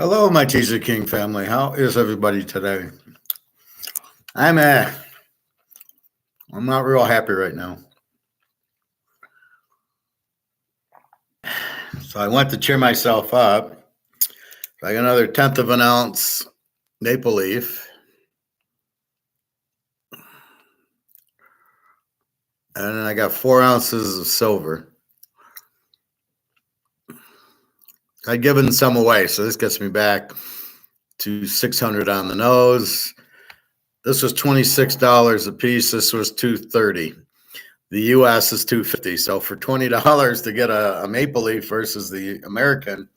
Hello, my Teaserking family. How is everybody today? I'm not real happy right now. So I went to cheer myself up. I got another 1/10 of an ounce maple leaf. And then I got 4 ounces of silver. I'd given some away, so this gets me back to 600 on the nose. This was $26 a piece. This was $2.30. The US is $2.50. So for $20 to get a maple leaf versus the American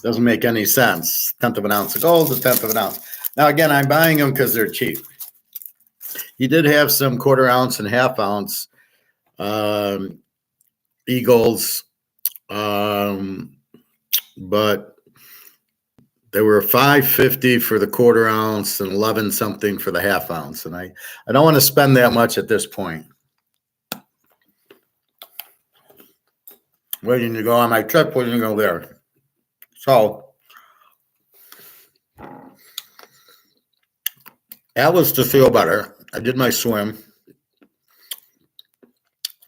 doesn't make any sense. 1/10 of an ounce of gold, 1/10 of an ounce. Now again, I'm buying them because they're cheap. He did have some 1/4 ounce and 1/2 ounce Eagles, but they were $5.50 for the 1/4 ounce and 11 something for the 1/2 ounce. And I don't want to spend that much at this point. Waiting to go on my trip, waiting to go there. So that was to feel better. I did my swim.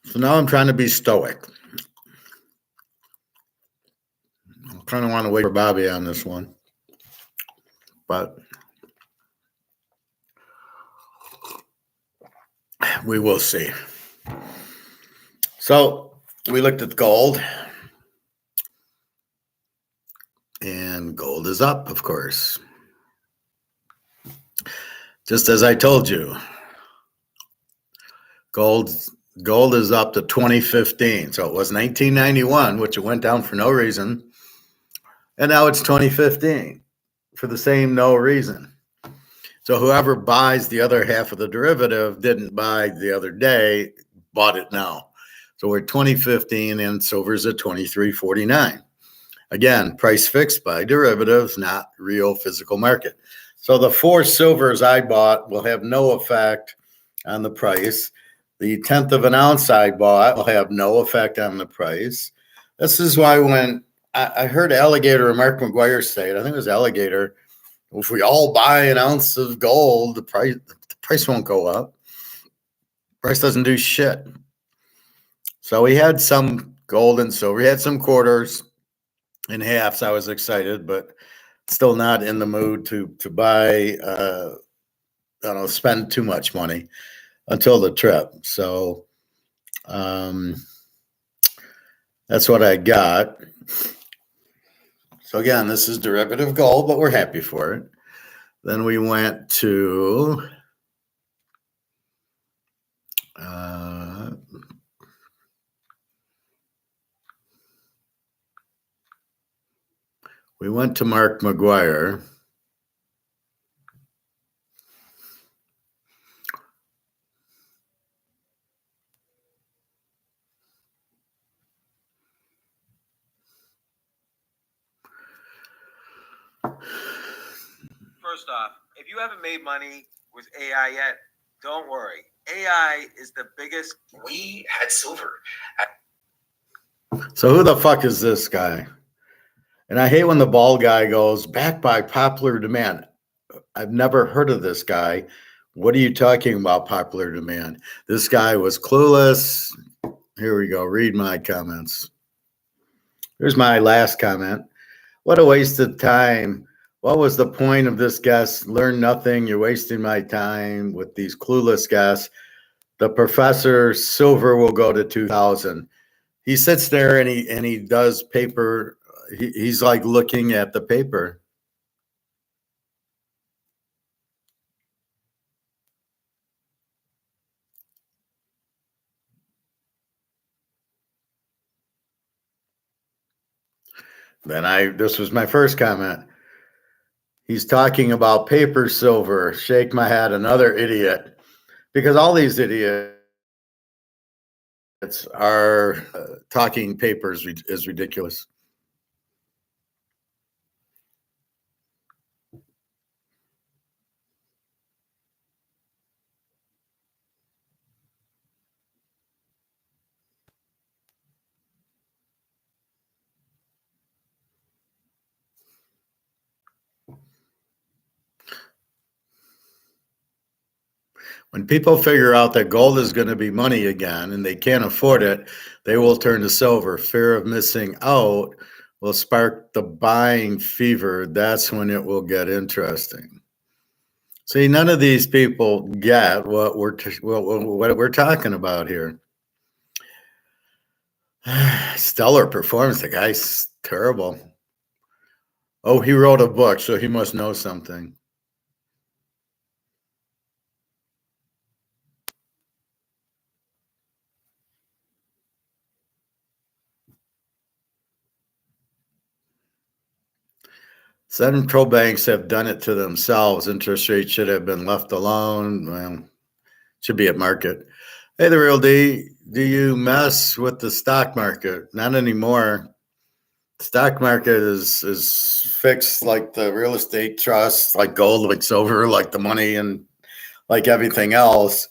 So now I'm trying to be stoic. I kind of want to wait for Bobby on this one. But we will see. So we looked at gold. And gold is up, of course. Just as I told you. Gold is up to 2015. So it was 1991, which it went down for no reason. And now it's 2015 for the same no reason. So whoever buys the other half of the derivative didn't buy the other day, bought it now. So we're 2015 and silver's at 23.49. Again, price fixed by derivatives, not real physical market. So the 4 silvers I bought will have no effect on the price. The 1/10 of an ounce I bought will have no effect on the price. This is why when I heard Alligator or Mark McGuire say it, I think it was Alligator, if we all buy an ounce of gold, the price won't go up. Price doesn't do shit. So we had some gold and silver. We had some quarters and halves. I was excited, but still not in the mood to buy, spend too much money until the trip. So that's what I got. So again, this is derivative gold, but we're happy for it. Then we went to Mark McGuire. First off, if you haven't made money with AI yet, don't worry. AI is the biggest. We had silver. So who the fuck is this guy? And I hate when the bald guy goes, back by popular demand. I've never heard of this guy. What are you talking about, popular demand? This guy was clueless. Here we go. Read my comments. Here's my last comment. What a waste of time. What was the point of this guest? Learn nothing. You're wasting my time with these clueless guests. The professor silver will go to 2000. He sits there and he does paper. He's like looking at the paper. This was my first comment. He's talking about paper silver. Shake my head, another idiot. Because all these idiots are talking papers is ridiculous. When people figure out that gold is going to be money again and they can't afford it, they will turn to silver. Fear of missing out will spark the buying fever. That's when it will get interesting. See, none of these people get what we're talking about here. Stellar performance. The guy's terrible. Oh, he wrote a book, so he must know something. Central banks have done it to themselves. Interest rates should have been left alone. Well, should be at market. Hey, the real D, do you mess with the stock market? Not anymore. Stock market is fixed like the real estate trust, like gold, like silver, like the money, and like everything else.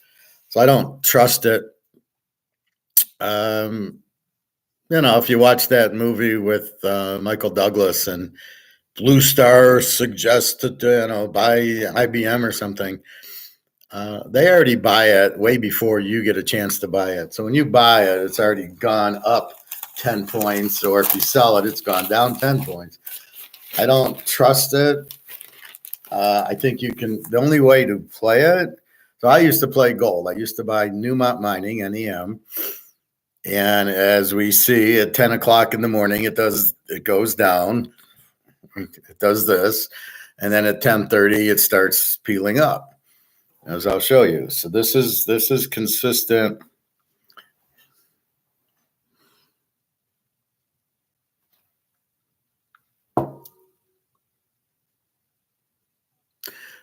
So I don't trust it. If you watch that movie with Michael Douglas and Blue Star suggested, buy IBM or something. They already buy it way before you get a chance to buy it. So when you buy it, it's already gone up 10 points, or if you sell it, it's gone down 10 points. I don't trust it. I think the only way to play it, so I used to play gold. I used to buy Newmont Mining, NEM. And as we see at 10 o'clock in the morning, it goes down. It does this. And then at 10:30, it starts peeling up, as I'll show you. So this is consistent.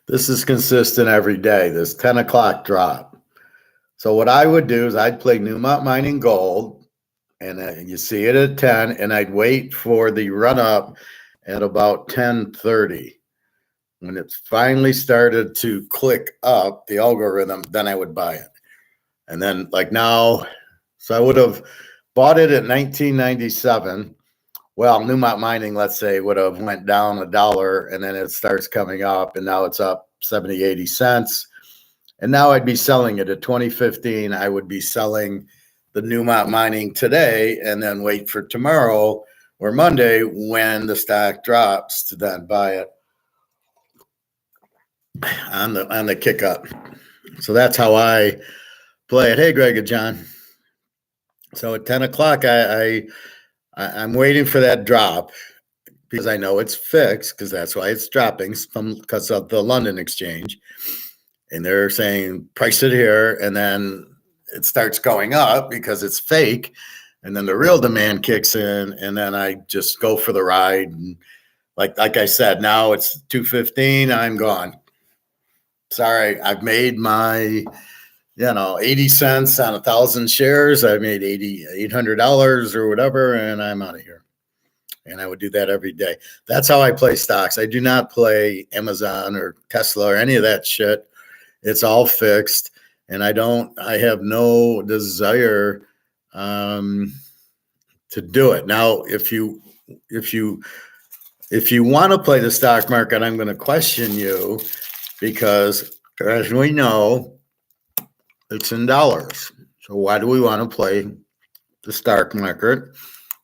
This is consistent every day, this 10 o'clock drop. So what I would do is I'd play Newmont Mining Gold, and you see it at 10, and I'd wait for the run up at about 10:30. When it finally started to click up, the algorithm, then I would buy it. And then like now, so I would have bought it at 1997. Well, Newmont Mining, let's say, would have went down $1, and then it starts coming up, and now it's up 70, 80 cents. And now I'd be selling it at 2015. I would be selling the Newmont Mining today and then wait for tomorrow or Monday when the stock drops to then buy it on the kick up. So that's how I play it. Hey, Greg and John. So at 10 o'clock, I'm waiting for that drop because I know it's fixed, because that's why it's dropping because of the London exchange. And they're saying price it here, and then it starts going up because it's fake. And then the real demand kicks in, and then I just go for the ride. And like I said, now it's 2:15, I'm gone. Sorry, I've made my 80 cents on 1,000 shares. I made $800 or whatever, and I'm out of here. And I would do that every day. That's how I play stocks. I do not play Amazon or Tesla or any of that shit. It's all fixed, and I have no desire to do it. Now, if you want to play the stock market, I'm going to question you, because as we know, it's in dollars. So why do we want to play the stock market?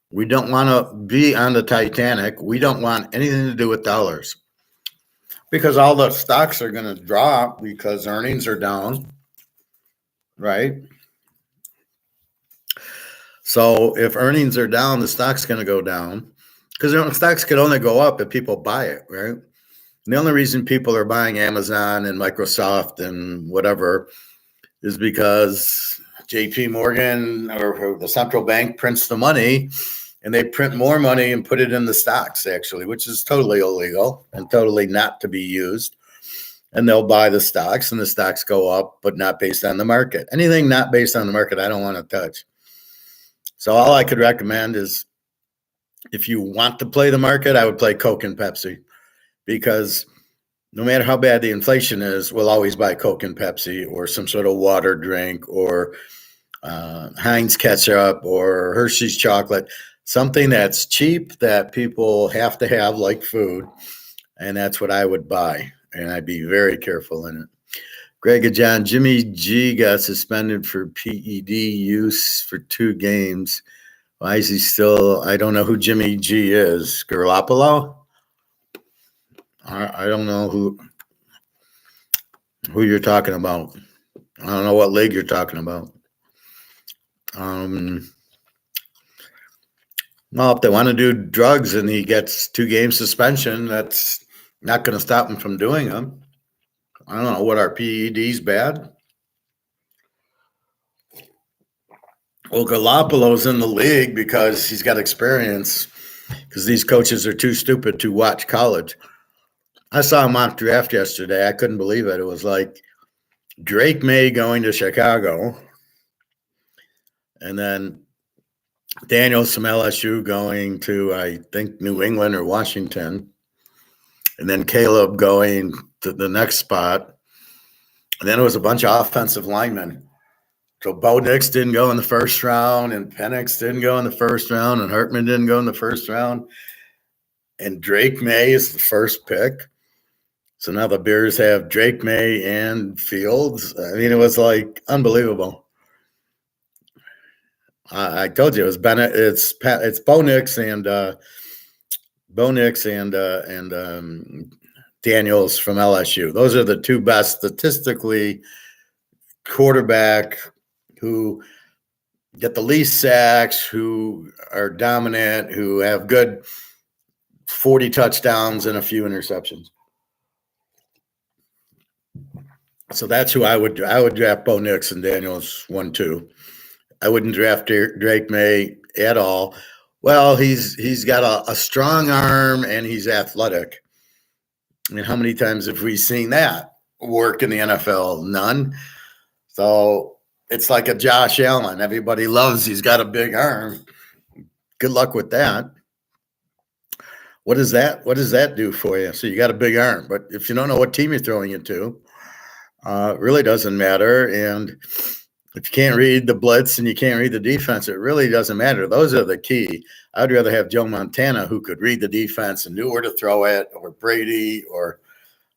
We don't want to be on the Titanic. We don't want anything to do with dollars, because all the stocks are going to drop because earnings are down, right? So if earnings are down, the stock's going to go down, because stocks could only go up if people buy it, right? And the only reason people are buying Amazon and Microsoft and whatever is because JP Morgan or the central bank prints the money, and they print more money and put it in the stocks, actually, which is totally illegal and totally not to be used. And they'll buy the stocks, and the stocks go up, but not based on the market. Anything not based on the market, I don't want to touch. So all I could recommend is, if you want to play the market, I would play Coke and Pepsi, because no matter how bad the inflation is, we'll always buy Coke and Pepsi, or some sort of water drink, or Heinz ketchup, or Hershey's chocolate, something that's cheap that people have to have, like food. And that's what I would buy. And I'd be very careful in it. Greg and John, Jimmy G got suspended for PED use for 2 games. Why is he still? I don't know who Jimmy G is. Garoppolo? I don't know who you're talking about. I don't know what league you're talking about. Well, if they want to do drugs and he gets 2 game suspension, that's not going to stop him from doing them. I don't know what our PED's bad. Well, Garoppolo's in the league because he's got experience. Because these coaches are too stupid to watch college. I saw a mock draft yesterday. I couldn't believe it. It was like Drake May going to Chicago, and then Daniels from LSU going to, I think, New England or Washington, and then Caleb going to the next spot. And then it was a bunch of offensive linemen. So Bo Nix didn't go in the first round, and Penix didn't go in the first round, and Hartman didn't go in the first round. And Drake May is the first pick. So now the Bears have Drake May and Fields. I mean, it was like unbelievable. I told you it was Bennett. It's Bo Nix and Daniels from LSU. Those are the 2 best statistically quarterback who get the least sacks, who are dominant, who have good 40 touchdowns and a few interceptions. So that's who I would draft. Bo Nix and Daniels 1-2. I wouldn't draft Drake May at all. Well, he's got a strong arm and he's athletic. I mean, how many times have we seen that work in the NFL? None. So it's like a Josh Allen. Everybody loves he's got a big arm. Good luck with that. What does that do for you? So you got a big arm, but if you don't know what team you're throwing it to, it really doesn't matter. And if you can't read the blitz and you can't read the defense, it really doesn't matter. Those are the key. I'd rather have Joe Montana, who could read the defense and knew where to throw it, or Brady, or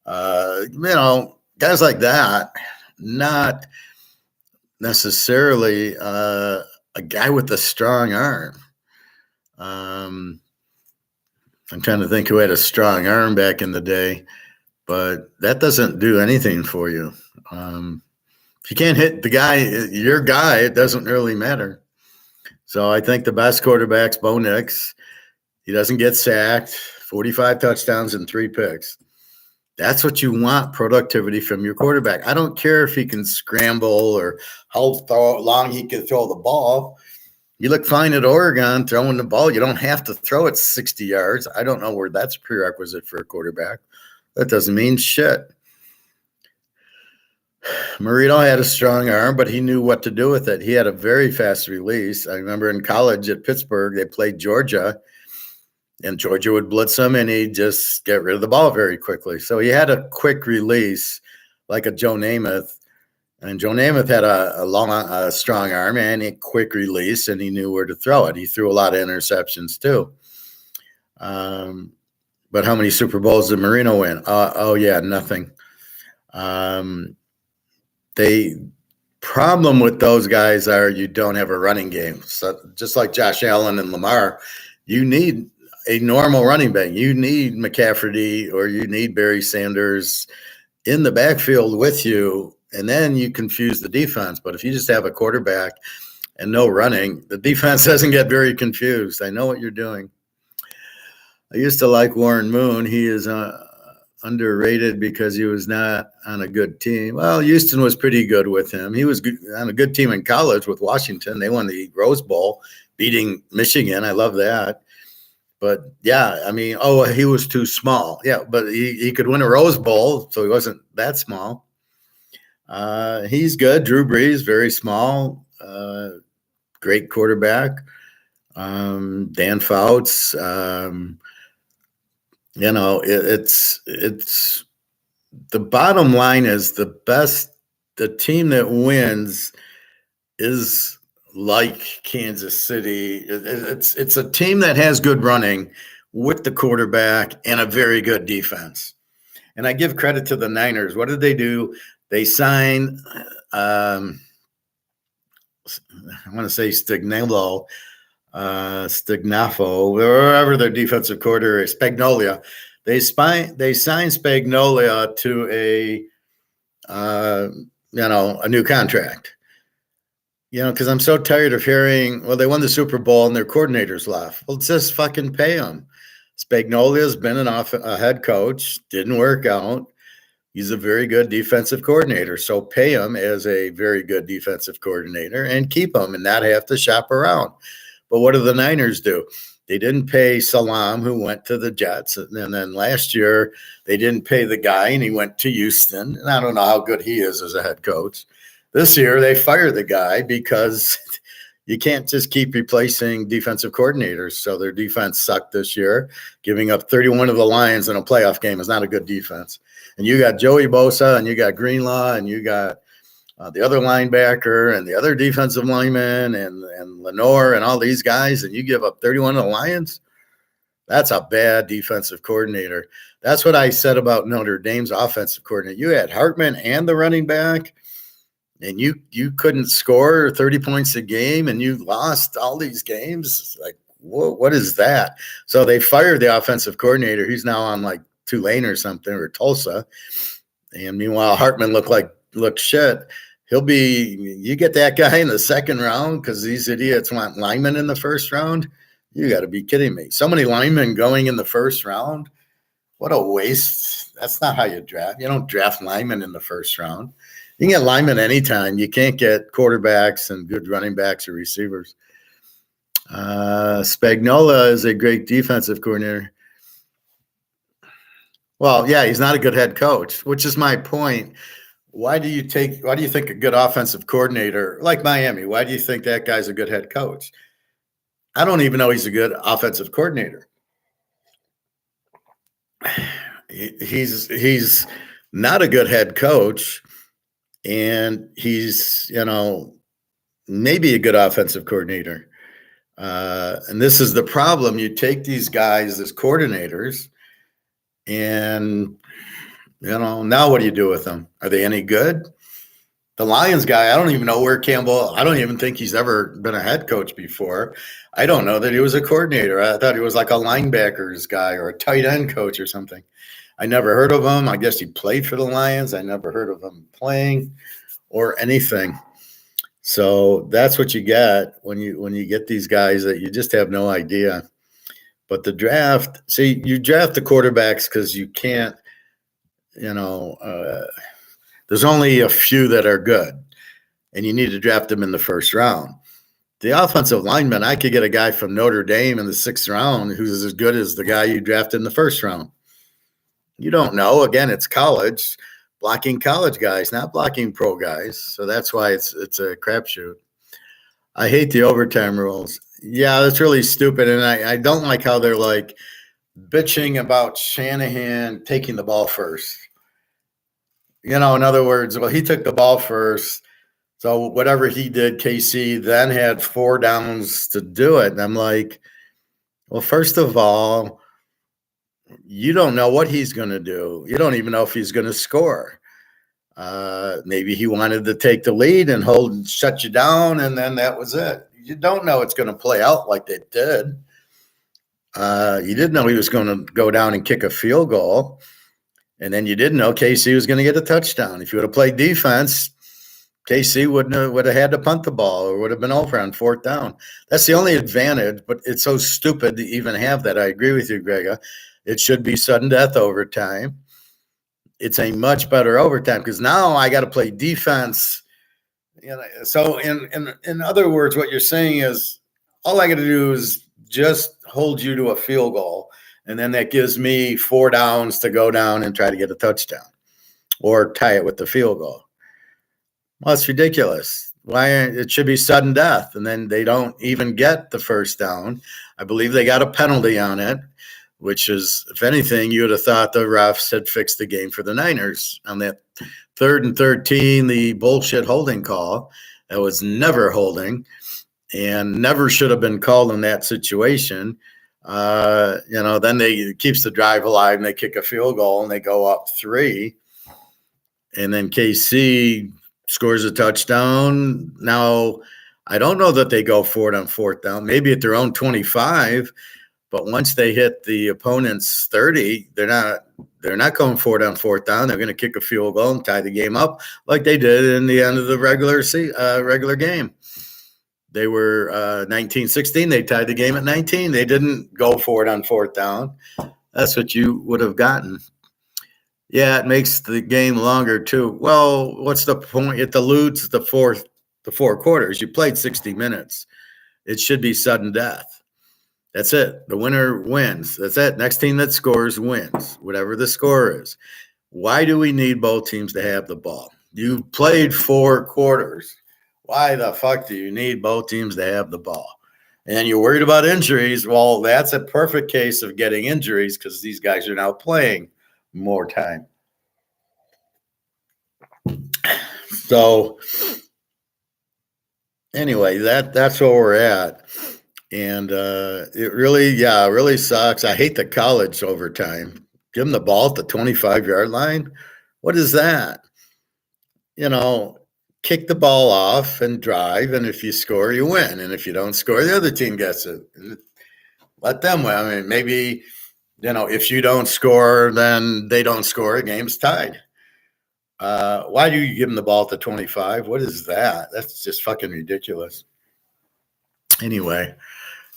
guys like that. Not necessarily a guy with a strong arm. I'm trying to think who had a strong arm back in the day, but that doesn't do anything for you. If you can't hit your guy, it doesn't really matter. So I think the best quarterback's Bo Nix. He doesn't get sacked, 45 touchdowns and 3 picks. That's what you want, productivity from your quarterback. I don't care if he can scramble or how long he can throw the ball. You look fine at Oregon throwing the ball. You don't have to throw it 60 yards. I don't know where that's a prerequisite for a quarterback. That doesn't mean shit. Marino had a strong arm, but he knew what to do with it. He had a very fast release. I remember in college at Pittsburgh, they played Georgia, and Georgia would blitz him, and he'd just get rid of the ball very quickly. So he had a quick release like a Joe Namath. And Joe Namath had a strong arm and a quick release, and he knew where to throw it. He threw a lot of interceptions too. But how many Super Bowls did Marino win? Nothing. The problem with those guys are you don't have a running game. So just like Josh Allen and Lamar, you need a normal running back. You need McCaffrey or you need Barry Sanders in the backfield with you, and then you confuse the defense. But if you just have a quarterback and no running, the defense doesn't get very confused. I know what you're doing. I used to like Warren Moon. He is underrated because he was not on a good team. Well, Houston was pretty good with him. He was on a good team in college with Washington. They won the Rose Bowl, beating Michigan. I love that. But, yeah, I mean, he was too small. Yeah, but he could win a Rose Bowl, so he wasn't that small. He's good. Drew Brees, very small, great quarterback. Dan Fouts, it's the bottom line is the team that wins is like Kansas City. It's a team that has good running with the quarterback and a very good defense. And I give credit to the Niners. What did they do? They sign, I want to say Stignolo, Stignafo, wherever their defensive coordinator is, Spagnolia. They sign Spagnolia to a new contract. Because I'm so tired of hearing, well, they won the Super Bowl and their coordinators left. Well, just fucking pay them. Spagnolia's been a head coach, didn't work out. He's a very good defensive coordinator, so pay him as a very good defensive coordinator and keep him and not have to shop around. But what do the Niners do? They didn't pay Salam, who went to the Jets. And then last year, they didn't pay the guy, and he went to Houston. And I don't know how good he is as a head coach. This year, they fired the guy because you can't just keep replacing defensive coordinators. So their defense sucked this year. Giving up 31 of the Lions in a playoff game is not a good defense. And you got Joey Bosa, and you got Greenlaw, and you got the other linebacker, and the other defensive lineman, and Lenore, and all these guys, and you give up 31 of the Lions? That's a bad defensive coordinator. That's what I said about Notre Dame's offensive coordinator. You had Hartman and the running back, and you couldn't score 30 points a game, and you lost all these games. Like, what is that? So they fired the offensive coordinator. He's now on like Tulane or something, or Tulsa. And meanwhile, Hartman looked shit. You get that guy in the second round because these idiots want linemen in the first round. You got to be kidding me. So many linemen going in the first round. What a waste. That's not how you draft. You don't draft linemen in the first round. You can get linemen anytime. You can't get quarterbacks and good running backs or receivers. Spagnola is a great defensive coordinator. Well, yeah, he's not a good head coach, which is my point. Why do you think a good offensive coordinator like Miami, why do you think that guy's a good head coach? I don't even know he's a good offensive coordinator. He's not a good head coach, and he's, maybe a good offensive coordinator. And this is the problem. You take these guys as coordinators, and now what do you do with them? Are they any good? The Lions guy, I don't even know where Campbell, I don't even think he's ever been a head coach before. I don't know that he was a coordinator. I thought he was like a linebackers guy or a tight end coach or something. I never heard of him. I guess he played for the Lions. I never heard of him playing or anything. So that's what you get when you get these guys that you just have no idea. But the draft, see, you draft the quarterbacks because you can't, there's only a few that are good, and you need to draft them in the first round. The offensive lineman, I could get a guy from Notre Dame in the 6th round who's as good as the guy you drafted in the 1st round. You don't know. Again, it's college, blocking college guys, not blocking pro guys. So that's why it's a crapshoot. I hate the overtime rules. Yeah, that's really stupid, and I don't like how they're like bitching about Shanahan taking the ball first. In other words, well, he took the ball first, so whatever he did, KC then had 4 downs to do it. And I'm like, well, first of all, you don't know what he's going to do. You don't even know if he's going to score. Maybe he wanted to take the lead and shut you down, and then that was it. You don't know it's going to play out like they did. You didn't know he was going to go down and kick a field goal, and then you didn't know KC was going to get a touchdown. If you would have played defense, KC would have had to punt the ball or would have been over on 4th down. That's the only advantage, but it's so stupid to even have that. I agree with you, Grega. It should be sudden death overtime. It's a much better overtime because now I got to play defense. So in other words, what you're saying is all I got to do is just hold you to a field goal, and then that gives me 4 downs to go down and try to get a touchdown or tie it with the field goal. Well, it's ridiculous. It should be sudden death, and then they don't even get the 1st down. I believe they got a penalty on it, which is, if anything, you would have thought the refs had fixed the game for the Niners on that 3rd and 13, the bullshit holding call that was never holding and never should have been called in that situation. Then keeps the drive alive and they kick a field goal and they go up 3. and then KC scores a touchdown. Now, I don't know that they go for it on fourth down, maybe at their own 25, but once they hit the opponent's 30, they're not going for it on fourth down. They're going to kick a field goal and tie the game up like they did in the end of the regular game. They were 19-16. They tied the game at 19. They didn't go for it on fourth down. That's what you would have gotten. Yeah, it makes the game longer too. Well, what's the point? It dilutes the four quarters. You played 60 minutes. It should be sudden death. That's it. The winner wins. That's it. Next team that scores wins, whatever the score is. Why do we need both teams to have the ball? You played 4 quarters. Why the fuck do you need both teams to have the ball? And you're worried about injuries. Well, that's a perfect case of getting injuries because these guys are now playing more time. So anyway, that's where we're at. And it really sucks. I hate the college overtime. Give them the ball at the 25-yard line. What is that? Kick the ball off and drive, and if you score, you win. And if you don't score, the other team gets it. Let them win. I mean, maybe, if you don't score, then they don't score. The game's tied. Why do you give them the ball at the 25? What is that? That's just fucking ridiculous. Anyway,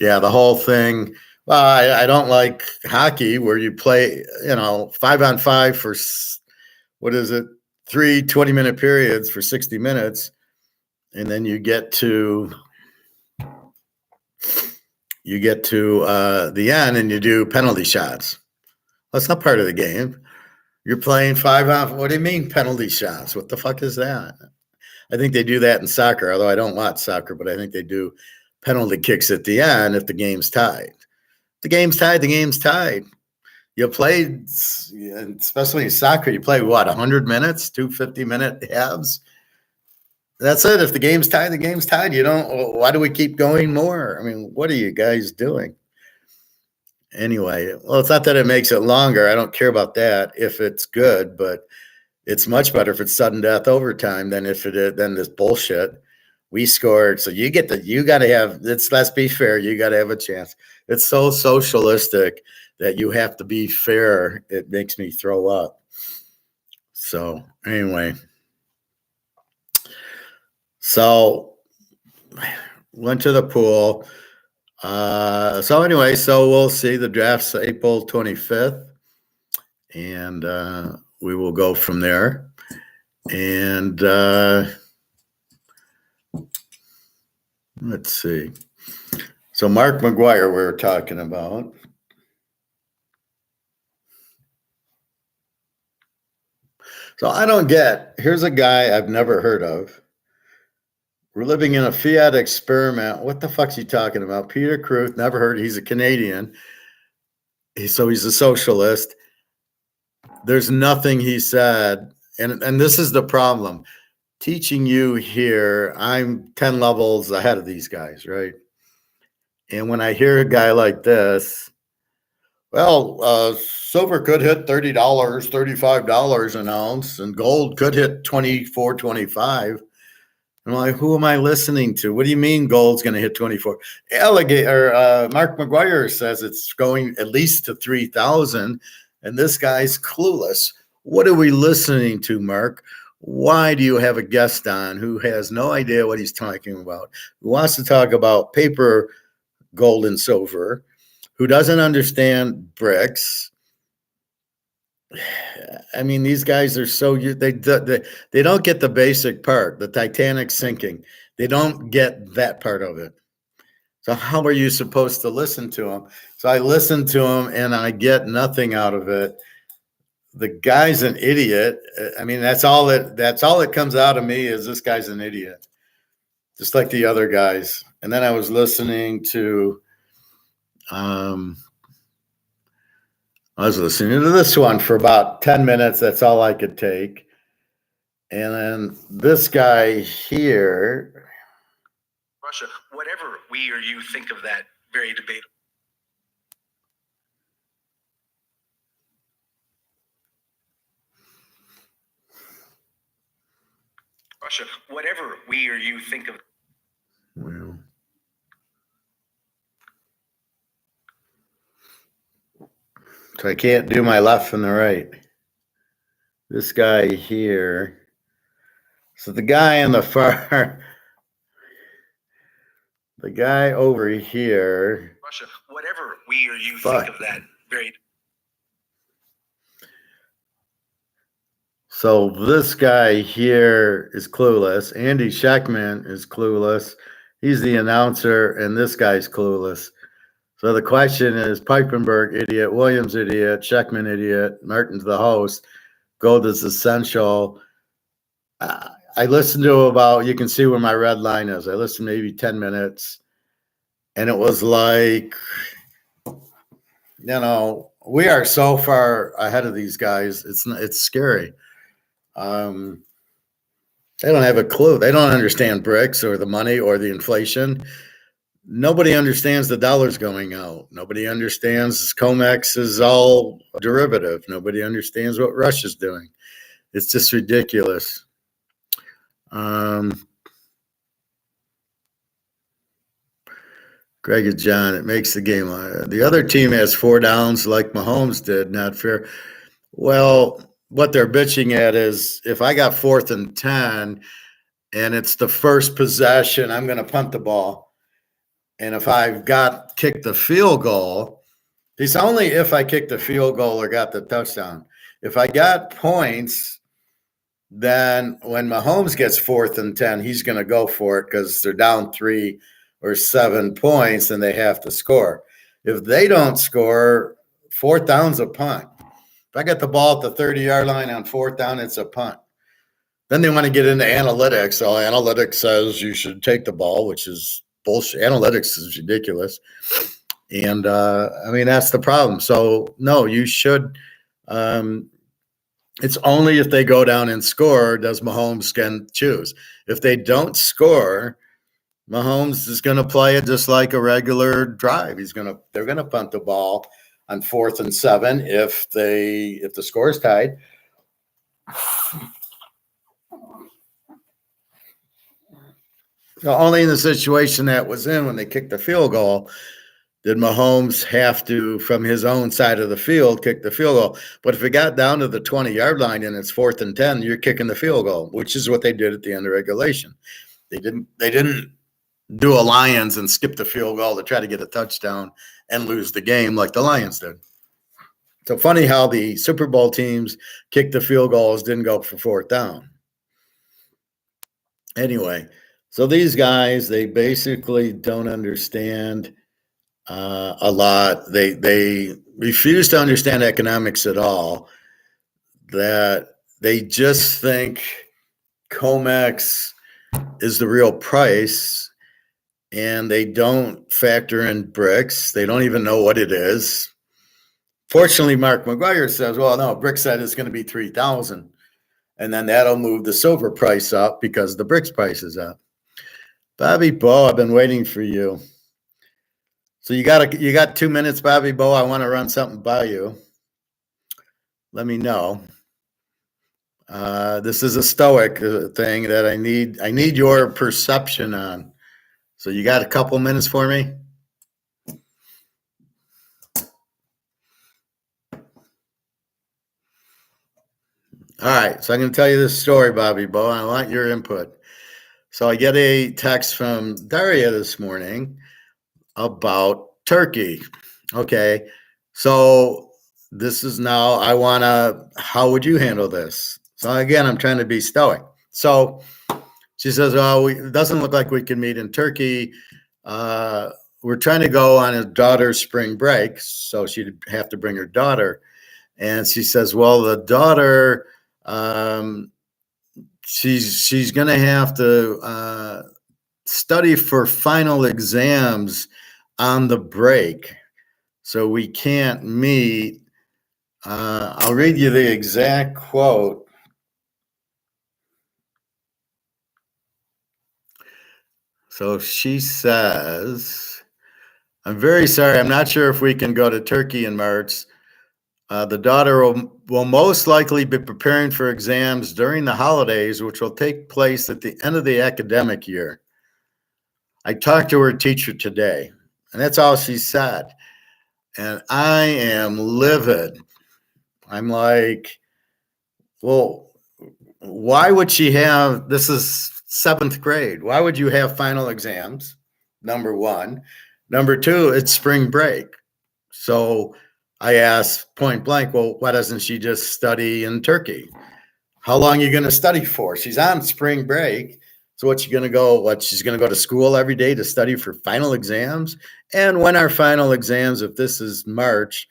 yeah, the whole thing. Well, I don't like hockey where you play, 5-on-5 for, what is it, 3 20-minute periods for 60 minutes, and then you get to the end and you do penalty shots. That's not part of the game. You're playing 5-on. What do you mean penalty shots? What the fuck is that? I think they do that in soccer, although I don't watch soccer, but I think they do penalty kicks at the end if the game's tied. The game's tied. You played, especially in soccer, you play, 100 minutes, 2 50-minute halves? That's it. If the game's tied, the game's tied. Why do we keep going more? I mean, what are you guys doing? Anyway, well, it's not that it makes it longer. I don't care about that if it's good, but it's much better if it's sudden death overtime than than this bullshit. We scored, so you got to have, let's be fair, you got to have a chance. It's so socialistic that you have to be fair. It makes me throw up. So anyway, went to the pool. So we'll see. The draft's April 25th, and we will go from there. And let's see. So Mark McGuire we were talking about. So I don't get, here's a guy I've never heard of. We're living in a fiat experiment. What the fuck's he talking about? Peter Kruth, never heard. He's a Canadian. So he's a socialist. There's nothing he said. And this is the problem. Teaching you here, I'm 10 levels ahead of these guys, And when I hear a guy like this, well, silver could hit $30, $35 an ounce, and gold could hit 24, 25. I'm like, who am I listening to? What do you mean gold's going to hit 24? Mark McGuire says it's going at least to 3,000, and this guy's clueless. What are we listening to, Mark? Why do you have a guest on who has no idea what he's talking about, who wants to talk about paper, gold, and silver, who doesn't understand Brics? I mean, these guys are so they don't get the basic part, the Titanic sinking. They don't get that part of it. So how are you supposed to listen to them? So I listen to him and I get nothing out of it. The guy's an idiot. I mean, that's all that comes out of me is this guy's an idiot, just like the other guys. And then I was listening to this one for about 10 minutes. That's all I could take. And then this guy here. Russia, whatever we or you think of that, very debatable. Russia, whatever we or you think of. Well, so I can't do my left from the right. This guy here. So the guy on the far, the guy over here. Russia, whatever we or you Fuck. think of that very. So this guy here is clueless. Andy Scheckman is clueless. He's the announcer, and this guy's clueless. So the question is: Pipenberg idiot, Williams idiot, Scheckman idiot, Martin's the host. Gold is essential. I listened to about. You can see where my red line is. I listened maybe 10 minutes, and it was like, we are so far ahead of these guys. It's scary. They don't have a clue. They don't understand Brics or the money or the inflation. Nobody understands the dollar's going out. Nobody understands COMEX is all derivative. Nobody understands what Russia's doing. It's just ridiculous. Greg and John, it makes the game. The other team has 4 downs like Mahomes did. Not fair. Well, what they're bitching at is if I got 4th and 10 and it's the first possession, I'm going to punt the ball. And if I've got kicked the field goal, it's only if I kicked the field goal or got the touchdown. If I got points, then when Mahomes gets 4th and 10, he's going to go for it because they're down 3 or 7 points and they have to score. If they don't score, 4th down's a punt. If I got the ball at the 30-yard line on 4th down, it's a punt. Then they want to get into analytics. So analytics says you should take the ball, which is bullshit. Analytics is ridiculous. And, that's the problem. So, no, you should it's only if they go down and score does Mahomes can choose. If they don't score, Mahomes is going to play it just like a regular drive. They're going to punt the ball on 4th and 7 if the score is tied. Only in the situation that was in when they kicked the field goal did Mahomes have to, from his own side of the field, kick the field goal. But if it got down to the 20-yard line and it's 4th and 10, you're kicking the field goal, which is what they did at the end of regulation. They didn't do a Lions and skip the field goal to try to get a touchdown and lose the game like the Lions did. So funny how the Super Bowl teams kicked the field goals, didn't go for 4th down. Anyway, so these guys, they basically don't understand a lot. They refuse to understand economics at all. That they just think COMEX is the real price, and they don't factor in Brics. They don't even know what it is. Fortunately, Mark McGuire says, well, no, Brics said it's going to be 3,000. And then that'll move the silver price up because the Brics price is up. Bobby Bo, I've been waiting for you. So you got 2 minutes, Bobby Bo. I want to run something by you. Let me know. This is a Stoic thing that I need your perception on. So you got a couple minutes for me? All right, so I'm going to tell you this story, Bobby Bo. I want your input. So I get a text from Daria this morning about Turkey. Okay, so this is now, how would you handle this? So again, I'm trying to be stoic. So she says, it doesn't look like we can meet in Turkey. We're trying to go on his daughter's spring break, so she'd have to bring her daughter. And she says, well, the daughter, she's going to have to study for final exams on the break, so we can't meet. I'll read you the exact quote. So she says, I'm very sorry. I'm not sure if we can go to Turkey in March. The daughter will most likely be preparing for exams during the holidays, which will take place at the end of the academic year. I talked to her teacher today, and that's all she said. And I am livid. I'm like, well, why would she have, this is seventh grade. Why would you have final exams? Number one. Number two, it's spring break. So I asked point blank, well, why doesn't she just study in Turkey? How long are you going to study for? She's on spring break. So what's she going to go? What, she's going to go to school every day to study for final exams? And when are final exams? If this is March,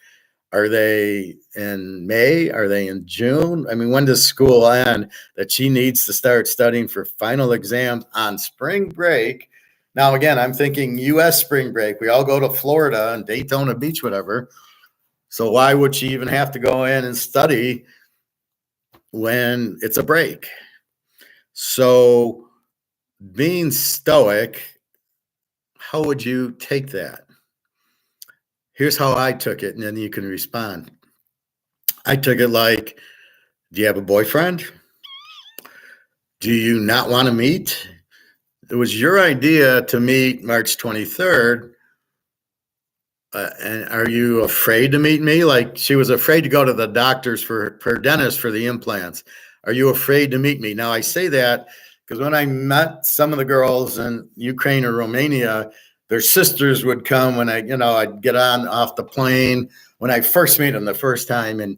are they in May? Are they in June? I mean, when does school end that she needs to start studying for final exams on spring break? Now, again, I'm thinking U.S. spring break. We all go to Florida and Daytona Beach, whatever. So why would she even have to go in and study when it's a break? So being stoic, how would you take that? Here's how I took it, and then you can respond. I took it like, do you have a boyfriend? Do you not want to meet? It was your idea to meet March 23rd. And are you afraid to meet me? Like she was afraid to go to the doctors for her dentist for the implants. Are you afraid to meet me? Now I say that because when I met some of the girls in Ukraine or Romania, their sisters would come when I'd get on off the plane when I first meet them the first time, and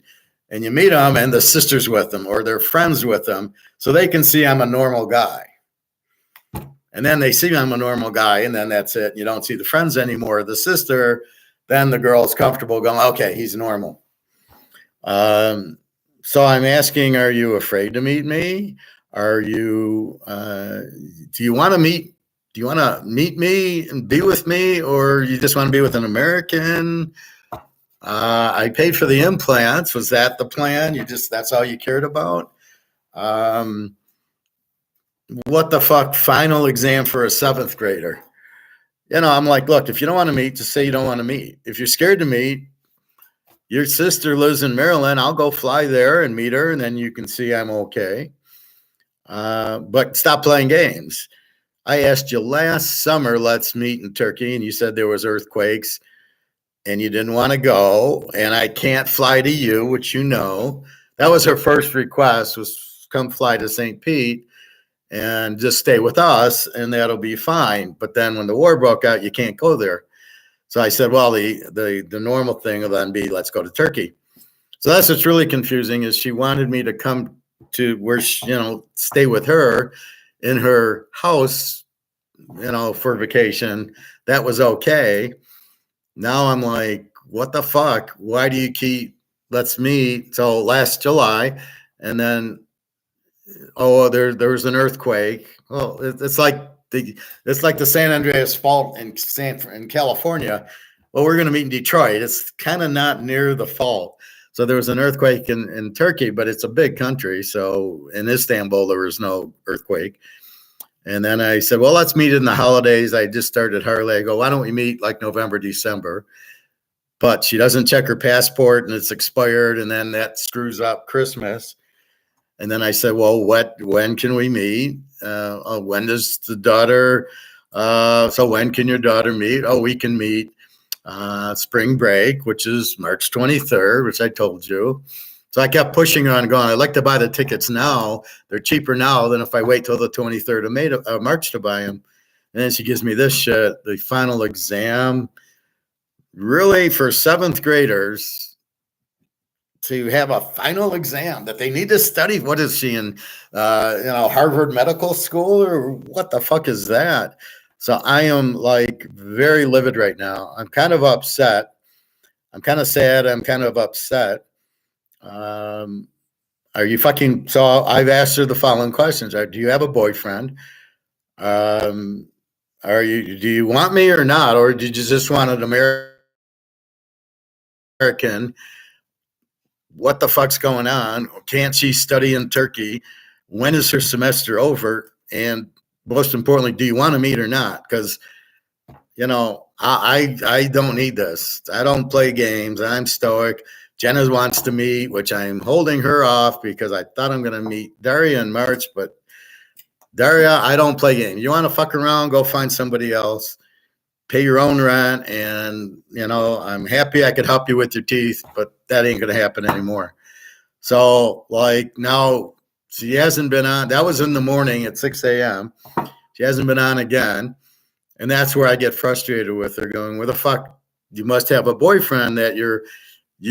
you meet them and the sisters with them or their friends with them, so they can see I'm a normal guy. And then they see I'm a normal guy, and then that's it. You don't see the friends anymore, the sister. Then the girl's comfortable going, okay, he's normal. So I'm asking, are you afraid to meet me? Are you, do you want to meet? Do you want to meet me and be with me, or you just want to be with an American? I paid for the implants. Was that the plan? That's all you cared about? What the fuck? Final exam for a seventh grader. I'm like, look, if you don't want to meet, just say you don't want to meet. If you're scared to meet, your sister lives in Maryland. I'll go fly there and meet her, and then you can see I'm okay. But stop playing games. I asked you last summer, let's meet in Turkey, and you said there was earthquakes, and you didn't want to go, and I can't fly to you, which you know. That was her first request, was come fly to St. Pete and just stay with us, and that'll be fine. But then when the war broke out, you can't go there. So I said, well, the normal thing will then be, let's go to Turkey. So that's what's really confusing, is she wanted me to come to where stay with her in her house, for vacation. That was okay. Now I'm like, what the fuck? Why do you keep, let's meet? So last July, and then, there was an earthquake. Well, it's like the San Andreas Fault in California. Well, we're going to meet in Detroit. It's kind of not near the fault. So there was an earthquake in Turkey, but it's a big country. So in Istanbul, there was no earthquake. And then I said, well, let's meet in the holidays. I just started Harley. I go, why don't we meet like November, December? But she doesn't check her passport and it's expired. And then that screws up Christmas. And then I said, well, when can we meet? When does the daughter, so when can your daughter meet? Oh, we can meet spring break, which is March 23rd, which I told you. So I kept pushing her on going, I'd like to buy the tickets now. They're cheaper now than if I wait till the 23rd of March to buy them. And then she gives me this shit, the final exam. Really, for seventh graders to have a final exam that they need to study. What is she in, Harvard Medical School, or what the fuck is that? So I am like very livid right now. I'm kind of upset. I'm kind of sad. I'm kind of upset. Are you fucking, so I've asked her the following questions. Do you have a boyfriend? Do you want me or not? Or did you just want an American? What the fuck's going on? Can't she study in Turkey? When is her semester over? And most importantly, do you want to meet or not? Because, I don't need this. I don't play games. I'm stoic. Jenna wants to meet, which I'm holding her off because I thought I'm going to meet Daria in March. But Daria, I don't play games. You want to fuck around, go find somebody else. Pay your own rent. And, I'm happy I could help you with your teeth, but that ain't going to happen anymore. So, like, now she hasn't been on. That was in the morning at 6 a.m. She hasn't been on again. And that's where I get frustrated with her, going, where the fuck? You must have a boyfriend that you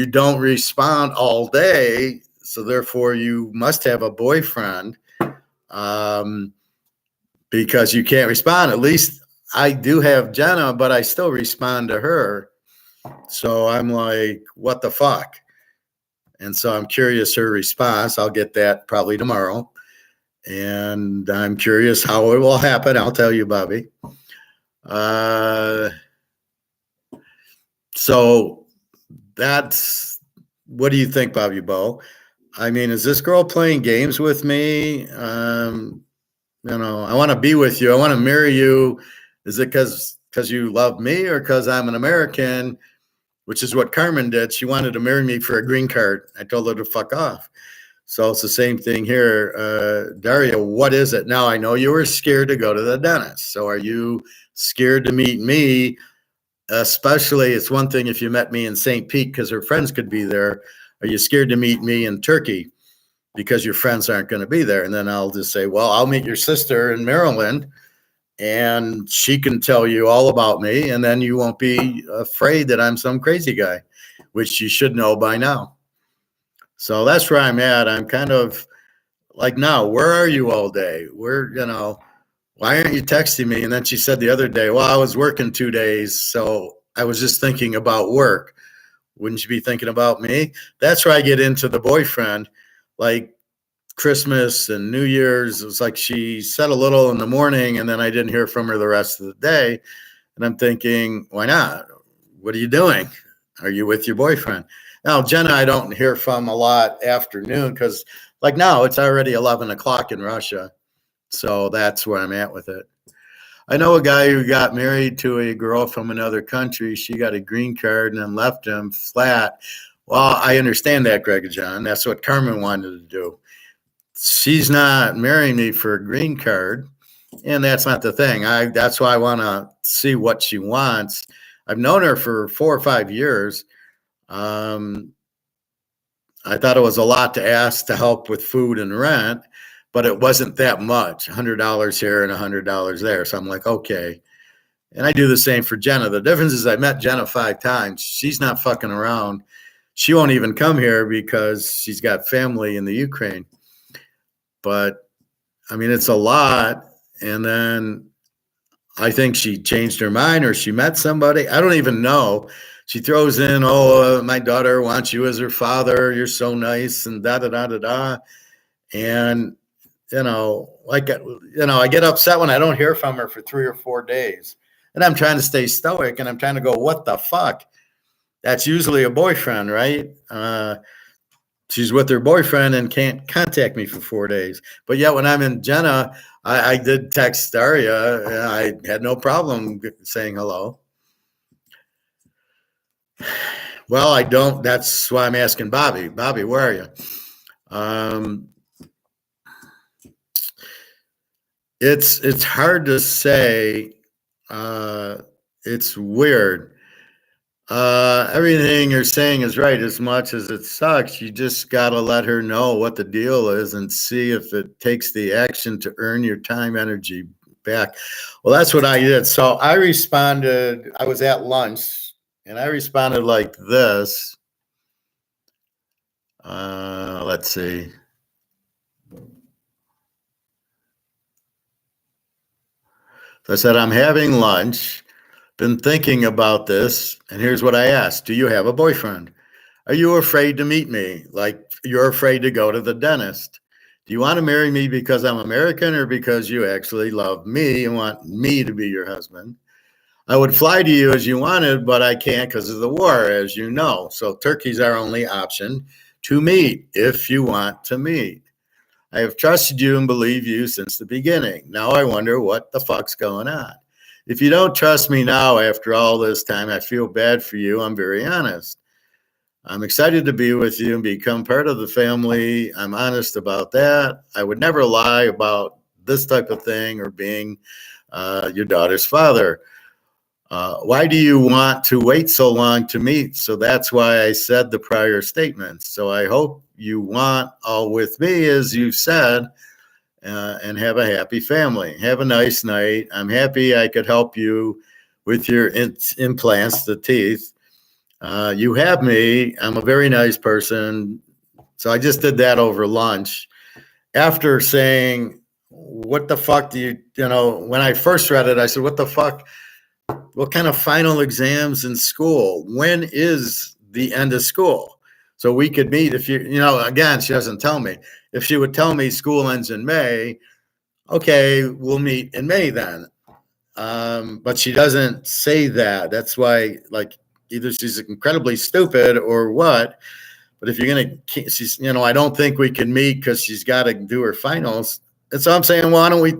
don't respond all day. So therefore you must have a boyfriend, because you can't respond. At least I do have Jenna, but I still respond to her. So I'm like, what the fuck? And so I'm curious her response. I'll get that probably tomorrow. And I'm curious how it will happen. I'll tell you, Bobby. So that's, what do you think, Bobby Bo? I mean, is this girl playing games with me? I want to be with you. I want to marry you. Is it because you love me, or because I'm an American, which is what Carmen did? She wanted to marry me for a green card. I told her to fuck off. So it's the same thing here. Daria, what is it? Now, I know you were scared to go to the dentist. So are you scared to meet me? Especially, it's one thing if you met me in St. Pete because her friends could be there. Are you scared to meet me in Turkey because your friends aren't going to be there? And then I'll just say, well, I'll meet your sister in Maryland and she can tell you all about me. And then you won't be afraid that I'm some crazy guy, which you should know by now. So that's where I'm at. I'm kind of like, now, where are you all day? Why aren't you texting me? And then she said the other day, well, I was working 2 days, so I was just thinking about work. Wouldn't you be thinking about me? That's where I get into the boyfriend. Like Christmas and New Year's, it was like she said a little in the morning, and then I didn't hear from her the rest of the day. And I'm thinking, why not? What are you doing? Are you with your boyfriend? Now, Jenna, I don't hear from a lot afternoon because, like, now it's already 11 o'clock in Russia. So that's where I'm at with it. I know a guy who got married to a girl from another country. She got a green card and then left him flat. Well, I understand that, Greg and John. That's what Carmen wanted to do. She's not marrying me for a green card, and that's not the thing. That's why I want to see what she wants. I've known her for 4 or 5 years. I thought it was a lot to ask to help with food and rent, but it wasn't that much, $100 here and $100 there. So I'm like, okay. And I do the same for Jenna. The difference is I met Jenna 5 times. She's not fucking around. She won't even come here because she's got family in the Ukraine. But I mean, it's a lot. And then I think she changed her mind, or she met somebody. I don't even know. She throws in, my daughter wants you as her father. You're so nice, and da-da-da-da-da. And, I get upset when I don't hear from her for 3 or 4 days. And I'm trying to stay stoic, and I'm trying to go, what the fuck? That's usually a boyfriend, right? She's with her boyfriend and can't contact me for 4 days. But yet when I'm in Jenna, I did text Daria. And I had no problem saying hello. Well, I don't. That's why I'm asking Bobby. Bobby, where are you? It's hard to say. It's weird. Everything you're saying is right. As much as it sucks, you just got to let her know what the deal is and see if it takes the action to earn your time, energy back. Well, that's what I did. So I responded. I was at lunch. And I responded like this. Let's see. So I said, I'm having lunch, been thinking about this, and here's what I asked. Do you have a boyfriend? Are you afraid to meet me? Like you're afraid to go to the dentist? Do you want to marry me because I'm American, or because you actually love me and want me to be your husband? I would fly to you as you wanted, but I can't because of the war, as you know. So Turkey's our only option to meet if you want to meet. I have trusted you and believed you since the beginning. Now I wonder what the fuck's going on. If you don't trust me now after all this time, I feel bad for you. I'm very honest. I'm excited to be with you and become part of the family. I'm honest about that. I would never lie about this type of thing or being your daughter's father. Why do you want to wait so long to meet? So that's why I said the prior statements. So I hope you want all with me, as you said, and have a happy family. Have a nice night. I'm happy I could help you with your implants, the teeth. You have me. I'm a very nice person. So I just did that over lunch. After saying, what the fuck do you know, when I first read it, I said, what the fuck? What kind of final exams in school? When is the end of school? So we could meet if again, she doesn't tell me. If she would tell me school ends in May, okay, we'll meet in May then. But she doesn't say that. That's why, like, either she's incredibly stupid or what. But if you're going to, she's, I don't think we can meet because she's got to do her finals. And so I'm saying, why don't we,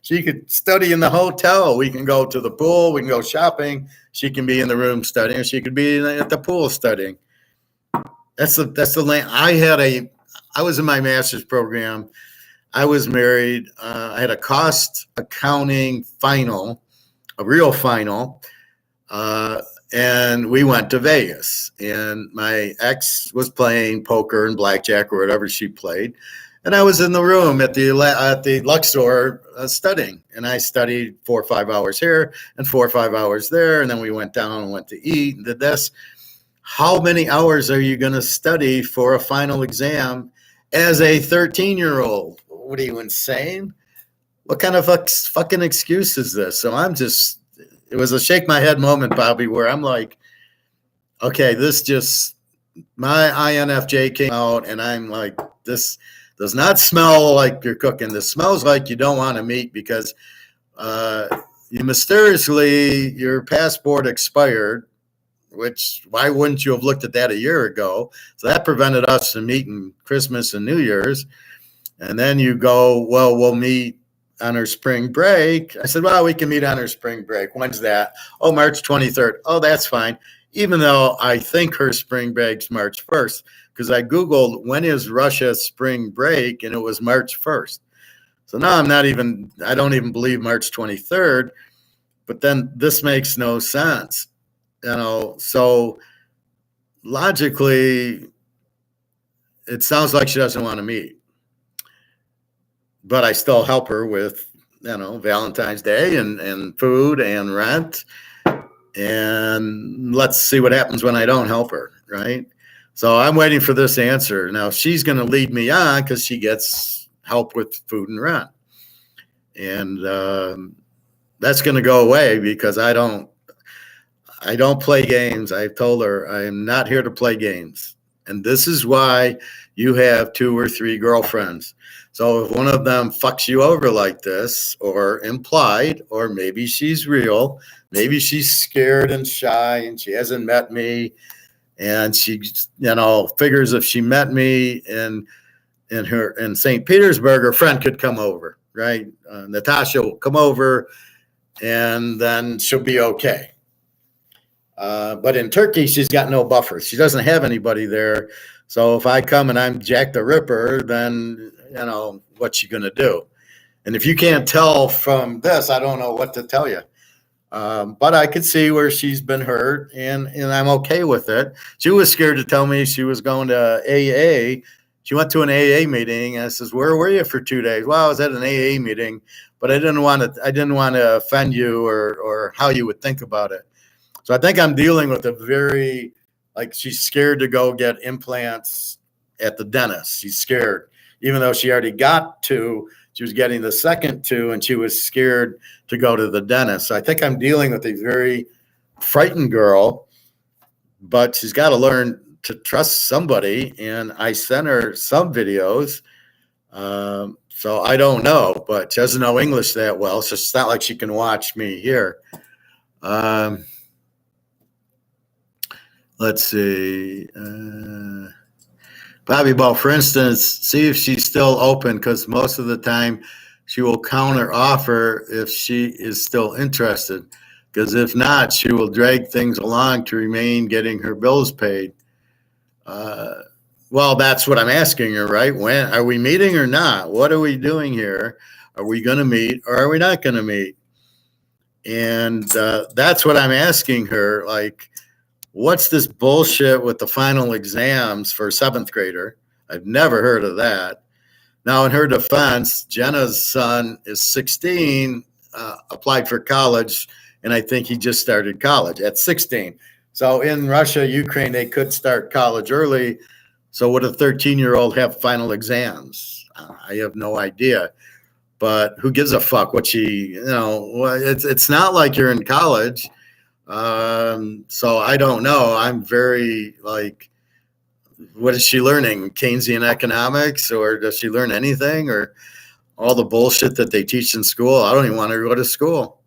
she could study in the hotel. We can go to the pool. We can go shopping. She can be in the room studying. Or she could be at the pool studying. That's the lane. I was in my master's program. I was married. I had a cost accounting final, a real final. And we went to Vegas, and my ex was playing poker and blackjack or whatever she played. And I was in the room at the Luxor studying, and I studied 4 or 5 hours here and 4 or 5 hours there. And then we went down and went to eat and did this. How many hours are you going to study for a final exam as a 13-year-old? What are you, insane? What kind of fucking excuse is this? So it was a shake my head moment, Bobby, where I'm like, okay, my INFJ came out, and I'm like, this does not smell like you're cooking. This smells like you don't want to meet because you mysteriously, your passport expired, which why wouldn't you have looked at that a year ago? So that prevented us from meeting Christmas and New Year's. And then you go, well, we'll meet on her spring break. I said, well, we can meet on her spring break. When's that? Oh, March 23rd. Oh, that's fine. Even though I think her spring break's March 1st, because I Googled when is Russia's spring break, and it was March 1st. So now I don't even believe March 23rd, but then this makes no sense. So logically, it sounds like she doesn't want to meet. But I still help her with, Valentine's Day and food and rent. And let's see what happens when I don't help her, right? So I'm waiting for this answer. Now, she's going to lead me on because she gets help with food and rent. And that's going to go away because I don't play games. I've told her I am not here to play games. And this is why you have 2 or 3 girlfriends. So if one of them fucks you over like this, or implied, or maybe she's real, maybe she's scared and shy and she hasn't met me, and she, figures if she met me in St. Petersburg, her friend could come over, right? Natasha will come over, and then she'll be okay. But in Turkey, she's got no buffer. She doesn't have anybody there. So if I come and I'm Jack the Ripper, then, what's she going to do? And if you can't tell from this, I don't know what to tell you. But I could see where she's been hurt, and I'm okay with it. She was scared to tell me she was going to AA. She went to an AA meeting, and I says, where were you for 2 days? Well, I was at an AA meeting, but I didn't want to offend you or how you would think about it. So I think I'm dealing with she's scared to go get implants at the dentist. She's scared, even though she already got 2. She was getting the second 2, and she was scared to go to the dentist. So I think I'm dealing with a very frightened girl, but she's got to learn to trust somebody. And I sent her some videos. So I don't know, but she doesn't know English that well. So it's not like she can watch me here. Let's see. Bobby Ball, for instance, see if she's still open, because most of the time she will counter offer if she is still interested. Because if not, she will drag things along to remain getting her bills paid. Well, that's what I'm asking her, right? When are we meeting or not? What are we doing here? Are we going to meet or are we not going to meet? And that's what I'm asking her. Like, what's this bullshit with the final exams for a seventh grader? I've never heard of that. Now, in her defense, Jenna's son is 16, applied for college, and I think he just started college at 16. So in Russia, Ukraine, they could start college early. So would a 13-year-old have final exams? I have no idea. But who gives a fuck what it's not like you're in college. So I don't know. I'm very like, what is she learning? Keynesian economics, or does she learn anything, or all the bullshit that they teach in school? I don't even want to go to school.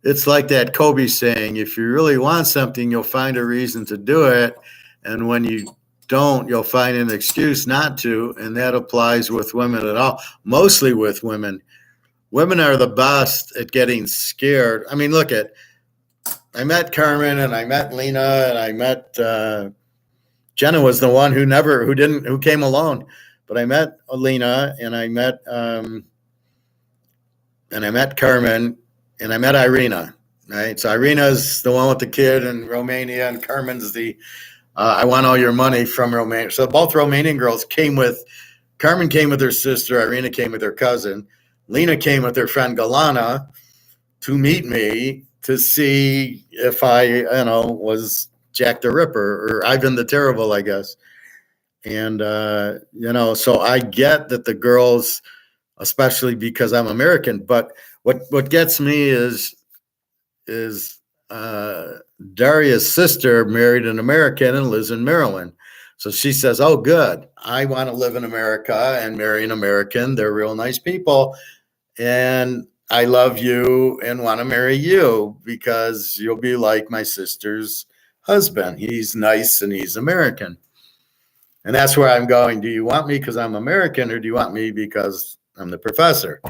It's like that Kobe saying, if you really want something, you'll find a reason to do it. And when you don't, you'll find an excuse not to. And that applies with women at all, mostly with women. Women are the best at getting scared. I mean, I met Carmen and I met Lena and I met Jenna was the one who came alone. But I met Lena and I met Carmen and I met Irina. Right, so Irina's the one with the kid in Romania, and Carmen's the I want all your money from Romania. So both Romanian girls Carmen came with her sister, Irina came with her cousin, Lena came with her friend Galana to meet me to see if I, was Jack the Ripper or Ivan the Terrible, I guess. And, so I get that the girls, especially because I'm American, but what gets me is Daria's sister married an American and lives in Maryland. So she says, oh, good. I want to live in America and marry an American. They're real nice people. And I love you and want to marry you because you'll be like my sister's husband. He's nice and he's American. And that's where I'm going. Do you want me because I'm American, or do you want me because I'm the professor?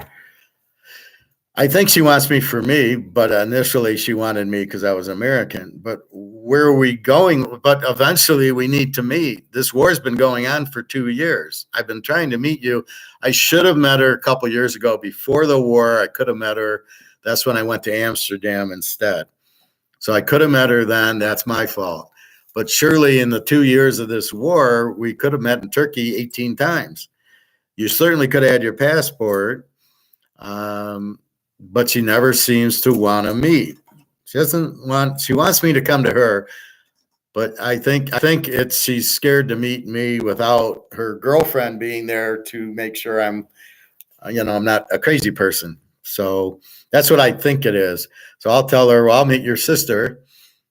I think she wants me for me, but initially she wanted me because I was American. But where are we going? But eventually we need to meet. This war's been going on for 2 years. I've been trying to meet you. I should have met her a couple years ago before the war. I could have met her. That's when I went to Amsterdam instead. So I could have met her then. That's my fault. But surely in the 2 years of this war, we could have met in Turkey 18 times. You certainly could have had your passport. But she never seems to want to meet. She wants me to come to her, but I think she's scared to meet me without her girlfriend being there to make sure I'm not a crazy person. So that's what I think it is. So I'll tell her, well, I'll meet your sister.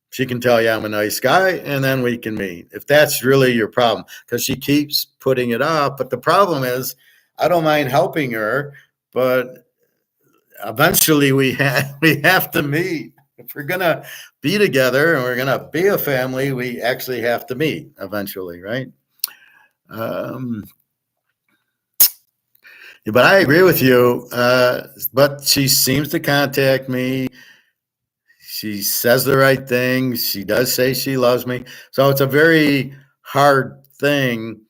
She can tell you I'm a nice guy, and then we can meet. If that's really your problem, because she keeps putting it up. But the problem is, I don't mind helping her, but eventually we have to meet. If we're going to be together and we're going to be a family, we actually have to meet eventually, right? But I agree with you. But she seems to contact me. She says the right things. She does say she loves me. So it's a very hard thing.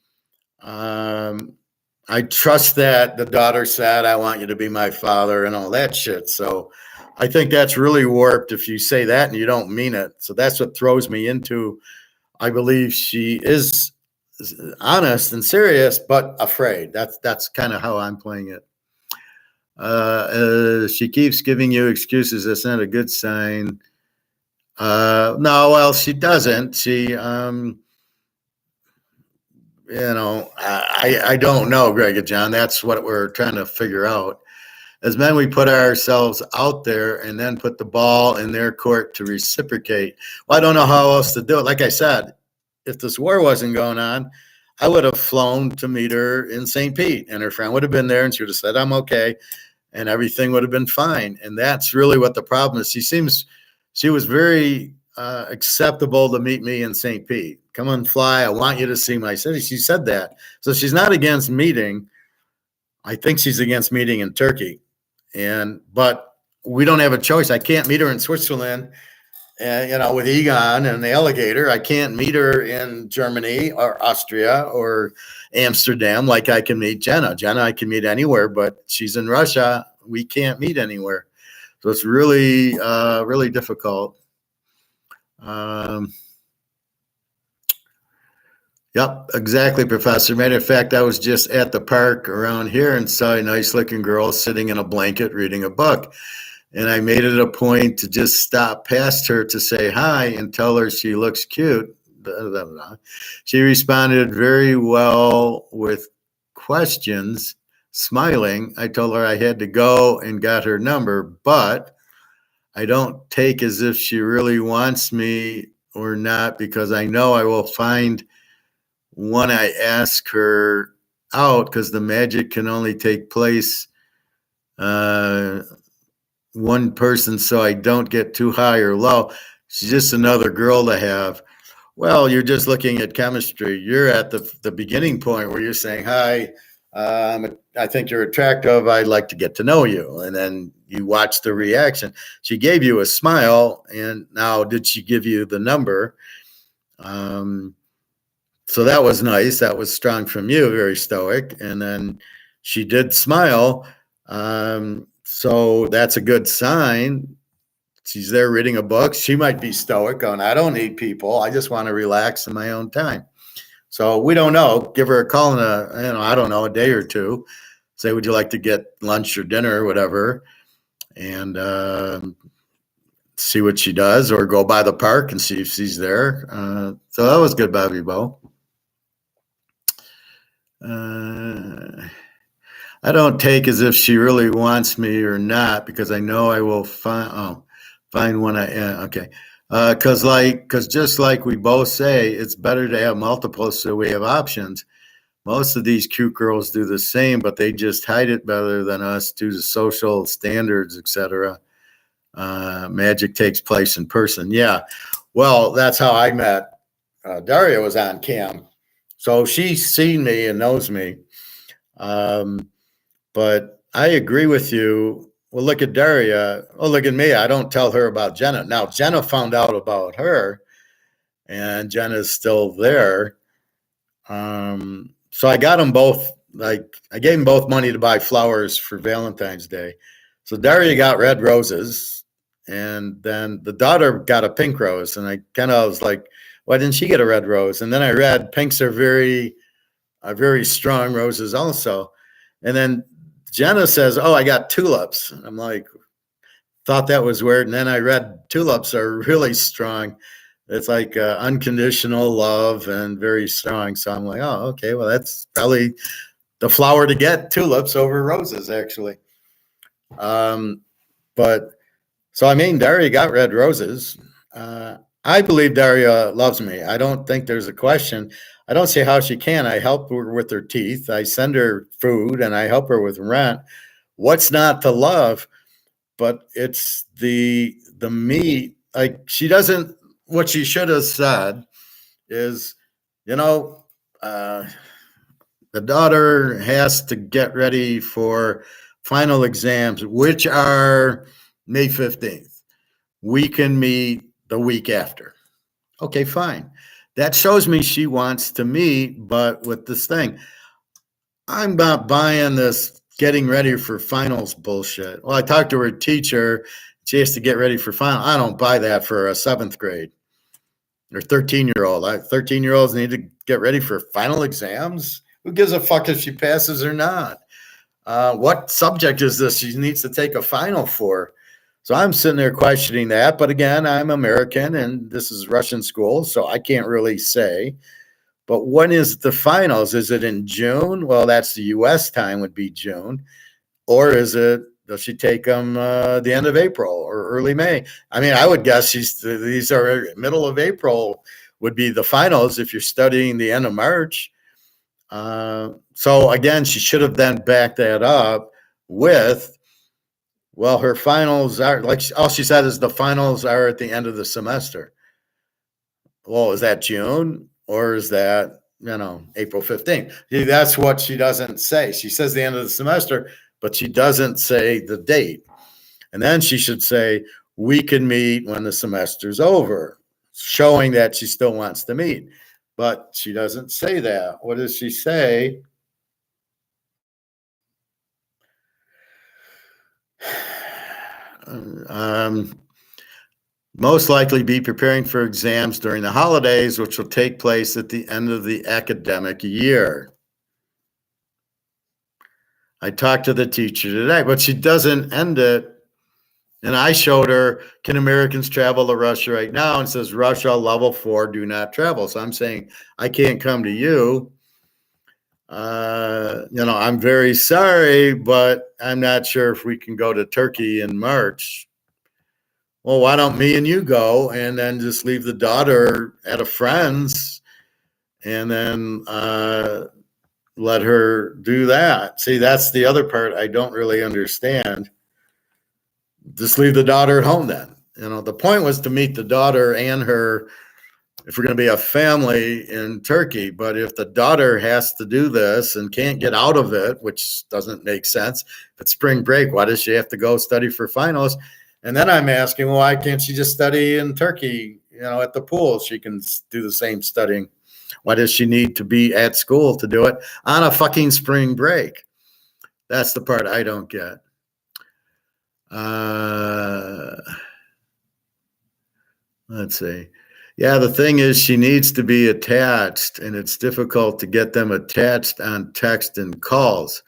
I trust that the daughter said, I want you to be my father and all that shit. So I think that's really warped if you say that and you don't mean it. So that's what throws me into, I believe she is honest and serious, but afraid. That's kind of how I'm playing it. She keeps giving you excuses. That's not a good sign. No, well, she doesn't. She, I don't know, Greg and John. That's what we're trying to figure out. As men, we put ourselves out there and then put the ball in their court to reciprocate. Well, I don't know how else to do it. Like I said, if this war wasn't going on, I would have flown to meet her in St. Pete, and her friend would have been there, and she would have said, I'm okay, and everything would have been fine. And that's really what the problem is. She was very acceptable to meet me in St. Pete. Come and fly. I want you to see my city. She said that. So she's not against meeting. I think she's against meeting in Turkey. But we don't have a choice. I can't meet her in Switzerland and with Egon and the alligator, I can't meet her in Germany or Austria or Amsterdam like I can meet Jenna. Jenna, I can meet anywhere, but she's in Russia. We can't meet anywhere. So it's really, really difficult. Yep, exactly, Professor. Matter of fact, I was just at the park around here and saw a nice looking girl sitting in a blanket reading a book. And I made it a point to just stop past her to say hi and tell her she looks cute. She responded very well with questions, smiling. I told her I had to go and got her number, but I don't take as if she really wants me or not, because I know I will find when I ask her out, because the magic can only take place one person, so I don't get too high or low. She's just another girl to have. Well, you're just looking at chemistry. You're at the beginning point where you're saying, hi, I think you're attractive. I'd like to get to know you. And then you watch the reaction. She gave you a smile. And now, did she give you the number? So that was nice. That was strong from you, very stoic. And then she did smile. So that's a good sign. She's there reading a book. She might be stoic going, I don't need people. I just want to relax in my own time. So we don't know. Give her a call in I don't know, a day or two. Say, would you like to get lunch or dinner or whatever? And see what she does, or go by the park and see if she's there. So that was good, Bobby Bo. I don't take as if she really wants me or not, because I know I will find when I am. Okay. Because just like we both say, it's better to have multiples so we have options. Most of these cute girls do the same, but they just hide it better than us due to social standards, etc. Magic takes place in person. Yeah. Well, that's how I met. Daria was on cam. So she's seen me and knows me. But I agree with you. Well, look at Daria. Oh, look at me. I don't tell her about Jenna. Now, Jenna found out about her, and Jenna's still there. So I got them both. I gave them both money to buy flowers for Valentine's Day. So Daria got red roses, and then the daughter got a pink rose. And I kind of was like, why didn't she get a red rose? And then I read pinks are very strong roses also. And then Jenna says, oh, I got tulips. And I'm like, thought that was weird. And then I read tulips are really strong. It's like unconditional love and very strong. So I'm like, oh, okay, well, that's probably the flower to get, tulips over roses, actually. But so, I mean, Daria got red roses. I believe Daria loves me. I don't think there's a question. I don't see how she can. I help her with her teeth. I send her food and I help her with rent. What's not to love? But it's the me. Like, she doesn't, what she should have said is, the daughter has to get ready for final exams, which are May 15th. We can meet the week after. Okay, fine. That shows me she wants to meet, but with this thing, I'm not buying this getting ready for finals bullshit. Well, I talked to her teacher. She has to get ready for final. I don't buy that for a 7th grade or 13-year-old. 13-year-olds need to get ready for final exams. Who gives a fuck if she passes or not? What subject is this she needs to take a final for? So I'm sitting there questioning that. But again, I'm American and this is Russian school, so I can't really say. But when is the finals? Is it in June? Well, that's the U.S. time, would be June. Or is it, does she take them the end of April or early May? I mean, I would guess these are middle of April would be the finals if you're studying the end of March. So again, she should have then backed that up with, well, her finals are, like all she said is the finals are at the end of the semester. Well, is that June or is that, April 15th? That's what she doesn't say. She says the end of the semester, but she doesn't say the date. And then she should say, we can meet when the semester's over, showing that she still wants to meet. But she doesn't say that. What does she say? Most likely be preparing for exams during the holidays, which will take place at the end of the academic year. I talked to the teacher today, but she doesn't end it. And I showed her, can Americans travel to Russia right now? And says, Russia level 4, do not travel. So I'm saying, I can't come to you. I'm very sorry, but I'm not sure if we can go to Turkey in March. Well, why don't me and you go and then just leave the daughter at a friend's and then let her do that? See, that's the other part I don't really understand. Just leave the daughter at home then. The point was to meet the daughter and her, if we're going to be a family in Turkey. But if the daughter has to do this and can't get out of it, which doesn't make sense, if it's spring break, why does she have to go study for finals? And then I'm asking, well, why can't she just study in Turkey, at the pool? She can do the same studying. Why does she need to be at school to do it on a fucking spring break? That's the part I don't get. Let's see. Yeah, the thing is she needs to be attached, and it's difficult to get them attached on text and calls.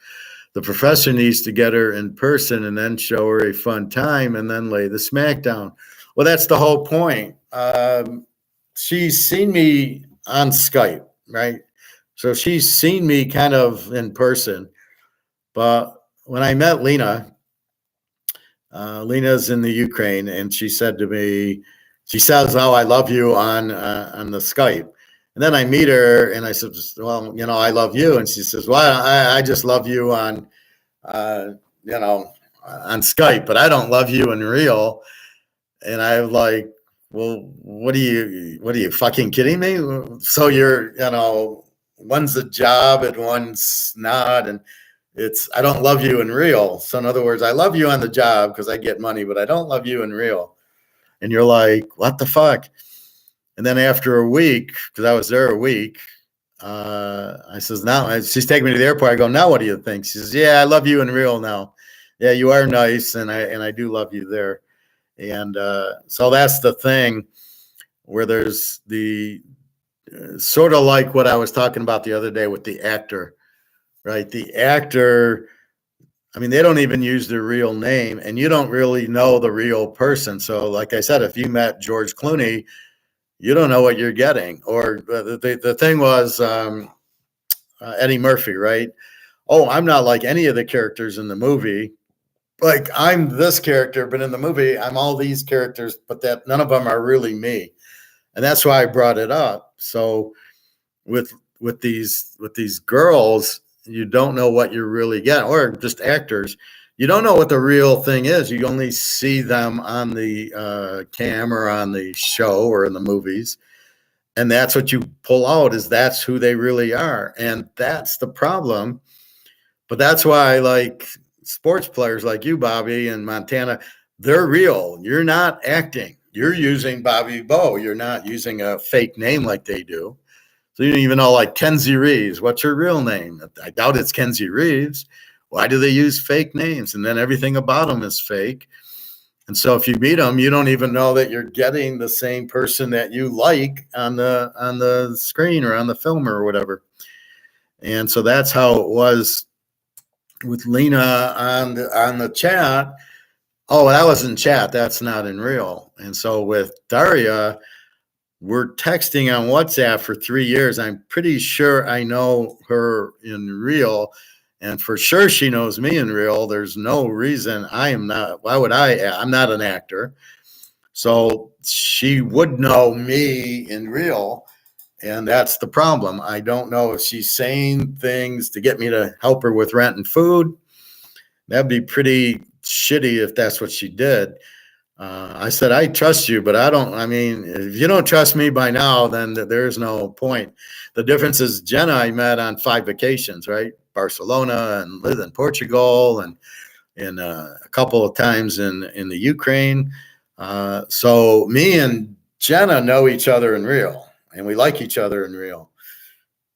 The professor needs to get her in person and then show her a fun time and then lay the smack down. Well, that's the whole point. She's seen me on Skype, right? So she's seen me kind of in person. But when I met Lena, Lena's in the Ukraine, and she said to me, she says, "Oh, I love you on the Skype." And then I meet her, and I said, "Well, I love you." And she says, "Well, I just love you on, on Skype, but I don't love you in real." And I'm like, "Well, what are you fucking kidding me? So you're, one's a job and one's not, and I don't love you in real. So in other words, I love you on the job because I get money, but I don't love you in real." And you're like, what the fuck? And then after a week, because I was there a week, I says, now she's taking me to the airport. I go, now what do you think? She says, yeah, I love you in real now. Yeah, you are nice, and I do love you there. And so that's the thing where there's the sort of like what I was talking about the other day with the actor, right? The actor, I mean, they don't even use their real name, and you don't really know the real person. So like I said, if you met George Clooney, you don't know what you're getting. Or the thing was Eddie Murphy, right? Oh, I'm not like any of the characters in the movie. Like, I'm this character, but in the movie, I'm all these characters, but that none of them are really me. And that's why I brought it up. So with these girls, you don't know what you're really getting, or just actors. You don't know what the real thing is. You only see them on the camera, on the show, or in the movies. And that's what you pull out, is that's who they really are. And that's the problem. But that's why I like sports players like you, Bobby, and Montana. They're real. You're not acting. You're using Bobby Bo. You're not using a fake name like they do. So you don't even know, like, Kenzie Reeves. What's her real name? I doubt it's Kenzie Reeves. Why do they use fake names? And then everything about them is fake. And so if you meet them, you don't even know that you're getting the same person that you like on the screen or on the film or whatever. And so that's how it was with Lena on the chat. Oh, that was in chat. That's not in real. And so with Daria, we're texting on WhatsApp for 3 years. I'm pretty sure I know her in real, and for sure she knows me in real. There's no reason I am not. Why would I? I'm not an actor. So she would know me in real, and that's the problem. I don't know if she's saying things to get me to help her with rent and food. That'd be pretty shitty if that's what she did. I said, I trust you, but I mean, if you don't trust me by now, then there's no point. The difference is Jenna I met on 5 vacations, right? Barcelona and lived in Portugal and a couple of times in the Ukraine. So me and Jenna know each other in real, and we like each other in real.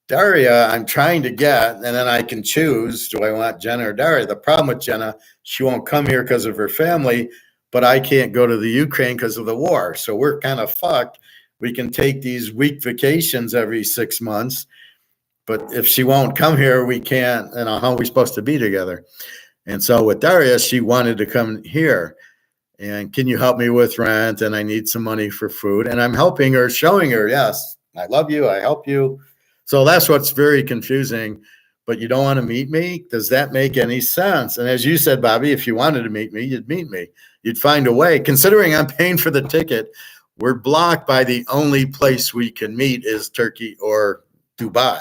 Daria, I'm trying to get, and then I can choose, do I want Jenna or Daria? The problem with Jenna, she won't come here because of her family, but I can't go to the Ukraine because of the war. So we're kind of fucked. We can take these week vacations every 6 months, but if she won't come here, we can't, how are we supposed to be together? And so with Daria, she wanted to come here. And can you help me with rent? And I need some money for food. And I'm helping her, showing her, yes, I love you, I help you. So that's what's very confusing. But you don't want to meet me? Does that make any sense? And as you said, Bobby, if you wanted to meet me, you'd meet me. You'd find a way. Considering I'm paying for the ticket, we're blocked by the only place we can meet is Turkey or Dubai.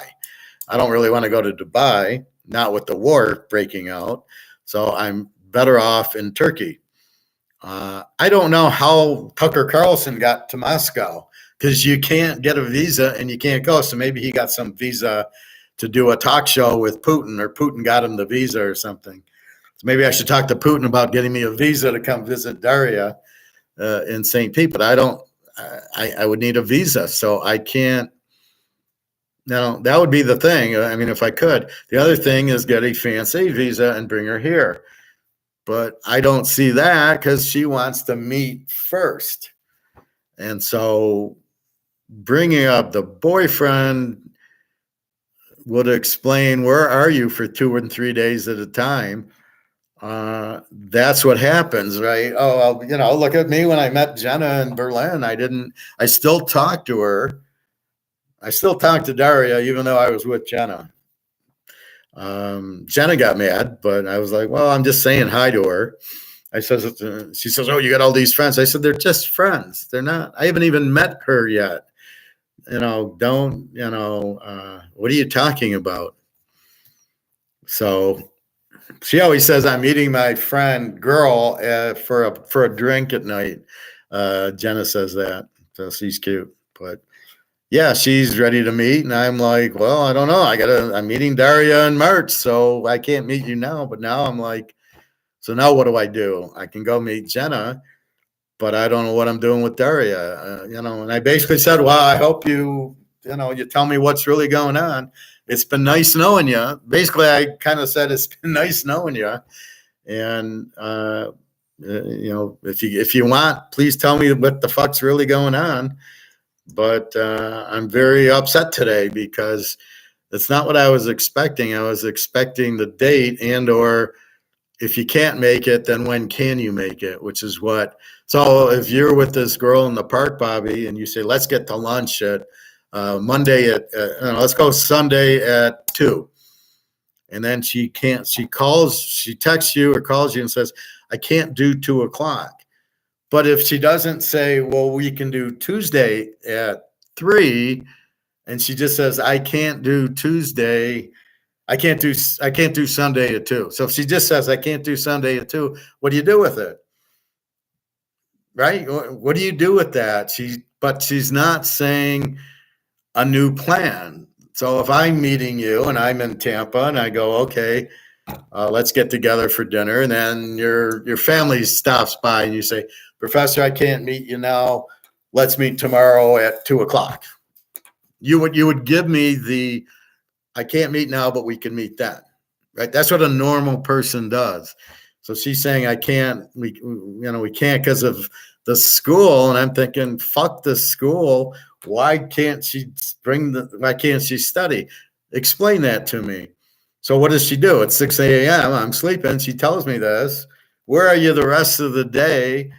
I don't really want to go to Dubai, not with the war breaking out. So I'm better off in Turkey. I don't know how Tucker Carlson got to Moscow because you can't get a visa and you can't go. So maybe he got some visa to do a talk show with Putin, or Putin got him the visa or something. So maybe I should talk to Putin about getting me a visa to come visit Daria in St. Pete. But I would need a visa. So I can't. No, that would be the thing. I mean, if I could. The other thing is get a fancy visa and bring her here. But I don't see that because she wants to meet first. And so bringing up the boyfriend would explain, where are you for 2 and 3 days at a time? That's what happens, right? Oh, well, look at me when I met Jenna in Berlin. I still talk to her. I still talk to Daria, even though I was with Jenna. Jenna got mad, but I was like, well, I'm just saying hi to her. She says, oh, you got all these friends. I said, they're just friends. They're not, I haven't even met her yet. What are you talking about? So she always says, I'm meeting my friend girl for a drink at night. Jenna says that. So she's cute, but yeah, she's ready to meet. And I'm like, well, I don't know. I'm meeting Daria in March, so I can't meet you now. But now I'm like, so now what do? I can go meet Jenna, but I don't know what I'm doing with Daria. And I basically said, well, I hope you tell me what's really going on. It's been nice knowing you. Basically, I kind of said, it's been nice knowing you. And, if you want, please tell me what the fuck's really going on. But I'm very upset today because it's not what I was expecting. I was expecting the date or if you can't make it, then when can you make it? Which is what. So if you're with this girl in the park, Bobby, and you say, let's get to lunch at Monday let's go Sunday at 2. And then she texts you or calls you and says, I can't do 2 o'clock. But if she doesn't say, well, we can do Tuesday at 3, and she just says, I can't do Tuesday, I can't do Sunday at 2. So if she just says, I can't do Sunday at 2, what do you do with it? Right? What do you do with that? But she's not saying a new plan. So if I'm meeting you and I'm in Tampa and I go, okay, let's get together for dinner. And then your family stops by and you say, Professor, I can't meet you now. Let's meet tomorrow at 2 o'clock. You would give me I can't meet now, but we can meet then, right? That's what a normal person does. So she's saying we can't because of the school. And I'm thinking, fuck the school. Why can't she study? Explain that to me. So what does she do? It's 6 a.m. I'm sleeping. She tells me this. Where are you the rest of the day?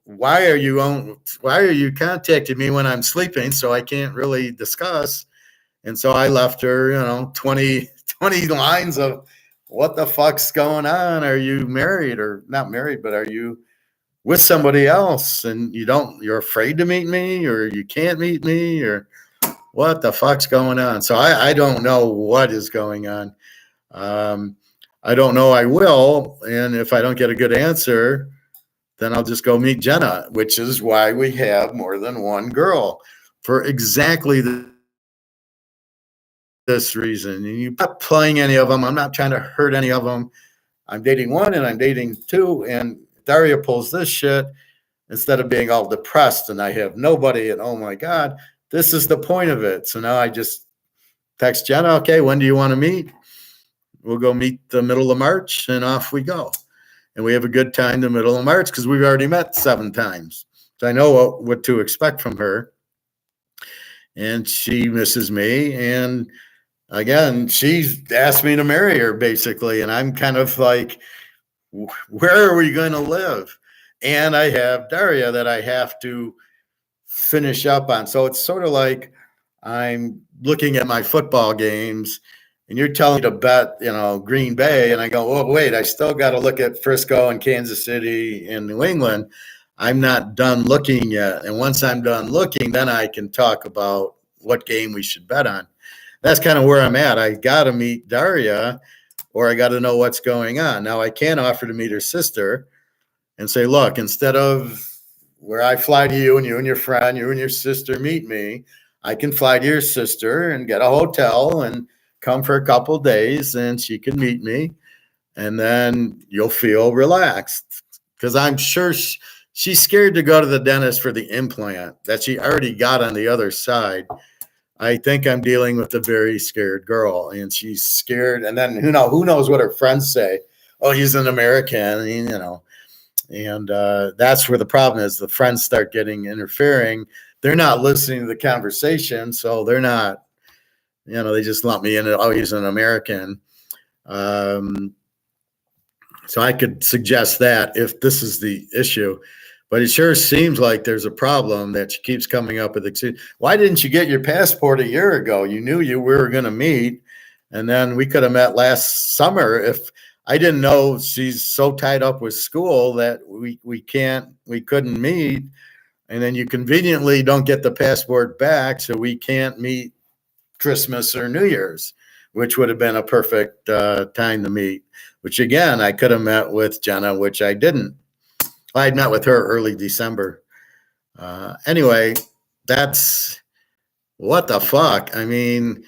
Why are you contacting me when I'm sleeping? So I can't really discuss. And so I left her, 20 lines of what the fuck's going on? Are you married or not married, but are you with somebody else? And you're afraid to meet me, or you can't meet me, or what the fuck's going on? So I don't know what is going on. I don't know. I will. And if I don't get a good answer, then I'll just go meet Jenna, which is why we have more than one girl for exactly this reason. And you're not playing any of them. I'm not trying to hurt any of them. I'm dating one and I'm dating 2. And Daria pulls this shit. instead of being all depressed and I have nobody and oh my God, this is the point of it. So now I just text Jenna, okay, when do you want to meet? We'll go meet the middle of March and off we go. And we have a good time the middle of March because we've already met 7 times. So I know what to expect from her. And she misses me. And again, she's asked me to marry her basically. And I'm kind of like, where are we going to live? And I have Daria that I have to finish up on. So it's sort of like I'm looking at my football games and you're telling me to bet, Green Bay. And I go, oh, wait, I still got to look at Frisco and Kansas City and New England. I'm not done looking yet. And once I'm done looking, then I can talk about what game we should bet on. That's kind of where I'm at. I got to meet Daria or I got to know what's going on. Now, I can't offer to meet her sister and say, look, instead of where I fly to you and your friend, you and your sister meet me, I can fly to your sister and get a hotel and come for a couple days and she can meet me. And then you'll feel relaxed because I'm sure she's scared to go to the dentist for the implant that she already got on the other side. I think I'm dealing with a very scared girl and she's scared. And then who knows what her friends say? Oh, he's an American, and that's where the problem is. The friends start getting interfering. They're not listening to the conversation. So they're not, they just lump me in. Oh, he's an American. So I could suggest that if this is the issue. But it sure seems like there's a problem that she keeps coming up with. Why didn't you get your passport a year ago? You knew we were going to meet. And then we could have met last summer. If I didn't know she's so tied up with school that we couldn't meet. And then you conveniently don't get the passport back. So we can't meet Christmas or New Year's, which would have been a perfect time to meet, which again, I could have met with Jenna, which I didn't. I'd met with her early December. Anyway, that's what the fuck. I mean,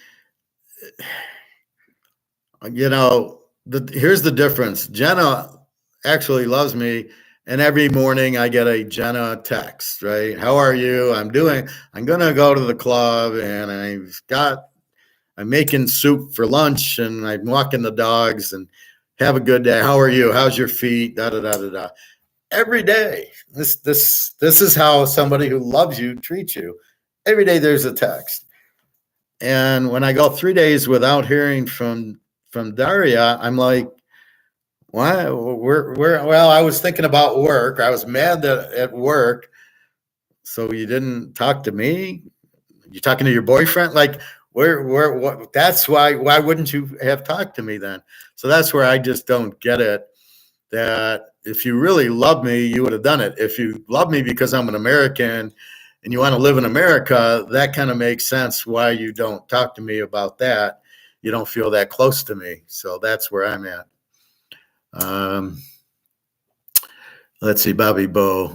here's the difference. Jenna actually loves me. And every morning I get a Jenna text, right? How are you? I'm going to go to the club and I'm making soup for lunch and I'm walking the dogs and have a good day. How are you? How's your feet? Da, da, da, da, da. Every day. This is how somebody who loves you treats you. Every day there's a text. And when I go 3 days without hearing from Daria, I'm like, why? Well, I was thinking about work. I was mad at work. So you didn't talk to me? You talking to your boyfriend? Like, what? That's why wouldn't you have talked to me then? So that's where I just don't get it. That if you really love me, you would have done it. If you love me because I'm an American and you want to live in America, that kind of makes sense why you don't talk to me about that. You don't feel that close to me. So that's where I'm at. Let's see, Bobby Bo.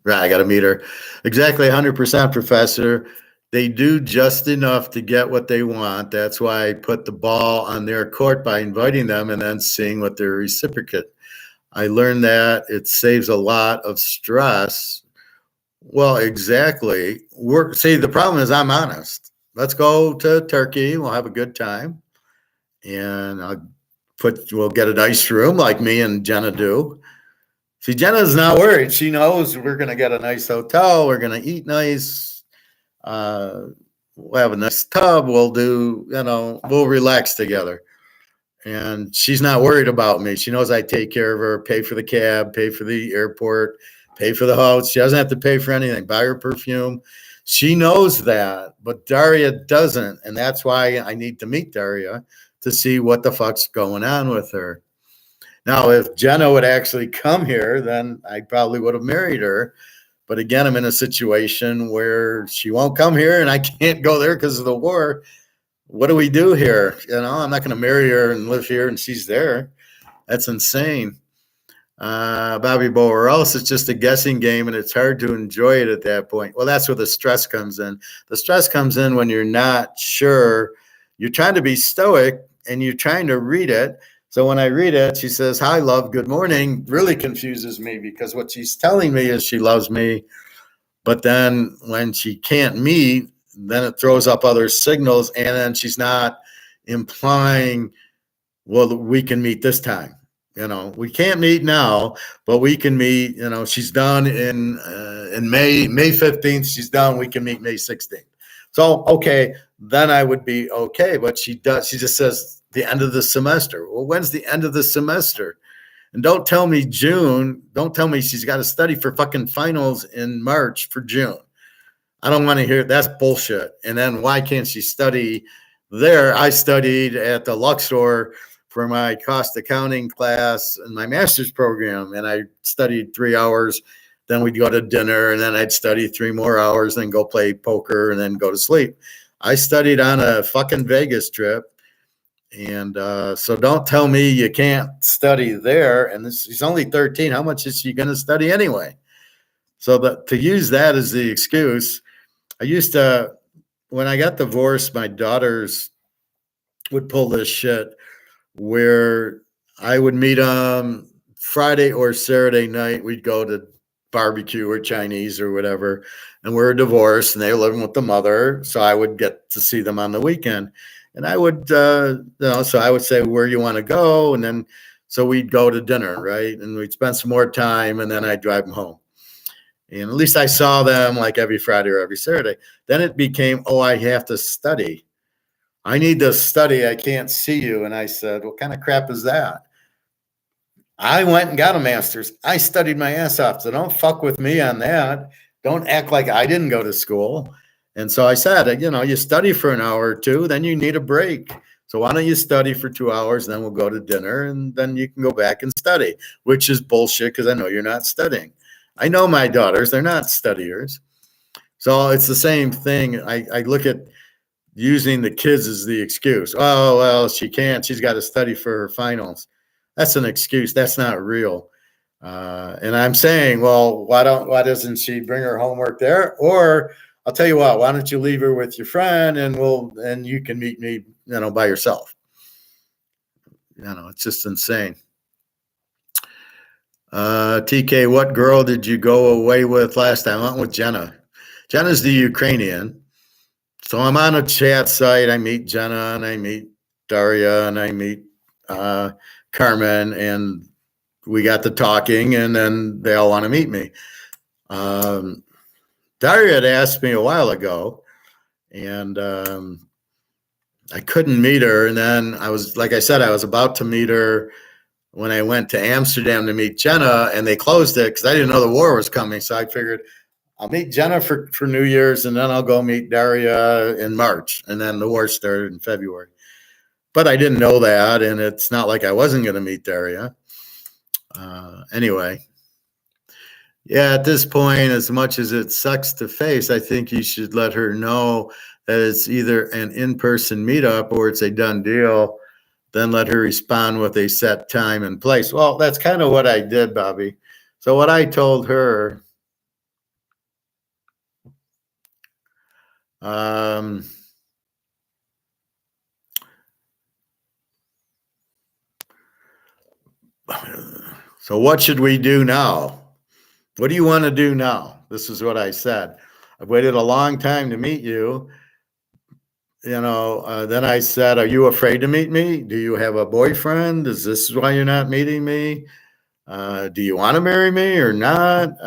Right, I got to meet her. Exactly 100%, Professor. They do just enough to get what they want. That's why I put the ball on their court by inviting them and then seeing what their reciprocate. I learned that it saves a lot of stress. Well, exactly. See, the problem is I'm honest. Let's go to Turkey. We'll have a good time. And we'll get a nice room like me and Jenna do. See, Jenna's not worried. She knows we're going to get a nice hotel. We're going to eat nice. We'll have a nice tub. We'll we'll relax together. And she's not worried about me. She knows I take care of her, pay for the cab, pay for the airport, pay for the house. She doesn't have to pay for anything, buy her perfume. She knows that, but Daria doesn't. And that's why I need to meet Daria to see what the fuck's going on with her. Now, if Jenna would actually come here, then I probably would have married her. But again, I'm in a situation where she won't come here and I can't go there because of the war. What do we do here? I'm not going to marry her and live here and she's there. That's insane. Bobby Bo, or else it's just a guessing game and it's hard to enjoy it at that point. Well, that's where the stress comes in. The stress comes in when you're not sure. You're trying to be stoic and you're trying to read it. So when I read it, she says, "Hi, love, good morning," really confuses me because what she's telling me is she loves me. But then when she can't meet, then it throws up other signals. And then she's not implying, well, we can meet this time. We can't meet now, but we can meet. She's done in May 15th. She's done. We can meet May 16th. So okay, then I would be okay. But she does. She just says the end of the semester. Well, when's the end of the semester? And don't tell me June. Don't tell me she's got to study for fucking finals in March for June. I don't want to hear it. That's bullshit. And then why can't she study there? I studied at the Luxor for my cost accounting class in my master's program, and I studied 3 hours. Then we'd go to dinner, and then I'd study 3 more hours, then go play poker, and then go to sleep. I studied on a fucking Vegas trip. And so don't tell me you can't study there. And she's only 13. How much is she going to study anyway? So to use that as the excuse, I used to, when I got divorced, my daughters would pull this shit where I would meet them Friday or Saturday night. We'd go to barbecue or Chinese or whatever. And we're divorced and they were living with the mother. So I would get to see them on the weekend. And I would, so I would say, where you want to go? And then, so we'd go to dinner, right? And we'd spend some more time and then I'd drive them home. And at least I saw them like every Friday or every Saturday. Then it became, oh, I have to study. I need to study. I can't see you. And I said, what kind of crap is that? I went and got a master's. I studied my ass off. So don't fuck with me on that. Don't act like I didn't go to school. And so I said, you study for an hour or two, then you need a break. So why don't you study for 2 hours, then we'll go to dinner, and then you can go back and study, which is bullshit because I know you're not studying. I know my daughters, they're not studiers. So it's the same thing. I look at using the kids as the excuse. Oh, well, she can't. She's got to study for her finals. That's an excuse. That's not real. And I'm saying, well, why doesn't she bring her homework there? Or I'll tell you what, why don't you leave her with your friend and you can meet me, by yourself. It's just insane. TK, what girl did you go away with last time? I went with Jenna. Jenna's the Ukrainian. So I'm on a chat site. I meet Jenna and I meet Daria and I meet Carmen, and we got to talking, and then they all want to meet me. Daria had asked me a while ago, and I couldn't meet her. And then I was about to meet her when I went to Amsterdam to meet Jenna, and they closed it because I didn't know the war was coming. So I figured I'll meet Jenna for New Year's, and then I'll go meet Daria in March. And then the war started in February. But I didn't know that, and it's not like I wasn't going to meet Daria. Anyway. Yeah, at this point, as much as it sucks to face, I think you should let her know that it's either an in-person meetup or it's a done deal. Then let her respond with a set time and place. Well, that's kind of what I did, Bobby. So what I told her, so what should we do now? What do you want to do now? This is what I said. I've waited a long time to meet you. Then I said, are you afraid to meet me? Do you have a boyfriend? Is this why you're not meeting me? Do you want to marry me or not?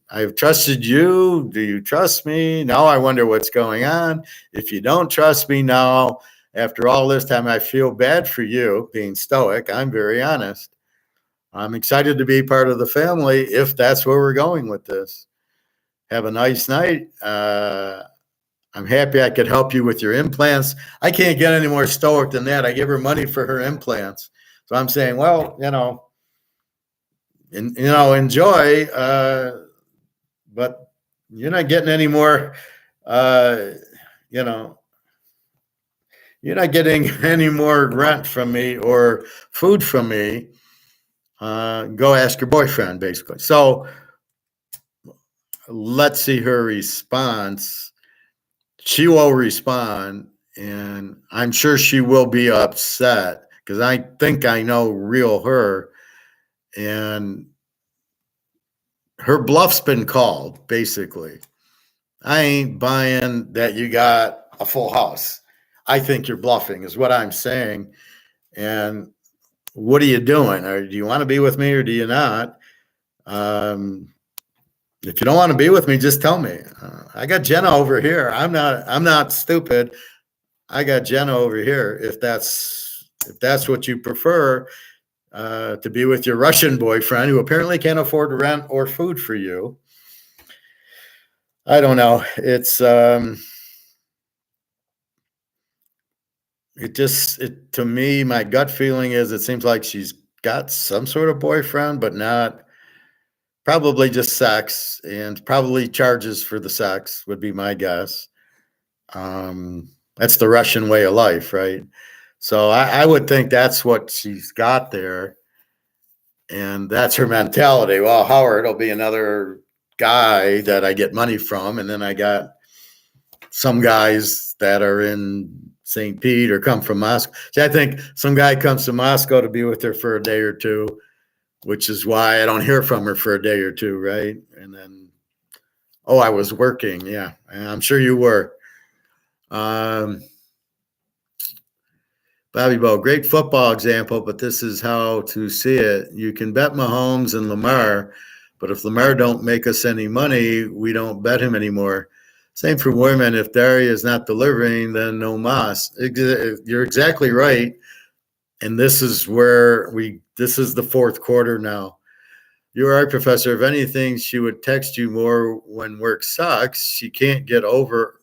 I've trusted you. Do you trust me? Now I wonder what's going on. If you don't trust me now, after all this time, I feel bad for you. Being stoic, I'm very honest. I'm excited to be part of the family if that's where we're going with this. Have a nice night. I'm happy I could help you with your implants. I can't get any more stoic than that. I give her money for her implants. So I'm saying, well, enjoy, but you're not getting any more, you're not getting any more rent from me or food from me. Go ask your boyfriend, basically. So let's see her response. She will respond, and I'm sure she will be upset because I think I know real her, and her bluff's been called, basically. I ain't buying that you got a full house. I think you're bluffing, is what I'm saying. And what are you doing? Or do you want to be with me or do you not? If you don't want to be with me, just tell me. I got Jenna over here. I'm not stupid. I got Jenna over here. If that's what you prefer, to be with your Russian boyfriend who apparently can't afford rent or food for you. I don't know. It's to me, my gut feeling is it seems like she's got some sort of boyfriend, but not probably just sex, and probably charges for the sex would be my guess. That's the Russian way of life, right? So I would think that's what she's got there. And that's her mentality. Well, Howard will be another guy that I get money from. And then I got some guys that are in St. Pete or come from Moscow. See, I think some guy comes to Moscow to be with her for a day or two, which is why I don't hear from her for a day or two, right? And then, oh, I was working. Yeah, I'm sure you were. Bobby Bo, great football example, but this is how to see it. You can bet Mahomes and Lamar, but if Lamar don't make us any money, we don't bet him anymore. Same for women. If Daria is not delivering, then no mas. You're exactly right. And this is where this is the fourth quarter now. You're right, Professor. If anything, she would text you more when work sucks. She can't get over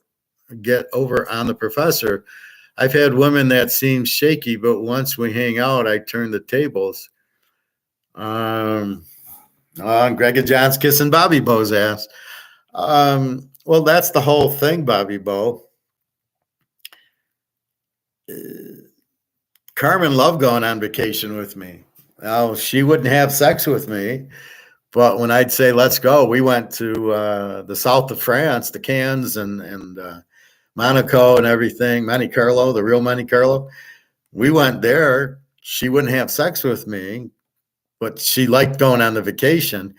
on the professor. I've had women that seem shaky, but once we hang out, I turn the tables. Greg and John's kissing Bobby Bo's ass. Well, that's the whole thing, Bobby Bo. Carmen loved going on vacation with me. Now, she wouldn't have sex with me, but when I'd say, let's go, we went to the south of France, the Cannes and Monaco and everything, Monte Carlo, the real Monte Carlo. We went there. She wouldn't have sex with me, but she liked going on the vacation.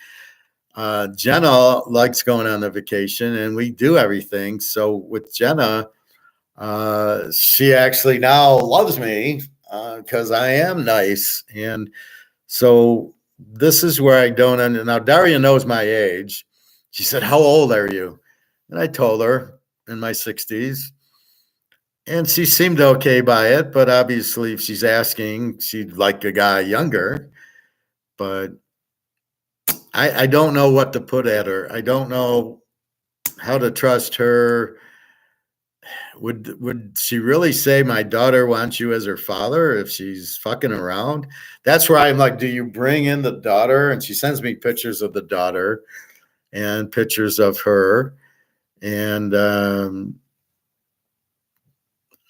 Jenna likes going on the vacation, and we do everything. So with Jenna, she actually now loves me because I am nice. And so this is where I don't understand. Now, Daria knows my age. She said, how old are you? And I told her in my 60s. And she seemed okay by it. But obviously, if she's asking, she'd like a guy younger. But I don't know what to put at her. I don't know how to trust her. Would she really say my daughter wants you as her father if she's fucking around? That's where I'm like, do you bring in the daughter? And she sends me pictures of the daughter and pictures of her. And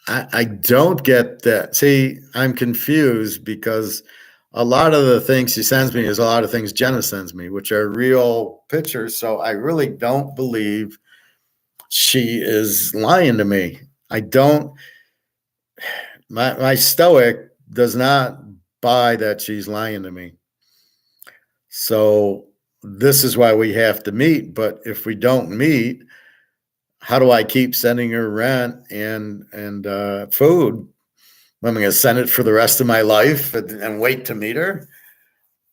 I don't get that. See, I'm confused because a lot of the things she sends me is a lot of things Jenna sends me, which are real pictures. So I really don't believe she is lying to me. I don't. My Stoic does not buy that she's lying to me. So this is why we have to meet. But if we don't meet, how do I keep sending her rent and food? I'm going to send it for the rest of my life and wait to meet her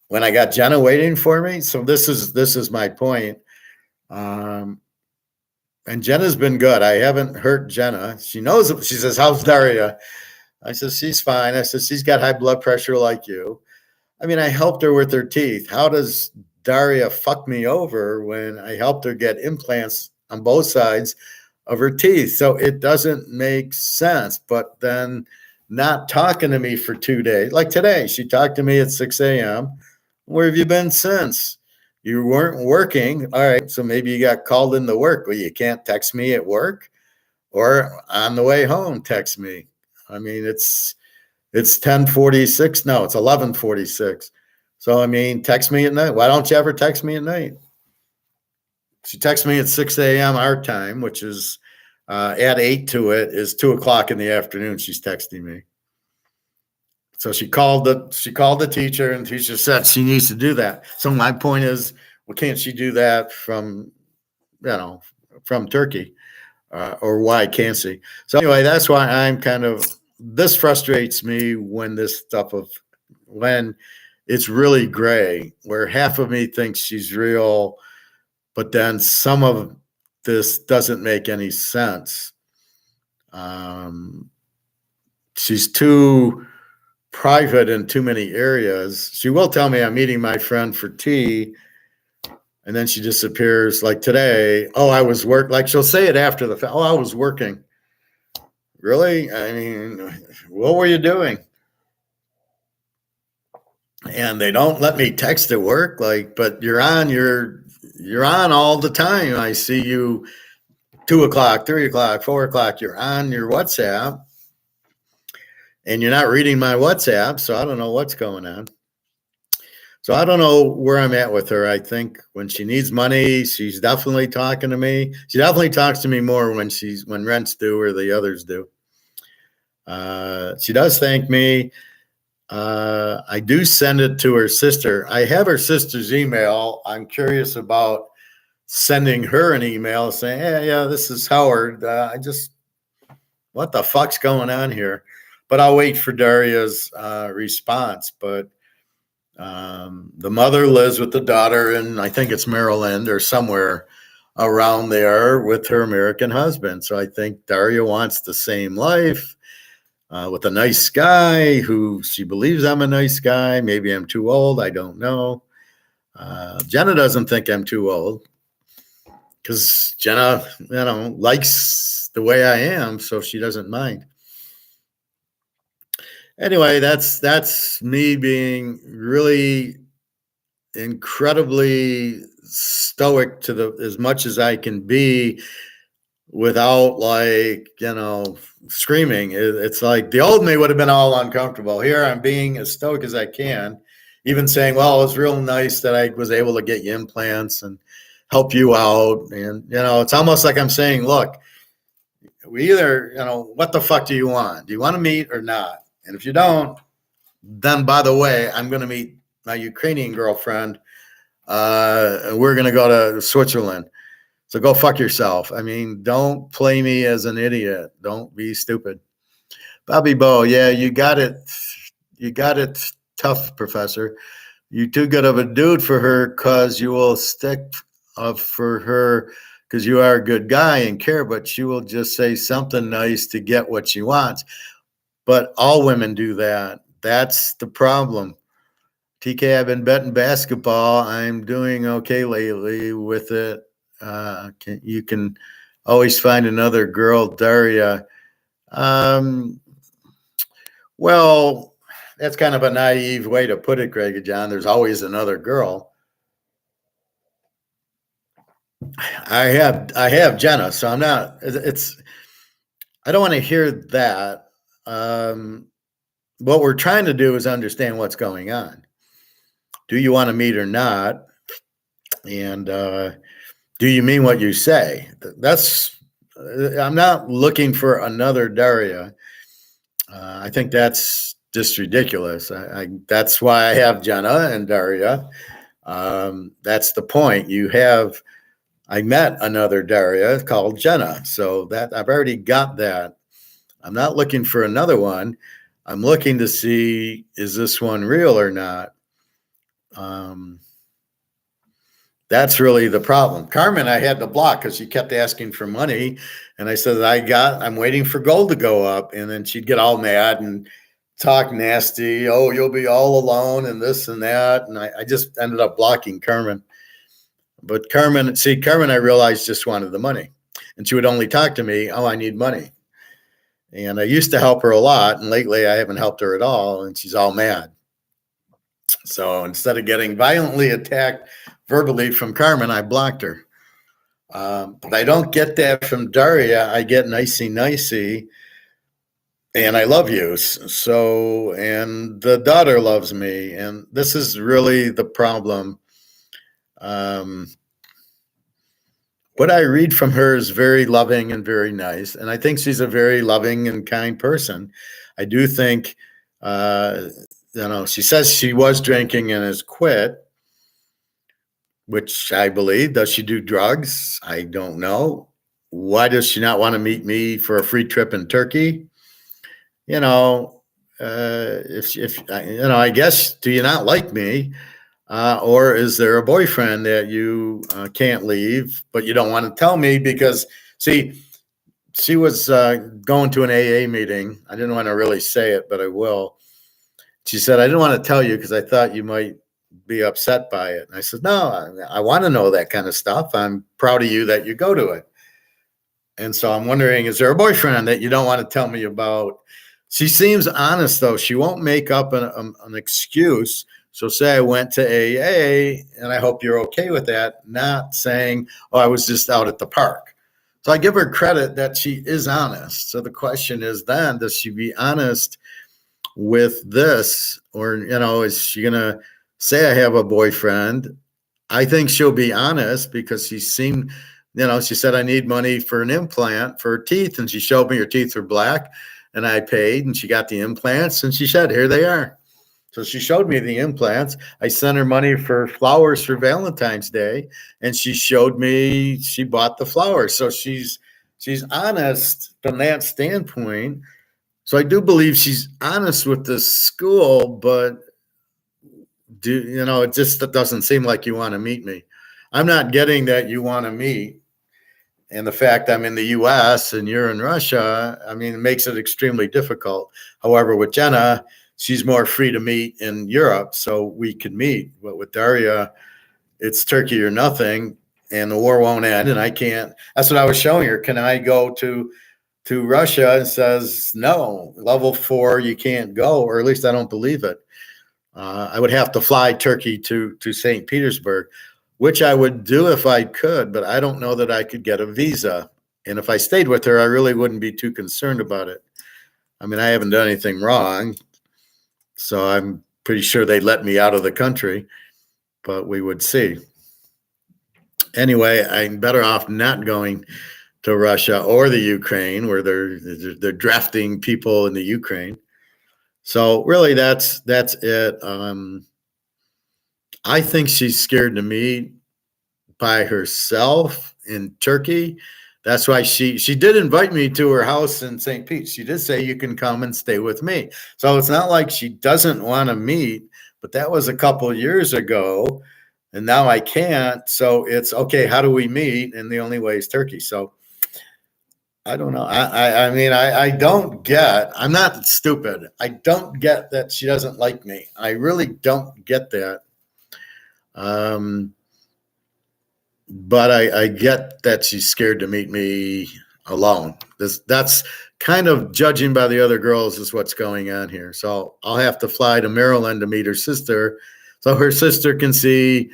when I got Jenna waiting for me. So this is my point. And Jenna's been good. I haven't hurt Jenna. She knows it. She says, how's Daria? I said, she's fine. I said, she's got high blood pressure like you. I mean, I helped her with her teeth. How does Daria fuck me over when I helped her get implants on both sides of her teeth? So it doesn't make sense. But then not talking to me for 2 days. Like today, she talked to me at 6 a.m. Where have you been since? You weren't working. All right, so maybe you got called into work. Well, you can't text me at work or on the way home, text me. I mean, it's 10:46. No, it's 11:46. So, I mean, text me at night. Why don't you ever text me at night? She texts me at 6 a.m. our time, which is add 8 to it is 2 o'clock in the afternoon. She's texting me. So she called the teacher, and the teacher said she needs to do that. So my point is, well, can't she do that from, from Turkey? Or why can't she? So anyway, that's why I'm this frustrates me when when it's really gray, where half of me thinks she's real, but then some of this doesn't make any sense. She's too private in too many areas. She will tell me I'm meeting my friend for tea, and then she disappears. Like today, oh, I was like she'll say it after the fact. Oh, I was working. Really? I mean, what were you doing? And they don't let me text at work, but you're on all the time. I see you 2:00, 3:00, 4:00, you're on your WhatsApp, and you're not reading my WhatsApp, so I don't know what's going on. So I don't know where I'm at with her. I think when she needs money, she's definitely talking to me. She definitely talks to me more when rent's due or the others do. She does thank me. I do send it to her sister. I have her sister's email. I'm curious about sending her an email saying, hey, yeah, this is Howard. What the fuck's going on here? But I'll wait for Daria's response. But the mother lives with the daughter in, I think it's Maryland or somewhere around there with her American husband. So I think Daria wants the same life with a nice guy who she believes I'm a nice guy. Maybe I'm too old. I don't know. Jenna doesn't think I'm too old because Jenna, likes the way I am, so she doesn't mind. Anyway, that's me being really incredibly stoic to as much as I can be without screaming. It's like the old me would have been all uncomfortable. Here I'm being as stoic as I can, even saying, well, it was real nice that I was able to get you implants and help you out. And, it's almost like I'm saying, look, we either, what the fuck do you want? Do you want to meet or not? And if you don't, then by the way, I'm going to meet my Ukrainian girlfriend. And we're going to go to Switzerland. So go fuck yourself. I mean, don't play me as an idiot. Don't be stupid. Bobby Bo, yeah, you got it. You got it tough, Professor. You're too good of a dude for her because you will stick up for her because you are a good guy and care, but she will just say something nice to get what she wants. But all women do that. That's the problem. TK, I've been betting basketball. I'm doing okay lately with it. You can always find another girl, Daria. Well, that's kind of a naive way to put it, Greg and John. There's always another girl. I have Jenna, so I'm not. I don't want to hear that. What we're trying to do is understand what's going on. Do you want to meet or not? And do you mean what you say? I'm not looking for another Daria. I think that's just ridiculous. That's why I have Jenna and Daria. That's the point. I met another Daria called Jenna. So that I've already got that. I'm not looking for another one. I'm looking to see, is this one real or not? That's really the problem. Carmen, I had to block because she kept asking for money. And I said, I'm waiting for gold to go up. And then she'd get all mad and talk nasty. Oh, you'll be all alone and this and that. And I just ended up blocking Carmen. But Carmen, I realized just wanted the money. And she would only talk to me, oh, I need money. And I used to help her a lot. And lately I haven't helped her at all. And she's all mad. So instead of getting violently attacked verbally from Carmen, I blocked her. But I don't get that from Daria. I get nicey, and I love you. So, and the daughter loves me. And this is really the problem. What I read from her is very loving and very nice. And I think she's a very loving and kind person. I do think Uh, she says she was drinking and has quit, which I believe. Does she do drugs? I don't know. Why does she not want to meet me for a free trip in Turkey? If I guess, do you not like me? Or is there a boyfriend that you can't leave, but you don't want to tell me? Because, see, she was going to an AA meeting. I didn't want to really say it, but I will. She said, I didn't want to tell you because I thought you might be upset by it. And I said, no, I want to know that kind of stuff. I'm proud of you that you go to it. And so I'm wondering, is there a boyfriend that you don't want to tell me about? She seems honest, though. She won't make up an excuse. So say I went to AA, and I hope you're okay with that, not saying, oh, I was just out at the park. So I give her credit that she is honest. So the question is then, does she be honest with this? Or, is she going to say I have a boyfriend? I think she'll be honest because she seemed, she said, I need money for an implant for her teeth. And she showed me her teeth were black, and I paid, and she got the implants, and she said, here they are. So she showed me the implants. I sent her money for flowers for Valentine's Day, and she showed me she bought the flowers. So she's honest from that standpoint. So I do believe she's honest with the school, but it just doesn't seem like you want to meet me. I'm not getting that you want to meet. And the fact I'm in the US and you're in Russia, I mean, it makes it extremely difficult. However, with Jenna, she's more free to meet in Europe, so we could meet. But with Daria, it's Turkey or nothing, and the war won't end, and I can't. That's what I was showing her. Can I go to Russia? And says, no, level 4, you can't go, or at least I don't believe it. I would have to fly Turkey to St. Petersburg, which I would do if I could, but I don't know that I could get a visa. And if I stayed with her, I really wouldn't be too concerned about it. I mean, I haven't done anything wrong, so I'm pretty sure they'd let me out of the country, but we would see. Anyway, I'm better off not going to Russia or the Ukraine, where they're drafting people in the Ukraine. So really, that's it. I think she's scared to meet by herself in Turkey. That's why she did invite me to her house in St. Pete. She did say you can come and stay with me. So it's not like she doesn't want to meet, but that was a couple of years ago, and now I can't. So it's okay. How do we meet? And the only way is Turkey. So I don't know. I mean, I don't get. I'm not stupid. I don't get that she doesn't like me. I really don't get that. But I get that she's scared to meet me alone. That's kind of, judging by the other girls, is what's going on here. So I'll have to fly to Maryland to meet her sister, so her sister can see,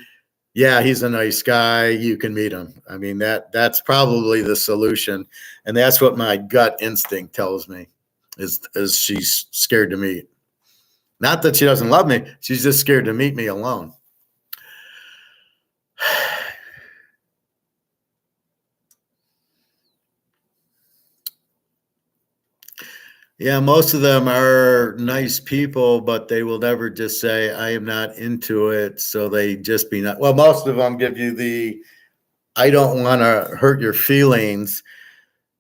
yeah, he's a nice guy. You can meet him. I mean, that's probably the solution, and that's what my gut instinct tells me is she's scared to meet. Not that she doesn't love me. She's just scared to meet me alone. Yeah, most of them are nice people, but they will never just say, I am not into it. So they just be not. Well, most of them give you the, I don't want to hurt your feelings,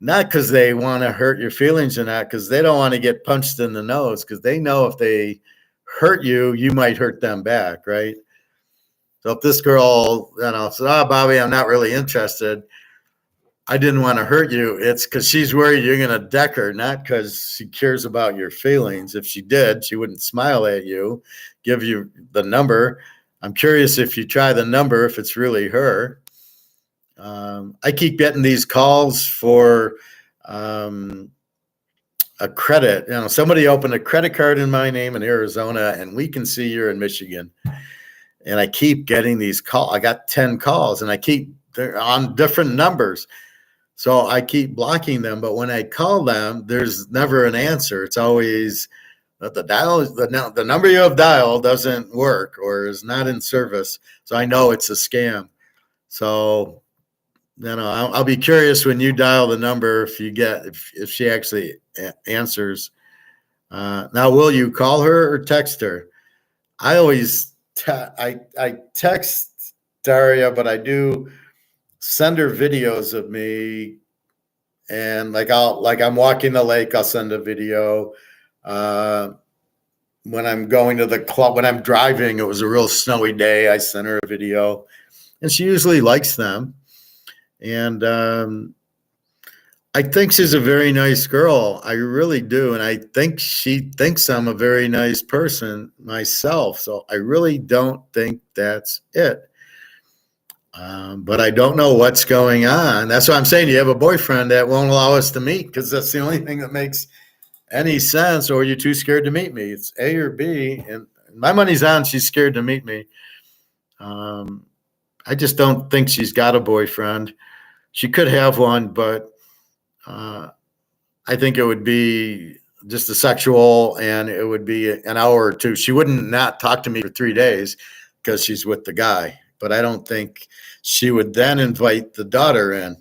not because they want to hurt your feelings or not, because they don't want to get punched in the nose, because they know if they hurt you, you might hurt them back, right? So if this girl, says, oh, Bobby, I'm not really interested, I didn't want to hurt you, it's because she's worried you're going to deck her, not because she cares about your feelings. If she did, she wouldn't smile at you, give you the number. I'm curious if you try the number, if it's really her. I keep getting these calls for a credit. Somebody opened a credit card in my name in Arizona, and we can see you're in Michigan. And I keep getting these calls. I got 10 calls, and they're on different numbers. So I keep blocking them, but when I call them, there's never an answer. It's always that the number you have dialed doesn't work or is not in service. So I know it's a scam. So, I'll be curious when you dial the number if she actually answers. Now, will you call her or text her? I always I text Daria, but I do send her videos of me, and like I'm walking the lake, I'll send a video. When I'm going to the club, when I'm driving, it was a real snowy day, I sent her a video, and she usually likes them. And I think she's a very nice girl. I really do. And I think she thinks I'm a very nice person myself. So I really don't think that's it. But I don't know what's going on. That's why I'm saying you have a boyfriend that won't allow us to meet, because that's the only thing that makes any sense. Or you're too scared to meet me. It's A or B. And my money's on she's scared to meet me. I just don't think she's got a boyfriend. She could have one, but I think it would be just a sexual, and it would be an hour or two. She wouldn't not talk to me for 3 days because she's with the guy. But I don't think she would then invite the daughter in.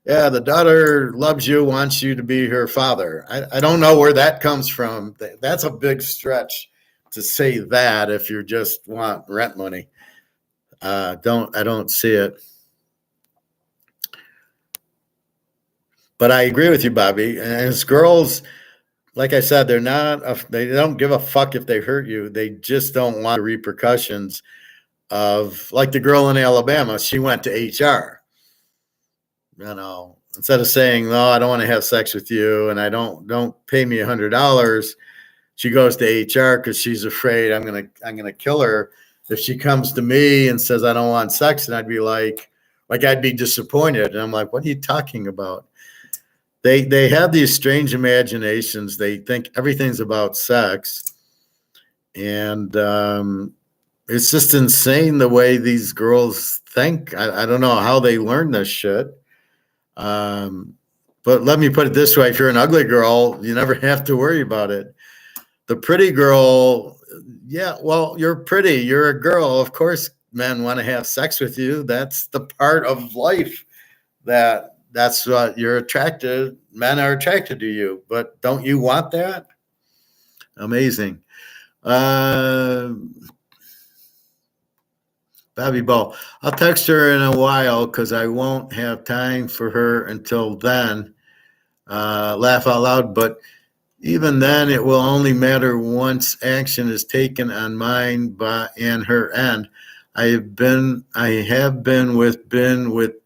Yeah, the daughter loves you, wants you to be her father. I don't know where that comes from. That's a big stretch to say that if you just want rent money. I don't see it. But I agree with you, Bobby. And as girls, like I said, they don't give a fuck if they hurt you. They just don't want the repercussions of, like the girl in Alabama, she went to HR. Instead of saying, no, I don't want to have sex with you, and don't pay me $100, she goes to HR because she's afraid I'm gonna kill her if she comes to me and says I don't want sex. And I'd be like I'd be disappointed. And I'm like, what are you talking about? They have these strange imaginations. They think everything's about sex, and it's just insane the way these girls think. I don't know how they learn this shit. But let me put it this way: if you're an ugly girl, you never have to worry about it. The pretty girl, yeah, well, you're pretty. You're a girl. Of course, men want to have sex with you. That's the part of life that's what you're attracted. Men are attracted to you, but don't you want that? Amazing. Bobby Ball. I'll text her in a while because I won't have time for her until then. Laugh out loud, but even then, it will only matter once action is taken on mine and her end. I have been with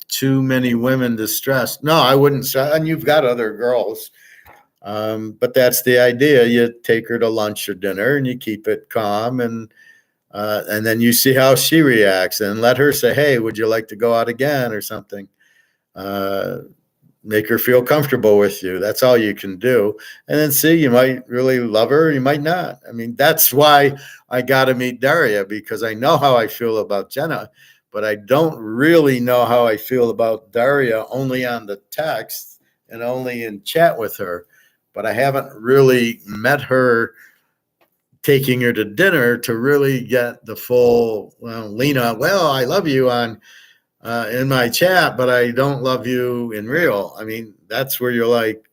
too many women distressed. No, I wouldn't say, and you've got other girls. But that's the idea. You take her to lunch or dinner and you keep it calm, and then you see how she reacts, and let her say, hey, would you like to go out again or something? Make her feel comfortable with you. That's all you can do. And then see, you might really love her, you might not. I mean, that's why I got to meet Daria, because I know how I feel about Jenna, but I don't really know how I feel about Daria only on the text and only in chat with her. But I haven't really met her, taking her to dinner to really get the full, Lena, well, I love you on in my chat, but I don't love you in real. I mean, that's where you're like,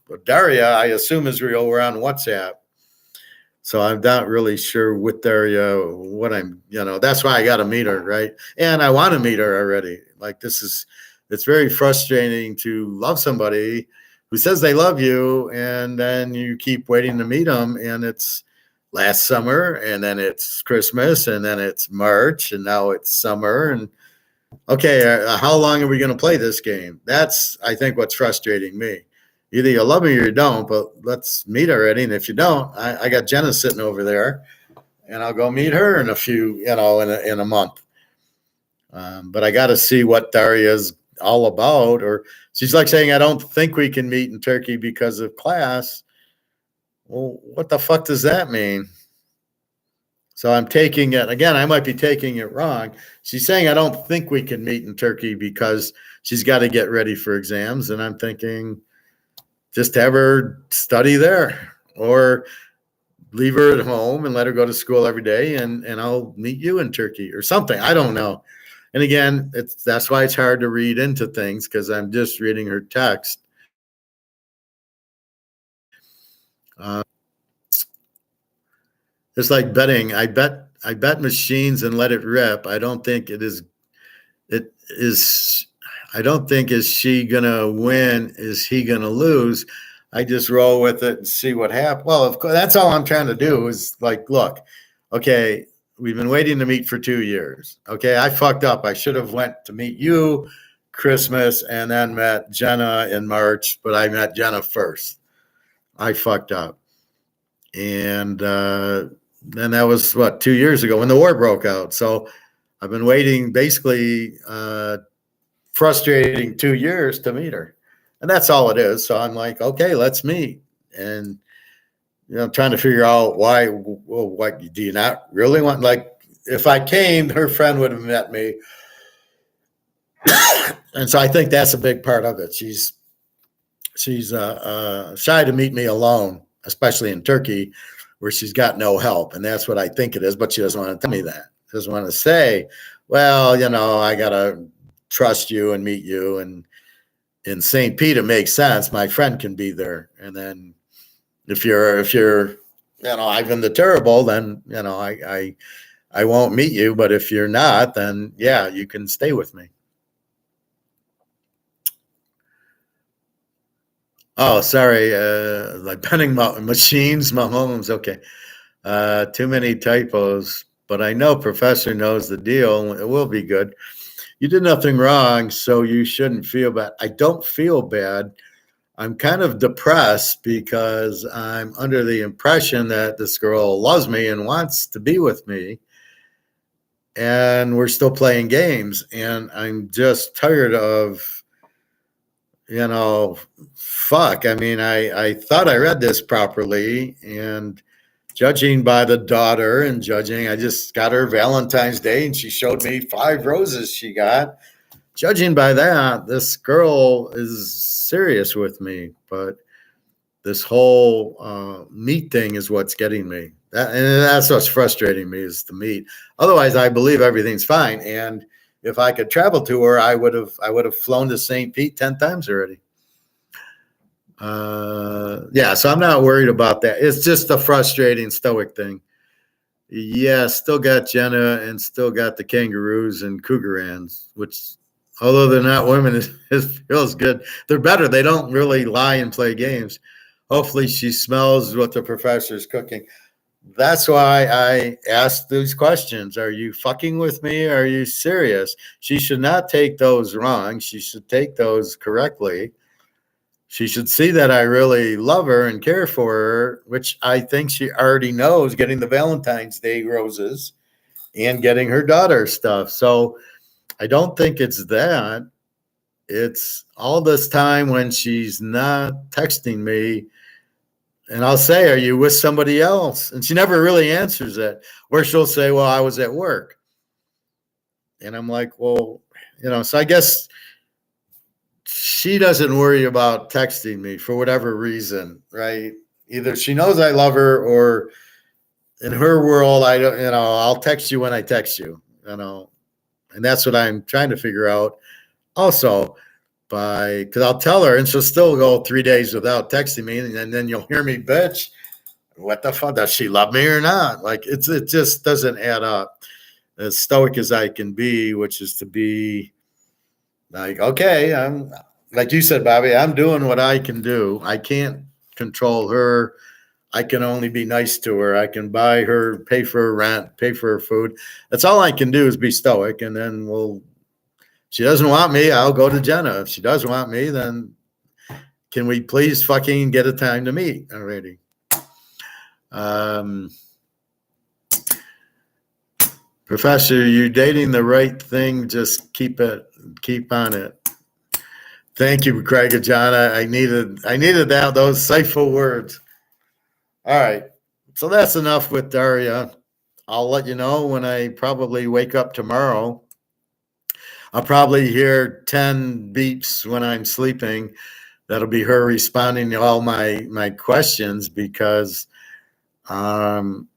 well, Daria, I assume is real. We're on WhatsApp. So I'm not really sure with Daria what that's why I got to meet her, right? And I want to meet her already. Like, it's very frustrating to love somebody who says they love you, and then you keep waiting to meet them, and it's last summer, and then it's Christmas, and then it's March, and now it's summer, and okay, how long are we going to play this game? That's, I think, what's frustrating me. Either you love me or you don't, but let's meet already. And if you don't, I got Jenna sitting over there, and I'll go meet her in a few, in a month. But I got to see what Daria's all about. Or she's like saying, I don't think we can meet in Turkey because of class. Well, what the fuck does that mean? So I'm taking it, again, I might be taking it wrong. She's saying, I don't think we can meet in Turkey because she's got to get ready for exams. And I'm thinking, just have her study there, or leave her at home and let her go to school every day, and I'll meet you in Turkey or something. I don't know. And again, that's why it's hard to read into things, because I'm just reading her text. It's like betting. I bet machines and let it rip. I don't think it is. It is. I don't think is she gonna win? Is he gonna lose? I just roll with it and see what happens. Well, of course, that's all I'm trying to do is like, look, okay, we've been waiting to meet for 2 years. Okay, I fucked up. I should have went to meet you Christmas and then met Jenna in March, but I met Jenna first. I fucked up. And then that was what, 2 years ago when the war broke out. So I've been waiting basically frustrating 2 years to meet her. And that's all it is. So I'm like, okay, let's meet. And, trying to figure out why, well, what do you not really want? Like, if I came, her friend would have met me. And so I think that's a big part of it. She's shy to meet me alone, especially in Turkey, where she's got no help. And that's what I think it is. But she doesn't want to tell me that. She doesn't want to say, well, I got to trust you and meet you. And in St. Pete, it makes sense. My friend can be there. And then if you're Ivan the Terrible, then, I won't meet you. But if you're not, then yeah, you can stay with me. Oh, sorry. Like betting machines, Mahomes. Okay. Too many typos, but I know Professor knows the deal. It will be good. You did nothing wrong, so you shouldn't feel bad. I don't feel bad. I'm kind of depressed because I'm under the impression that this girl loves me and wants to be with me. And we're still playing games. And I'm just tired of, fuck. I mean, I thought I read this properly. And judging by the daughter and I just got her Valentine's Day and she showed me 5 roses she got. Judging by that, this girl is serious with me, but this whole meat thing is what's getting me. And that's what's frustrating me is the meat. Otherwise, I believe everything's fine. And if I could travel to her, I would have flown to St. Pete 10 times already. Yeah, so I'm not worried about that. It's just a frustrating Stoic thing. Yeah, still got Jenna and still got the kangaroos and cougarans, which, although they're not women, it feels good. They're better. They don't really lie and play games. Hopefully she smells what the professor's cooking. That's why I asked these questions. Are you fucking with me? Are you serious? She should not take those wrong. She should take those correctly. She should see that I really love her and care for her, which I think she already knows, getting the Valentine's Day roses and getting her daughter stuff. So I don't think it's that. It's all this time when she's not texting me. And I'll say, are you with somebody else? And she never really answers it. Or she'll say, well, I was at work. And I'm like, well, so I guess she doesn't worry about texting me for whatever reason, right? Either she knows I love her, or in her world, I don't, I'll text you when I text you, and that's what I'm trying to figure out also because I'll tell her and she'll still go 3 days without texting me. And then you'll hear me bitch, what the fuck? Does she love me or not? Like it just doesn't add up. As stoic as I can be, which is to be like, okay, I'm like you said, Bobby, I'm doing what I can do. I can't control her. I can only be nice to her. I can buy her, pay for her rent, pay for her food. That's all I can do is be stoic. And then she doesn't want me, I'll go to Jenna. If she does want me, then can we please fucking get a time to meet already? Professor, you're dating the right thing. Just keep on it. Thank you, Craig and John. I needed that, those insightful words. All right. So that's enough with Daria. I'll let you know when I probably wake up tomorrow. I'll probably hear 10 beeps when I'm sleeping. That'll be her responding to all my questions because in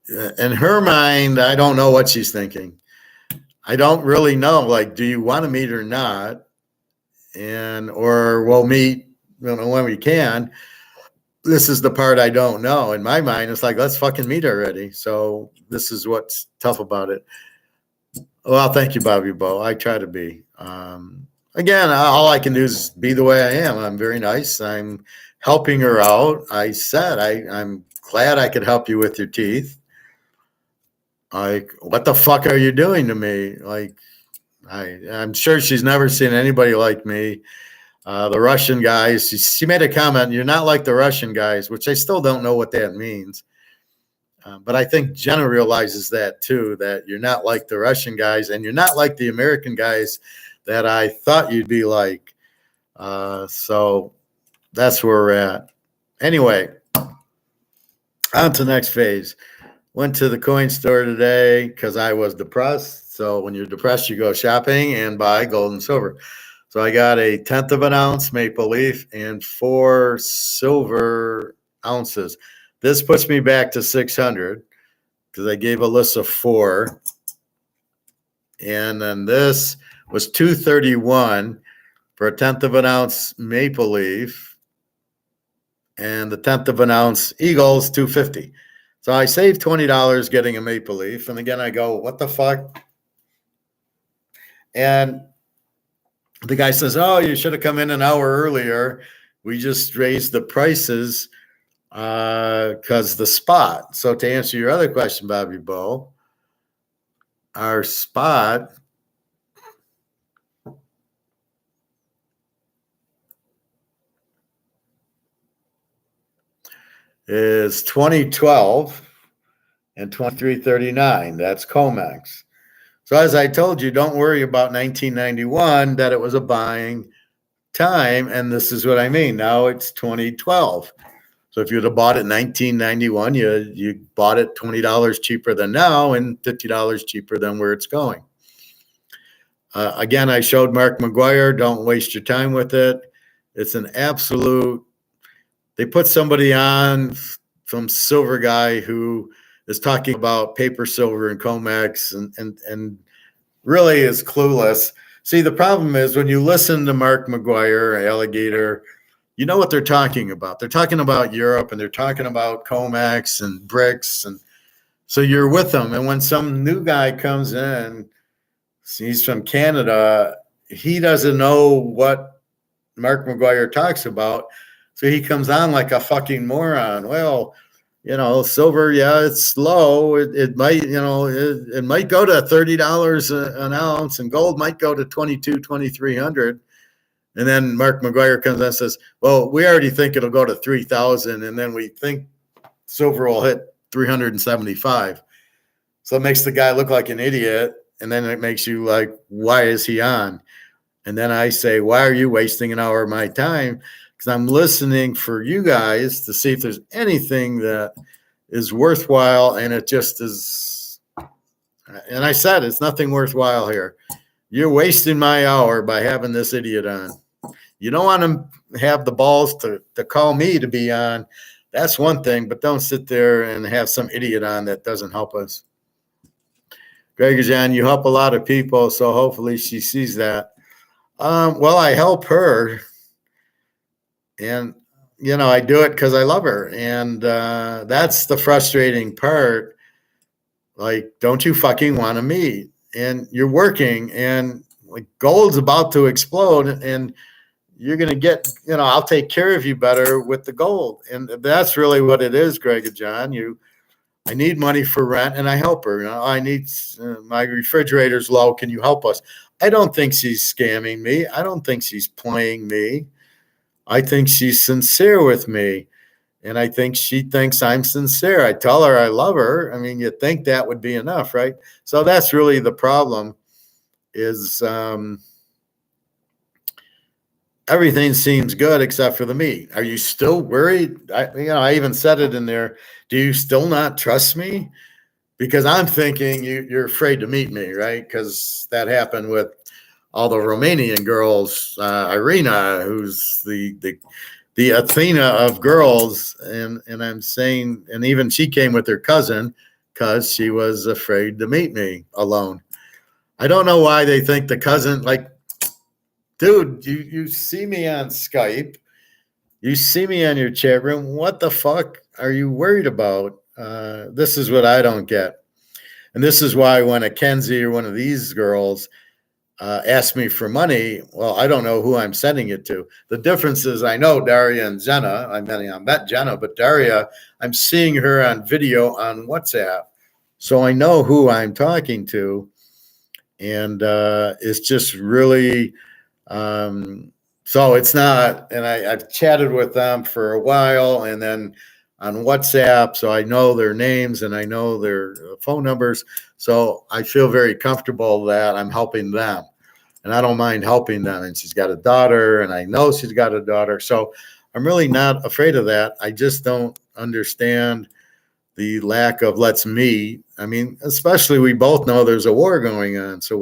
her mind, I don't know what she's thinking. I don't really know, like, do you want to meet or not? Or we'll meet when we can. this is the part I don't know. In my mind, it's like, let's fucking meet already. So this is what's tough about it. Well, thank you, Bobby Bo. I try to be. Again, all I can do is be the way I am. I'm very nice. I'm helping her out. I said I'm glad I could help you with your teeth. Like, what the fuck are you doing to me? Like, I'm sure she's never seen anybody like me. The Russian guys, she made a comment, you're not like the Russian guys, which I still don't know what that means. But I think Jenna realizes that too, that you're not like the Russian guys and you're not like the American guys that I thought you'd be like. So that's where we're at. Anyway, on to the next phase. Went to the coin store today because I was depressed. So when you're depressed, you go shopping and buy gold and silver. So I got a 1/10 of an ounce maple leaf and 4 silver ounces. This puts me back to 600 because I gave Alyssa 4. And then this was 231 for a 1/10 of an ounce maple leaf. And the 1/10 of an ounce Eagles, 250. So I saved $20 getting a maple leaf. And again, I go, what the fuck? And the guy says, oh, you should have come in an hour earlier. We just raised the prices because the spot. So to answer your other question, Bobby Bo, our spot is 2012 and 2339. That's Comex. So as I told you, don't worry about 1991, that it was a buying time. And this is what I mean. Now it's 2012. So if you'd have bought it in 1991, you bought it $20 cheaper than now and $50 cheaper than where it's going. Again, I showed Mark McGuire, don't waste your time with it. It's an absolute, they put somebody on from Silver Guy who is talking about paper silver and Comex and really is clueless. See, the problem is when you listen to Mark McGuire, Alligator, you know what they're talking about. They're talking about Europe and they're talking about Comex and Brics. And so you're with them. And when some new guy comes in, he's from Canada, he doesn't know what Mark McGuire talks about. So he comes on like a fucking moron. Well, silver, yeah, it's low. It might, it might go to $30 an ounce, and gold might go to 2,300. And then Mark McGuire comes in and says, well, we already think it'll go to 3,000, and then we think silver will hit 375. So it makes the guy look like an idiot, and then it makes you like, why is he on? And then I say, why are you wasting an hour of my time? Because I'm listening for you guys to see if there's anything that is worthwhile, and it just is. And I said, it's nothing worthwhile here. You're wasting my hour by having this idiot on. You don't want to have the balls to call me to be on. That's one thing, but don't sit there and have some idiot on that doesn't help us. Greg John, you help a lot of people, so hopefully she sees that. Well, I help her. And, I do it because I love her. And that's the frustrating part. Like, don't you fucking want to meet? And you're working and like gold's about to explode and you're going to get, I'll take care of you better with the gold. And that's really what it is, Greg and John. I need money for rent and I help her. I need my refrigerator's low. Can you help us? I don't think she's scamming me. I don't think she's playing me. I think she's sincere with me. And I think she thinks I'm sincere. I tell her I love her. I mean, you'd think that would be enough, right? So that's really the problem is everything seems good except for the meat. Are you still worried? I even said it in there. Do you still not trust me? Because I'm thinking you're afraid to meet me, right? Because that happened with all the Romanian girls, Irina, who's the Athena of girls, and I'm saying, and even she came with her cousin because she was afraid to meet me alone. I don't know why they think the cousin, like, dude, you see me on Skype, You see me on your chat room. What the fuck are you worried about? This is what I don't get. And this is why when a Kenzie or one of these girls asks me for money, well, I don't know who I'm sending it to. The difference is I know Daria and Jenna. I met Jenna, but Daria, I'm seeing her on video on WhatsApp. So I know who I'm talking to. And it's just really, so it's not, and I've chatted with them for a while and then on WhatsApp, so I know their names and I know their phone numbers. So I feel very comfortable that I'm helping them and I don't mind helping them. And she's got a daughter and I know she's got a daughter. So I'm really not afraid of that. I just don't understand the lack of let's meet. I mean, especially we both know there's a war going on. So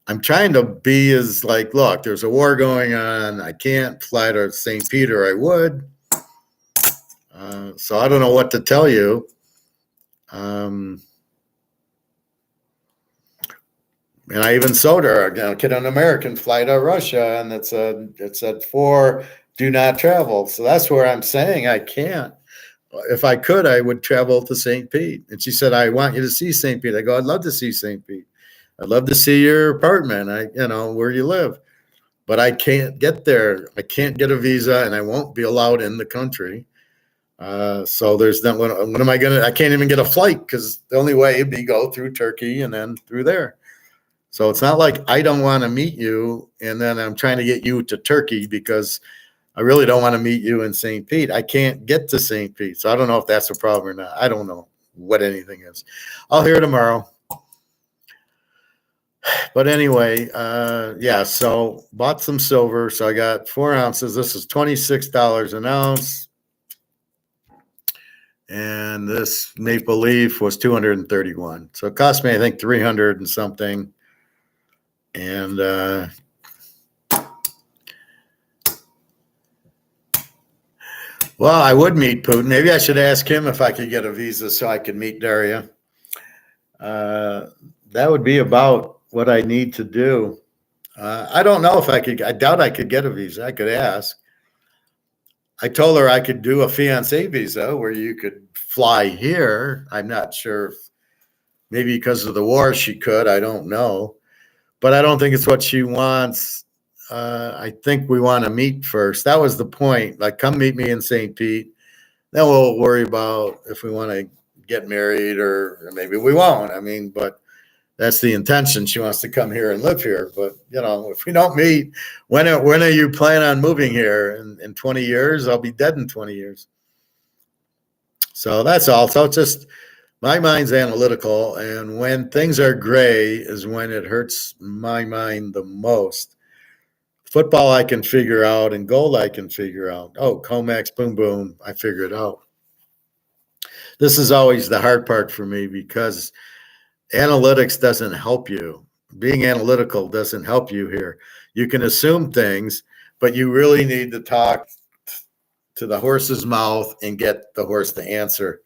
I'm trying to be as like, look, there's a war going on. I can't fly to St. Peter. I would. So I don't know what to tell you. And I even showed her, get an American flight to Russia, and it said for do not travel. So that's where I'm saying I can't. If I could, I would travel to St. Pete. And she said, I want you to see St. Pete. I go, I'd love to see St. Pete. I'd love to see your apartment, where you live. But I can't get there. I can't get a visa, and I won't be allowed in the country. So there's not, what am I going to, I can't even get a flight because the only way would be go through Turkey and then through there. So it's not like I don't want to meet you, and then I'm trying to get you to Turkey because I really don't want to meet you in St. Pete. I can't get to St. Pete. So I don't know if that's a problem or not. I don't know what anything is. I'll hear tomorrow. But anyway, so bought some silver. So I got 4 ounces. This is $26 an ounce. And this maple leaf was 231. So it cost me, I think, 300 and something. And well, I would meet Putin. Maybe I should ask him if I could get a visa so I could meet Daria. That would be about what I need to do. I don't know if I could. I doubt I could get a visa. I could ask. I told her I could do a fiancé visa where you could fly here. I'm not sure if maybe because of the war she could. I don't know. But I don't think it's what she wants. I think we want to meet first. That was the point. Like, come meet me in St. Pete. Then we'll worry about if we want to get married or maybe we won't. I mean, but that's the intention. She wants to come here and live here. But, if we don't meet, when are you planning on moving here? In 20 years? I'll be dead in 20 years. So that's all. So it's just my mind's analytical. And when things are gray is when it hurts my mind the most. Football I can figure out and gold I can figure out. Oh, Comex, boom, boom, I figure it out. This is always the hard part for me because analytics doesn't help you. Being analytical doesn't help you here. You can assume things, but you really need to talk to the horse's mouth and get the horse to answer.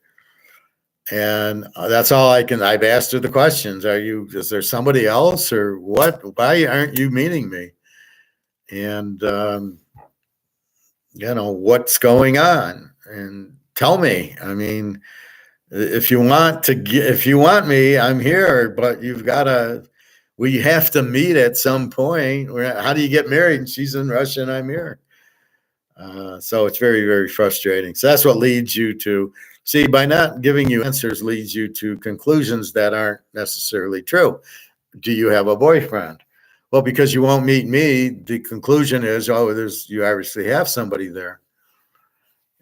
And that's all I can. I've asked her the questions. Is there somebody else or what? Why aren't you meeting me? And, what's going on? And tell me. I mean, if you want me, I'm here, but we have to meet at some point. How do you get married? And she's in Russia and I'm here. So it's very, very frustrating. So that's what leads you to see, by not giving you answers leads you to conclusions that aren't necessarily true. Do you have a boyfriend? Well, because you won't meet me, the conclusion is, you obviously have somebody there.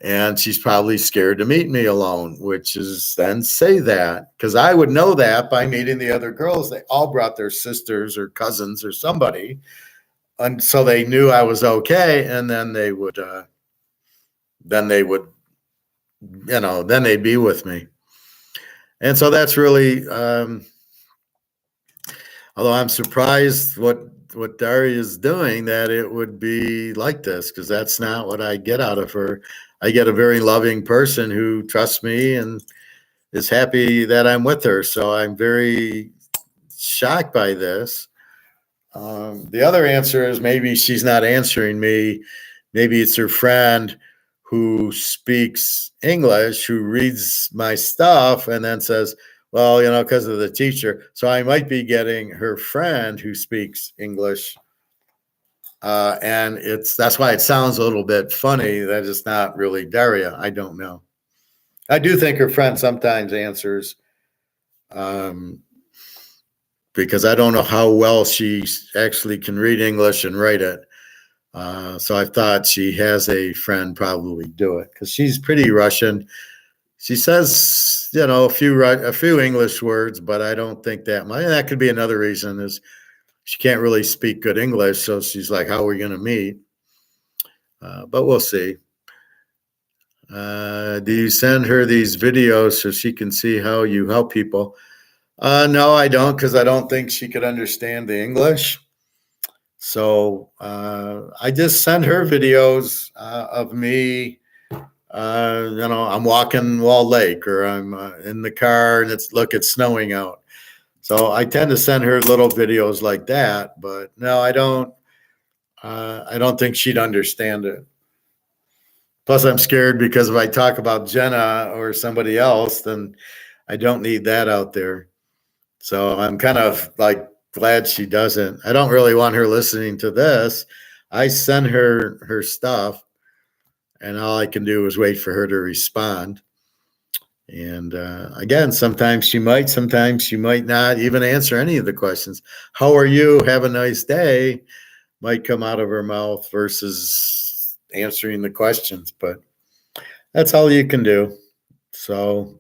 And she's probably scared to meet me alone, which is then say that. Because I would know that by meeting the other girls. They all brought their sisters or cousins or somebody. And so they knew I was okay. And then they would, then they'd be with me. And so that's really, although I'm surprised what Daria is doing, that it would be like this, because that's not what I get out of her. I get a very loving person who trusts me and is happy that I'm with her. So I'm very shocked by this. The other answer is maybe she's not answering me maybe it's her friend who speaks English, who reads my stuff and then says, well, because of the teacher. So I might be getting her friend who speaks English. And that's why it sounds a little bit funny that it's not really Daria. I don't know. I do think her friend sometimes answers, because I don't know how well she actually can read English and write it. So I thought she has a friend probably do it because she's pretty Russian. She says, a few English words, but I don't think that much. That could be another reason is she can't really speak good English. So she's like, how are we going to meet? But we'll see. Do you send her these videos so she can see how you help people? No, I don't, because I don't think she could understand the English. So I just send her videos of me. I'm walking Wall Lake, or I'm in the car, and it's snowing out. So I tend to send her little videos like that. But no, I don't. I don't think she'd understand it. Plus, I'm scared because if I talk about Jenna or somebody else, then I don't need that out there. So I'm kind of like glad she doesn't. I don't really want her listening to this. I send her stuff, and all I can do is wait for her to respond. And again, sometimes she might not even answer any of the questions. How are you? Have a nice day might come out of her mouth versus answering the questions, but that's all you can do. So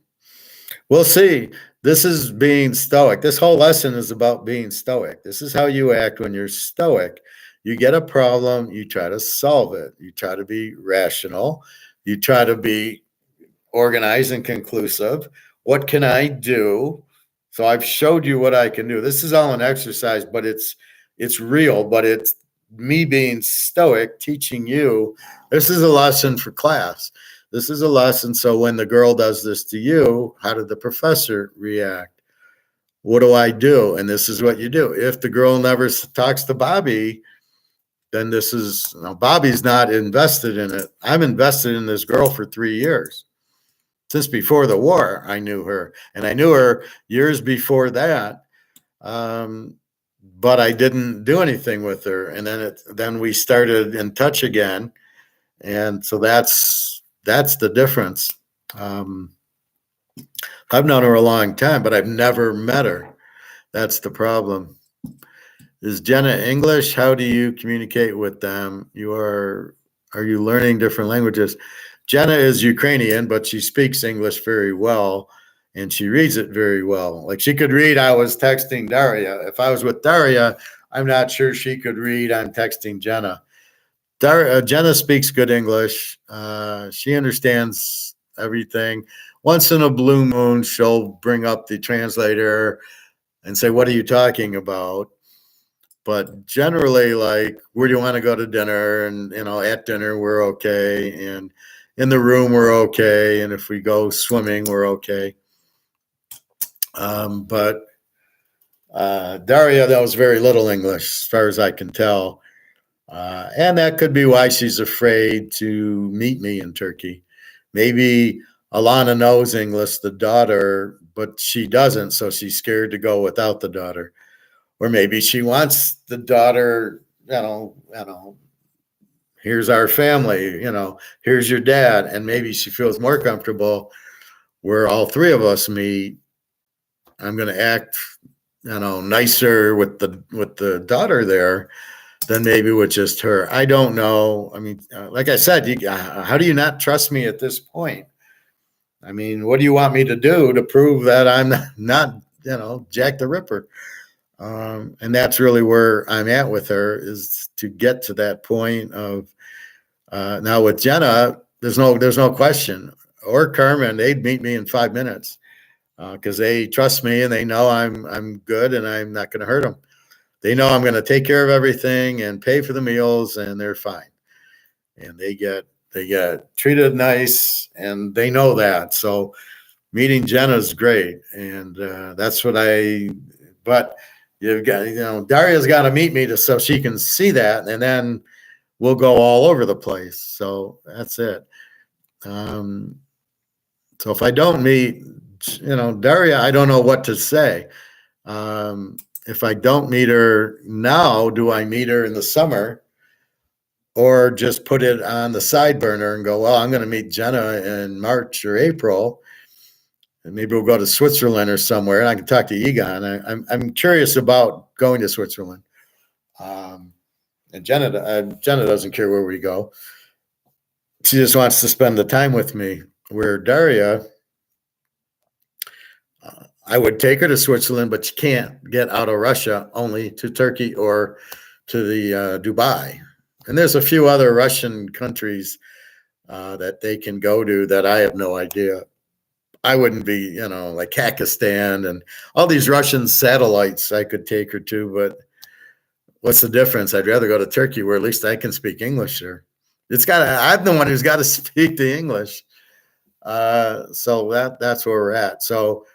we'll see. This is being stoic. This whole lesson is about being stoic. This is how you act when you're stoic. You get a problem, you try to solve it. You try to be rational. You try to be organized and conclusive. What can I do? So I've showed you what I can do. This is all an exercise, but it's real, but it's me being stoic, teaching you. This is a lesson for class. This is a lesson. So when the girl does this to you, how did the professor react? What do I do? And this is what you do. If the girl never talks to Bobby, then Bobby's not invested in it. I'm invested in this girl for 3 years. Since before the war, I knew her. And I knew her years before that. But I didn't do anything with her. And then we started in touch again. And so that's the difference. I've known her a long time, but I've never met her. That's the problem. Is Jenna English? How do you communicate with them? Are you learning different languages? Jenna is Ukrainian, but she speaks English very well, and she reads it very well. Like she could read, I was texting Daria. If I was with Daria, I'm not sure she could read, I'm texting Jenna. Jenna speaks good English. She understands everything. Once in a blue moon, she'll bring up the translator and say, what are you talking about? But generally, like, where do you want to go to dinner? And, at dinner, we're okay. And in the room, we're okay. And if we go swimming, we're okay. But Daria knows very little English, as far as I can tell. And that could be why she's afraid to meet me in Turkey. Maybe Alana knows English, the daughter, but she doesn't, so she's scared to go without the daughter. Or maybe she wants the daughter, here's our family, here's your dad. And maybe she feels more comfortable where all three of us meet. I'm going to act, nicer with the daughter there than maybe with just her. I don't know. I mean, like I said, how do you not trust me at this point? I mean, what do you want me to do to prove that I'm not Jack the Ripper? And that's really where I'm at with her, is to get to that point of now with Jenna, there's no question, or Carmen, they'd meet me in 5 minutes because they trust me and they know I'm good and I'm not going to hurt them. They know I'm going to take care of everything and pay for the meals, and they're fine. And they get treated nice, and they know that. So meeting Jenna's great, and that's what but you've got, Daria's got to meet me so she can see that. And then we'll go all over the place. So that's it. So if I don't meet, Daria, I don't know what to say. If I don't meet her now, do I meet her in the summer or just put it on the side burner and go, well, I'm going to meet Jenna in March or April, and maybe we'll go to Switzerland or somewhere, and I can talk to Egon. I'm curious about going to Switzerland. And Jenna doesn't care where we go. She just wants to spend the time with me. Where Daria, I would take her to Switzerland, but she can't get out of Russia, only to Turkey or to the Dubai. And there's a few other Russian countries that they can go to that I have no idea. I wouldn't be, like Kakistan and all these Russian satellites I could take her to, but what's the difference? I'd rather go to Turkey where at least I can speak English there. I'm the one who's got to speak the English. So that's where we're at. So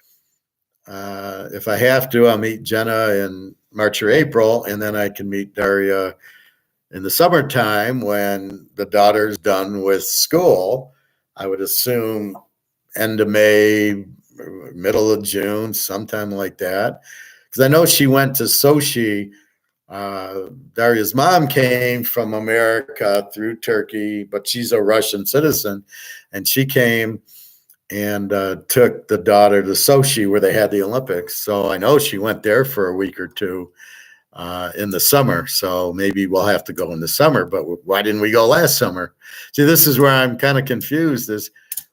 if I have to, I'll meet Jenna in March or April, and then I can meet Daria in the summertime when the daughter's done with school. I would assume end of May, middle of June, sometime like that. Because I know she went to Sochi. Daria's mom came from America through Turkey, but she's a Russian citizen, and she came and took the daughter to Sochi where they had the Olympics. So I know she went there for a week or two in the summer. So maybe we'll have to go in the summer, but why didn't we go last summer? See, this is where I'm kind of confused is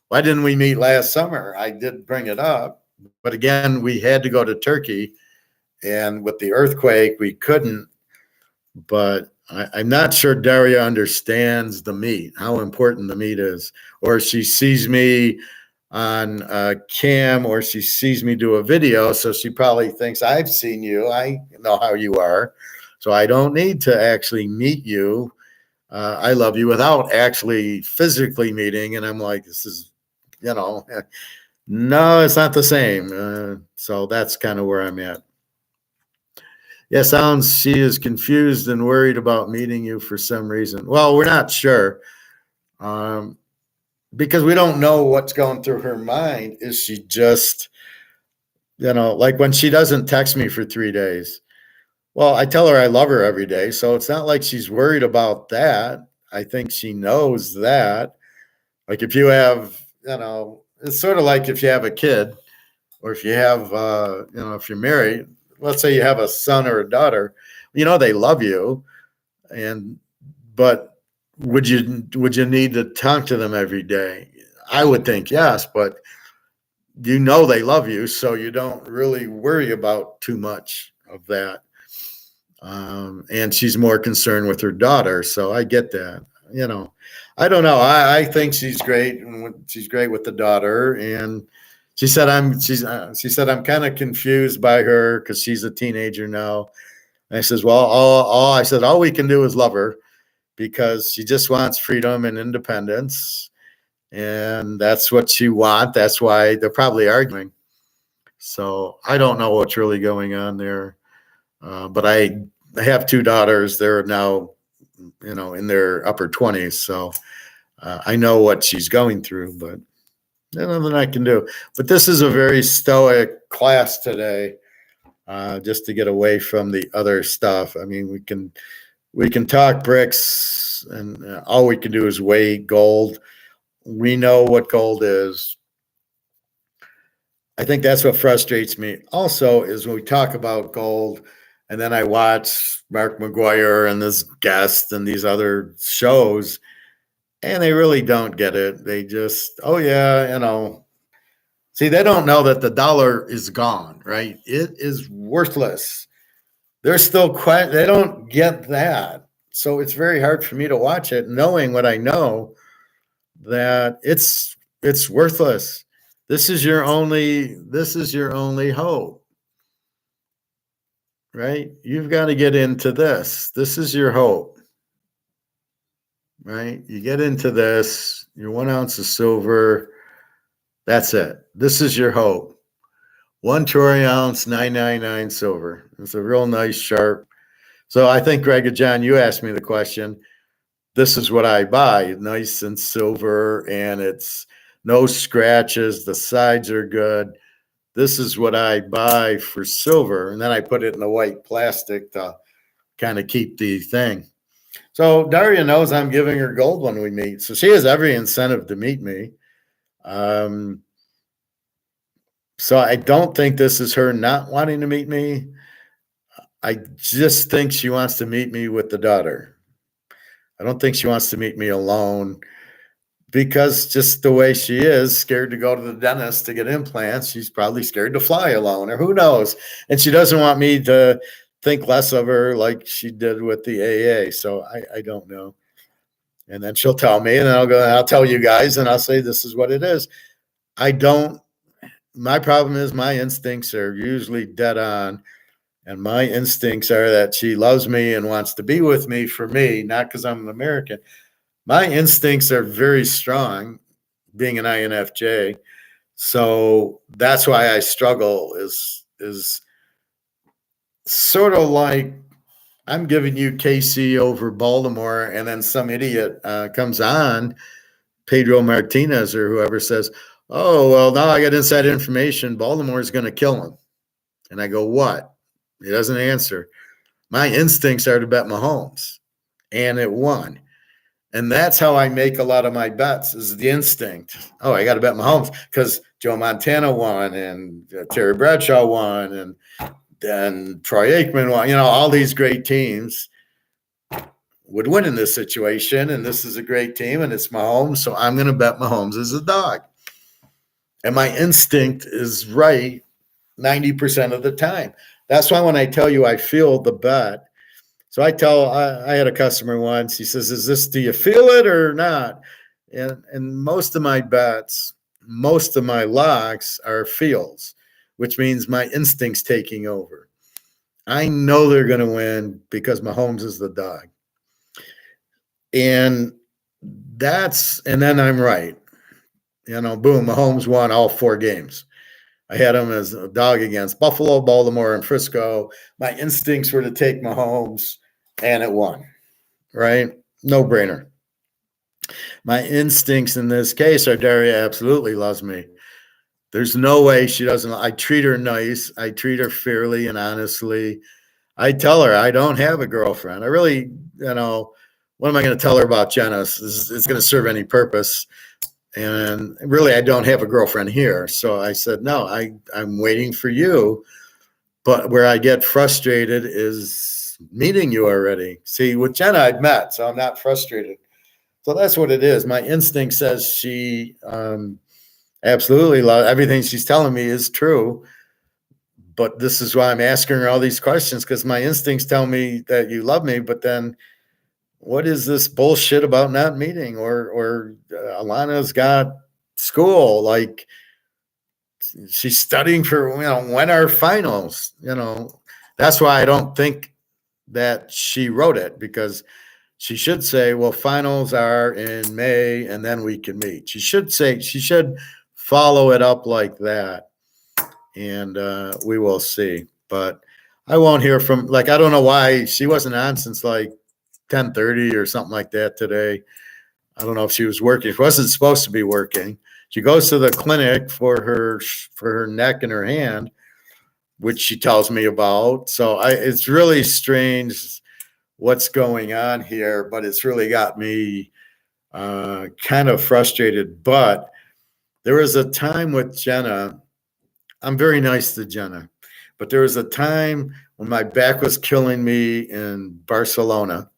why didn't we meet last summer? I did bring it up, but again, we had to go to Turkey, and with the earthquake, we couldn't. But I'm not sure Daria understands the meet, how important the meet is, or she sees me on cam, or she sees me do a video, so she probably thinks I've seen you. I know how you are, so I don't need to actually meet you. I love you without actually physically meeting, and I'm like, this is, no, it's not the same. So that's kind of where I'm at. Yeah, sounds she is confused and worried about meeting you for some reason. Well, we're not sure. Because we don't know what's going through her mind. Is she just, like when she doesn't text me for 3 days? Well, I tell her I love her every day. So it's not like she's worried about that. I think she knows that. Like if you have, it's sort of like if you have a kid or if you have, if you're married, let's say you have a son or a daughter, they love you. But would you need to talk to them every day? I would think yes, but they love you, so you don't really worry about too much of that. And she's more concerned with her daughter, so I get that. I don't know. I think she's great, and she's great with the daughter. And she said I'm kind of confused by her because she's a teenager now. And I says, well, all we can do is love her, because she just wants freedom and independence, and that's what she wants. That's why they're probably arguing. So I don't know what's really going on there, but I have 2 daughters. They're now, in their upper 20s, so I know what she's going through, but nothing I can do. But this is a very stoic class today, just to get away from the other stuff. I mean, we can talk Brics, and all we can do is weigh gold. We know what gold is. I think that's what frustrates me also, is when we talk about gold and then I watch Mark McGuire and this guest and these other shows, and they really don't get it. They just, oh yeah, see, they don't know that the dollar is gone, right? It is worthless. They're still quiet. They don't get that. So it's very hard for me to watch it, knowing what I know, that it's worthless. This is your only hope, right? You've got to get into this. This is your hope, right? You get into this, your 1 ounce of silver. That's it. This is your hope. 1 troy ounce, 999 silver. It's a real nice sharp. So I think, Greg and John, you asked me the question, this is what I buy, nice and silver, and it's no scratches. The sides are good. This is what I buy for silver. And then I put it in the white plastic to kind of keep the thing. So Daria knows I'm giving her gold when we meet. So she has every incentive to meet me. So I don't think this is her not wanting to meet me. I just think she wants to meet me with the daughter. I don't think she wants to meet me alone because just the way she is, scared to go to the dentist to get implants. She's probably scared to fly alone, or who knows. And she doesn't want me to think less of her like she did with the AA. So I don't know. And then she'll tell me, and then I'll tell you guys, and I'll say, this is what it is. My problem is my instincts are usually dead on. And my instincts are that she loves me and wants to be with me for me, not because I'm an American. My instincts are very strong, being an INFJ. So that's why I struggle is sort of like I'm giving you KC over Baltimore, and then some idiot comes on, Pedro Martinez or whoever, says, oh, well, now I got inside information. Baltimore is going to kill him. And I go, what? He doesn't answer. My instincts are to bet Mahomes, and it won. And that's how I make a lot of my bets, is the instinct. Oh, I got to bet Mahomes because Joe Montana won, and Terry Bradshaw won, and then Troy Aikman won. All these great teams would win in this situation, and this is a great team, and it's Mahomes, so I'm going to bet Mahomes as a dog. And my instinct is right 90% of the time. That's why when I tell you I feel the bet, so I had a customer once, he says, do you feel it or not? And most of my bets, most of my locks are feels, which means my instincts taking over. I know they're going to win because Mahomes is the dog. And then I'm right. Boom, Mahomes won all 4 games. I had him as a dog against Buffalo, Baltimore, and Frisco. My instincts were to take Mahomes, and it won, right? No brainer. My instincts in this case are Daria absolutely loves me. There's no way she doesn't. I treat her nice. I treat her fairly and honestly. I tell her I don't have a girlfriend. I really, what am I going to tell her about Jenna? It's going to serve any purpose. And really, I don't have a girlfriend here. So I said, no, I'm waiting for you. But where I get frustrated is meeting you already. See, with Jenna, I've met, so I'm not frustrated. So that's what it is. My instinct says she absolutely loves everything she's telling me is true. But this is why I'm asking her all these questions, because my instincts tell me that you love me, but then what is this bullshit about not meeting? Or Alana's got school, like she's studying for, when are finals? That's why I don't think that she wrote it, because she should say, well, finals are in May and then we can meet. She should follow it up like that. And we will see. But I won't hear from, I don't know why she wasn't on since 10:30 or something like that today. I don't know if she was working. She wasn't supposed to be working. She goes to the clinic for her neck and her hand, which she tells me about. So it's really strange what's going on here, but it's really got me kind of frustrated. But there was a time with Jenna. I'm very nice to Jenna, but there was a time when my back was killing me in Barcelona.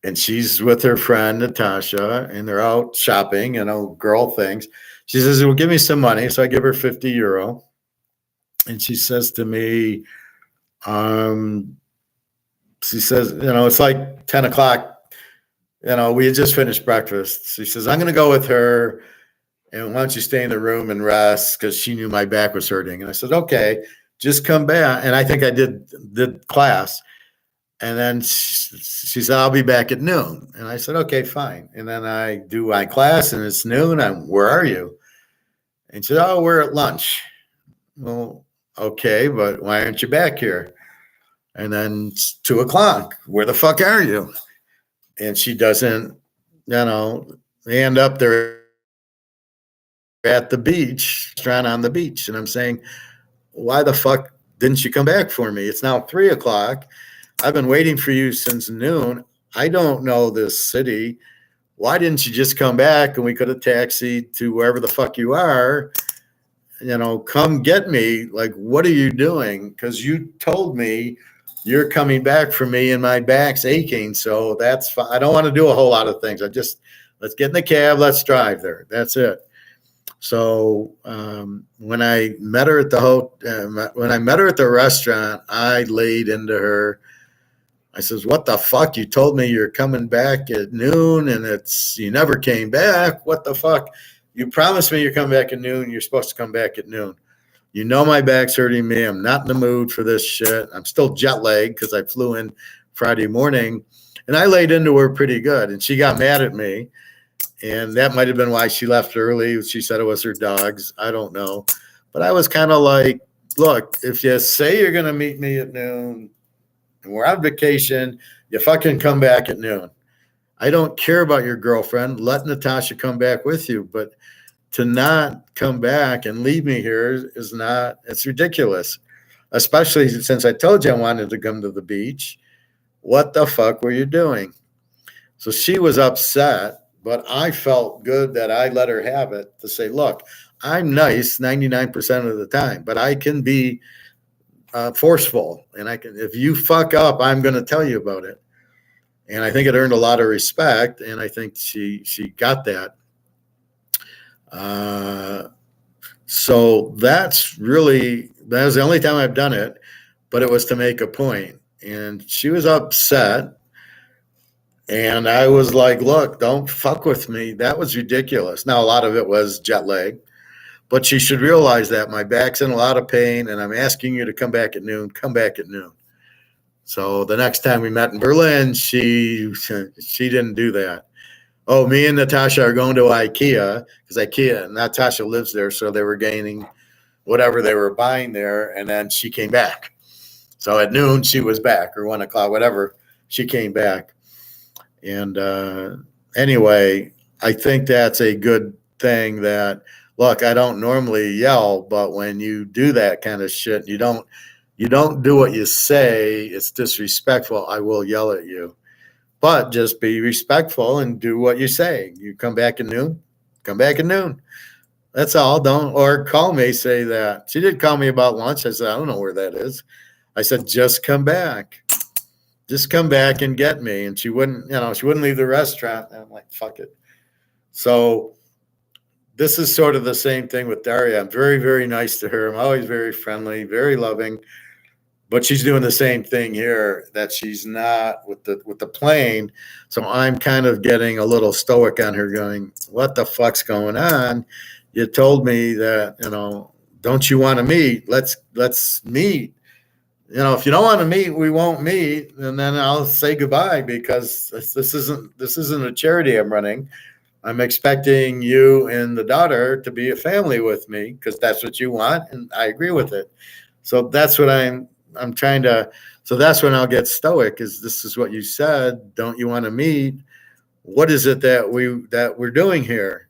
And she's with her friend Natasha, and they're out shopping, girl things. She says, well, give me some money. So I give her €50. And she says to me, she says, it's like 10 o'clock. We had just finished breakfast. She says, I'm going to go with her. And why don't you stay in the room and rest? Because she knew my back was hurting. And I said, okay, just come back. And I think I did class. And then she said, I'll be back at noon. And I said, okay, fine. And then I do my class and it's noon. Where are you? And she said, oh, we're at lunch. Well, okay, but why aren't you back here? And then it's 2 o'clock. Where the fuck are you? and she doesn't, end up there at the beach, restaurant on the beach. And I'm saying, why the fuck didn't you come back for me? It's now 3:00. I've been waiting for you since noon. I don't know this city. Why didn't you just come back and we could have taxied to wherever the fuck you are? Come get me. Like, what are you doing? Because you told me you're coming back for me and my back's aching. So that's fine. I don't want to do a whole lot of things. Let's get in the cab. Let's drive there. That's it. So when I met her at the restaurant, I laid into her. I says, "What the fuck? You told me you're coming back at noon, and you never came back. What the fuck? You promised me you're coming back at noon. You're supposed to come back at noon. You know my back's hurting me. I'm not in the mood for this shit. I'm still jet lagged because I flew in Friday morning, and I laid into her pretty good, and she got mad at me." And that might have been why she left early. She said it was her dogs. I don't know. But I was kind of like, look, if you say you're going to meet me at noon and we're on vacation, you fucking come back at noon. I don't care about your girlfriend. Let Natasha come back with you. But to not come back and leave me here it's ridiculous. Especially since I told you I wanted to come to the beach. What the fuck were you doing? So she was upset. But I felt good that I let her have it to say, look, I'm nice 99% of the time, but I can be forceful. And if you fuck up, I'm going to tell you about it. And I think it earned a lot of respect. And I think she got that. So that was the only time I've done it, but it was to make a point. And she was upset. And I was like, look, don't fuck with me. That was ridiculous. Now, a lot of it was jet lag, but she should realize that my back's in a lot of pain and I'm asking you to come back at noon. Come back at noon. So the next time we met in Berlin, she didn't do that. Oh, me and Natasha are going to IKEA because Natasha lives there. So they were gaining whatever they were buying there. And then she came back. So at noon, she was back, or 1:00, whatever. She came back. And anyway, I think that's a good thing that, look, I don't normally yell, but when you do that kind of shit, you don't do what you say. It's disrespectful. I will yell at you, but just be respectful and do what you say. You come back at noon, come back at noon. That's all. Or call me, say that. She did call me about lunch. I said, I don't know where that is. I said, just come back. Just come back and get me. And she wouldn't leave the restaurant. And I'm like, fuck it. So this is sort of the same thing with Daria. I'm very, very nice to her. I'm always very friendly, very loving, but she's doing the same thing here, that she's not with the plane. So I'm kind of getting a little stoic on her, going, what the fuck's going on? You told me that, don't you want to meet? Let's meet. If you don't want to meet, we won't meet, and then I'll say goodbye, because this isn't a charity I'm running. I'm expecting you and the daughter to be a family with me, because that's what you want, and I agree with it. So that's what I'm trying to. So that's when I'll get stoic. This is what you said? Don't you want to meet? What is it that we're doing here?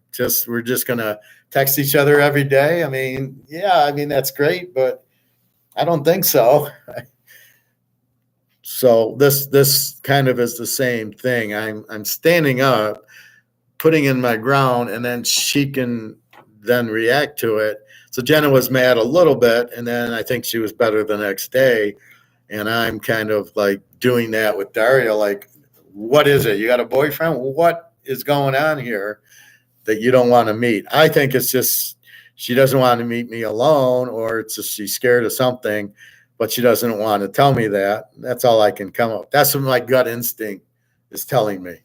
We're just gonna text each other every day? That's great, but I don't think so. So this kind of is the same thing. I'm standing up, putting in my ground, and then she can then react to it. So Jenna was mad a little bit, and then I think she was better the next day. And I'm kind of like doing that with Daria, like, what is it? You got a boyfriend? What is going on here that you don't want to meet? I think it's just she doesn't want to meet me alone, or it's just she's scared of something, but she doesn't want to tell me that. That's all I can come up with. That's what my gut instinct is telling me.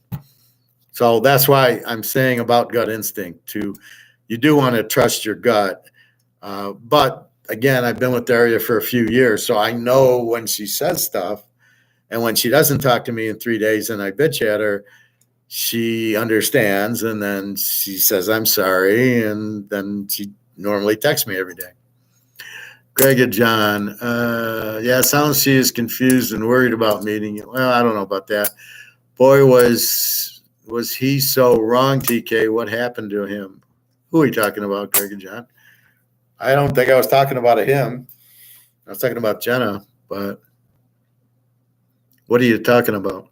So that's why I'm saying about gut instinct, you do want to trust your gut. But again, I've been with Daria for a few years, so I know when she says stuff, and when she doesn't talk to me in 3 days and I bitch at her, she understands, and then she says, I'm sorry, and then she normally texts me every day. Greg and John, sounds she is confused and worried about meeting you. Well, I don't know about that. Boy, was he so wrong, TK. What happened to him? Who are you talking about, Greg and John? I don't think I was talking about him. I was talking about Jenna, but what are you talking about?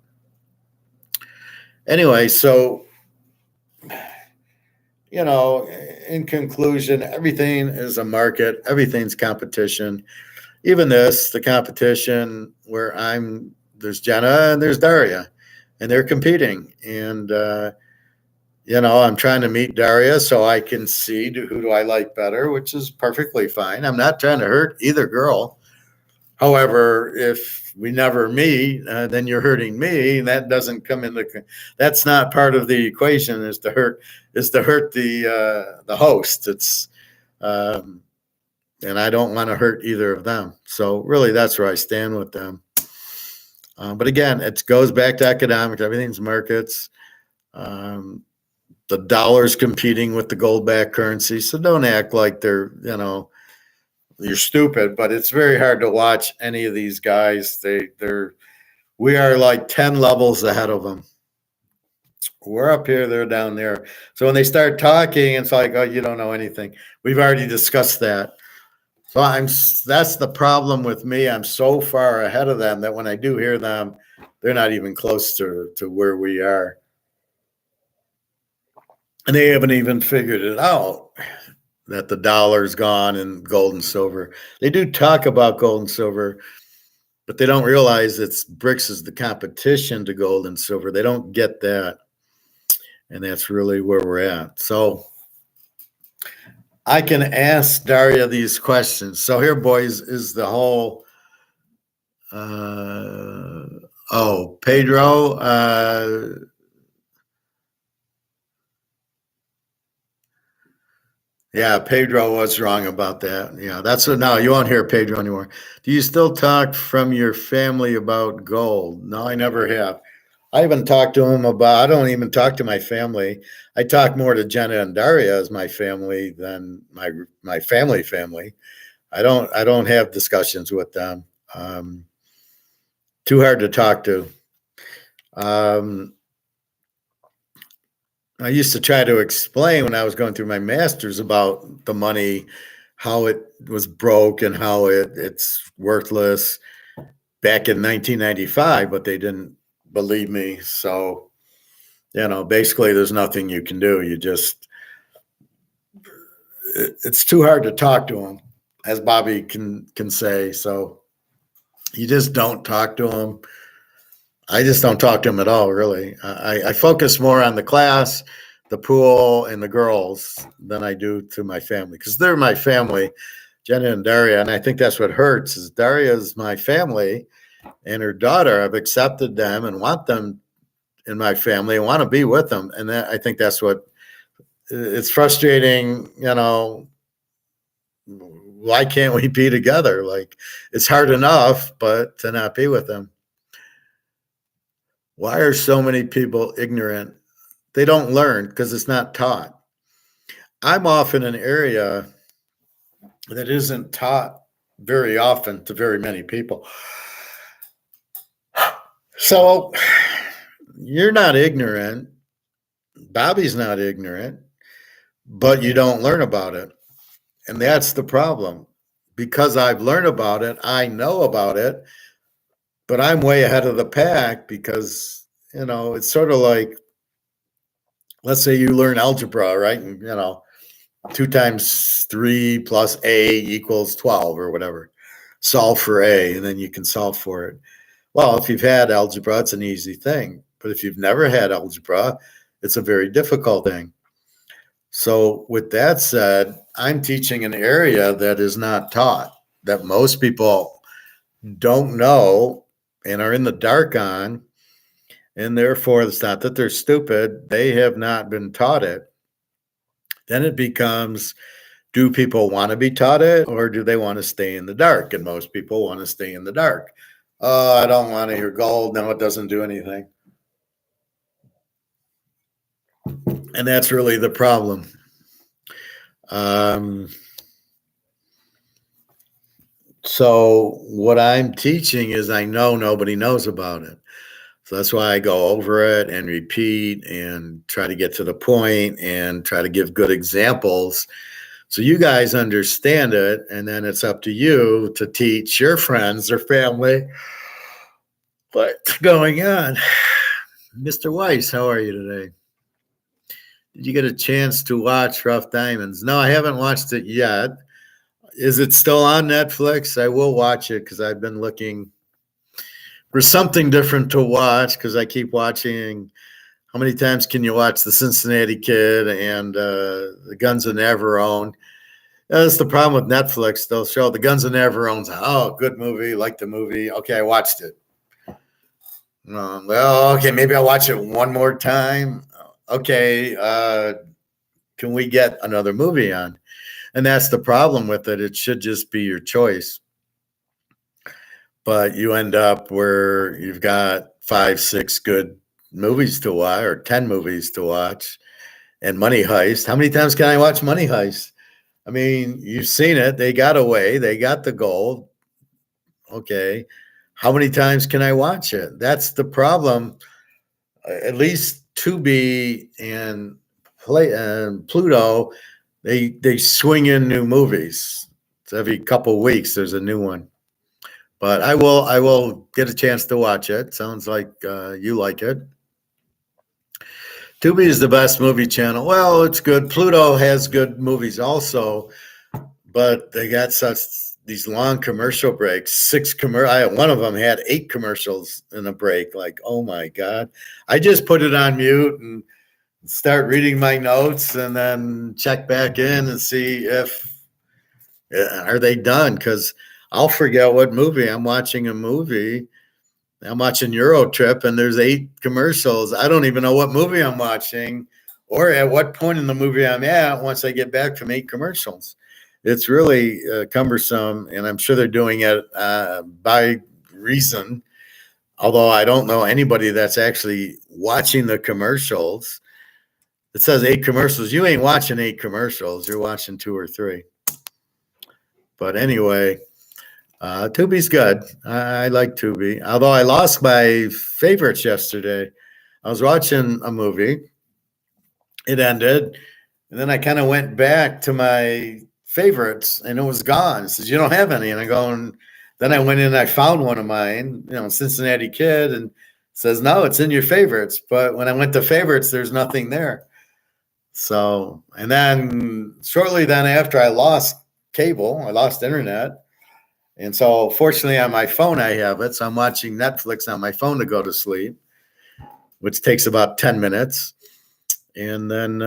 Anyway, so, in conclusion, everything is a market, everything's competition. Even the competition where there's Jenna and there's Daria, and they're competing. And, I'm trying to meet Daria so I can see who do I like better, which is perfectly fine. I'm not trying to hurt either girl. However, if we never meet, then you're hurting me. And that doesn't come in that's not part of the equation is to hurt the host. It's, and I don't want to hurt either of them. So really that's where I stand with them. But again, it goes back to economics. Everything's markets. The dollar's competing with the gold-backed currency. So don't act like you're stupid, but it's very hard to watch any of these guys. We are like 10 levels ahead of them. We're up here, they're down there. So when they start talking, it's like, oh, you don't know anything. We've already discussed that. So that's the problem with me. I'm so far ahead of them that when I do hear them, they're not even close to where we are. And they haven't even figured it out that the dollar's gone and gold and silver. They do talk about gold and silver, but they don't realize Brics is the competition to gold and silver. They don't get that. And that's really where we're at. So I can ask Daria these questions. So here, boys, is the whole, Pedro, yeah, Pedro was wrong about that. Yeah, no, you won't hear Pedro anymore. Do you still talk from your family about gold? No, I never have. I haven't talked to him I don't even talk to my family. I talk more to Jenna and Daria as my family than my family. I don't have discussions with them. Too hard to talk to. I used to try to explain when I was going through my master's about the money, how it was broke and how it's worthless back in 1995, but they didn't believe me. So, basically there's nothing you can do. It's too hard to talk to them, as Bobby can say. So you just don't talk to them. I just don't talk to them at all, really. I focus more on the class, the pool, and the girls than I do to my family because they're my family, Jenna and Daria. And I think that's what hurts is Daria is my family and her daughter. I've accepted them and want them in my family and want to be with them. And I think that's what it's frustrating, why can't we be together? Like it's hard enough, but to not be with them. Why are so many people ignorant? They don't learn because it's not taught. I'm off in an area that isn't taught very often to very many people. So you're not ignorant. Bobby's not ignorant, but you don't learn about it. And that's the problem. Because I've learned about it, I know about it, but I'm way ahead of the pack because, it's sort of like, let's say you learn algebra, right? And, 2 times 3 plus A equals 12 or whatever. Solve for A, and then you can solve for it. Well, if you've had algebra, it's an easy thing. But if you've never had algebra, it's a very difficult thing. So with that said, I'm teaching an area that is not taught, that most people don't know and are in the dark on. And therefore, it's not that they're stupid. They have not been taught it. Then it becomes, do people want to be taught it or do they want to stay in the dark? And most people want to stay in the dark. Oh, I don't want to hear gold. No, it doesn't do anything. And that's really the problem. So what I'm teaching is I know nobody knows about it. So that's why I go over it and repeat and try to get to the point and try to give good examples so you guys understand it. And then it's up to you to teach your friends or family what's going on. Mr. Weiss, how are you today? Did you get a chance to watch Rough Diamonds? No, I haven't watched it yet. Is it still on Netflix? I will watch it because I've been looking for something different to watch because I keep watching. How many times can you watch The Cincinnati Kid and The Guns of Navarone? That's the problem with Netflix. They'll show The Guns of Navarone's, oh, good movie, like the movie. Okay, I watched it. Well, okay, maybe I'll watch it one more time. Okay, can we get another movie on? And that's the problem with it. It should just be your choice. But you end up where you've got 5, 6 good movies to watch or 10 movies to watch. And Money Heist. How many times can I watch Money Heist? I mean, you've seen it. They got away. They got the gold. Okay. How many times can I watch it? That's the problem. At least Tubi and Pluto, they swing in new movies. So every couple weeks there's a new one. But I will get a chance to watch it. Sounds like you like it. Tubi is the best movie channel. Well, it's good. Pluto has good movies also, but they got these long commercial breaks. One of them had 8 commercials in a break. Like, oh my God. I just put it on mute and start reading my notes and then check back in and see if are they done, because I'll forget what movie. I'm watching a movie. I'm watching Euro Trip and there's 8 commercials. I don't even know what movie I'm watching or at what point in the movie I'm at once I get back from 8 commercials. It's really cumbersome, and I'm sure they're doing it by reason, although I don't know anybody that's actually watching the commercials. It says 8 commercials. You ain't watching 8 commercials. You're watching 2 or 3. But anyway, Tubi's good. I like Tubi, although I lost my favorites yesterday. I was watching a movie. It ended, and then I kind of went back to my favorites, and it was gone. It says, you don't have any. And I go, and then I went in and I found one of mine, Cincinnati Kid, and it says, no, it's in your favorites. But when I went to favorites, there's nothing there. So, and then shortly then after, I lost cable. I lost internet. And so fortunately on my phone, I have it. So I'm watching Netflix on my phone to go to sleep, which takes about 10 minutes. And then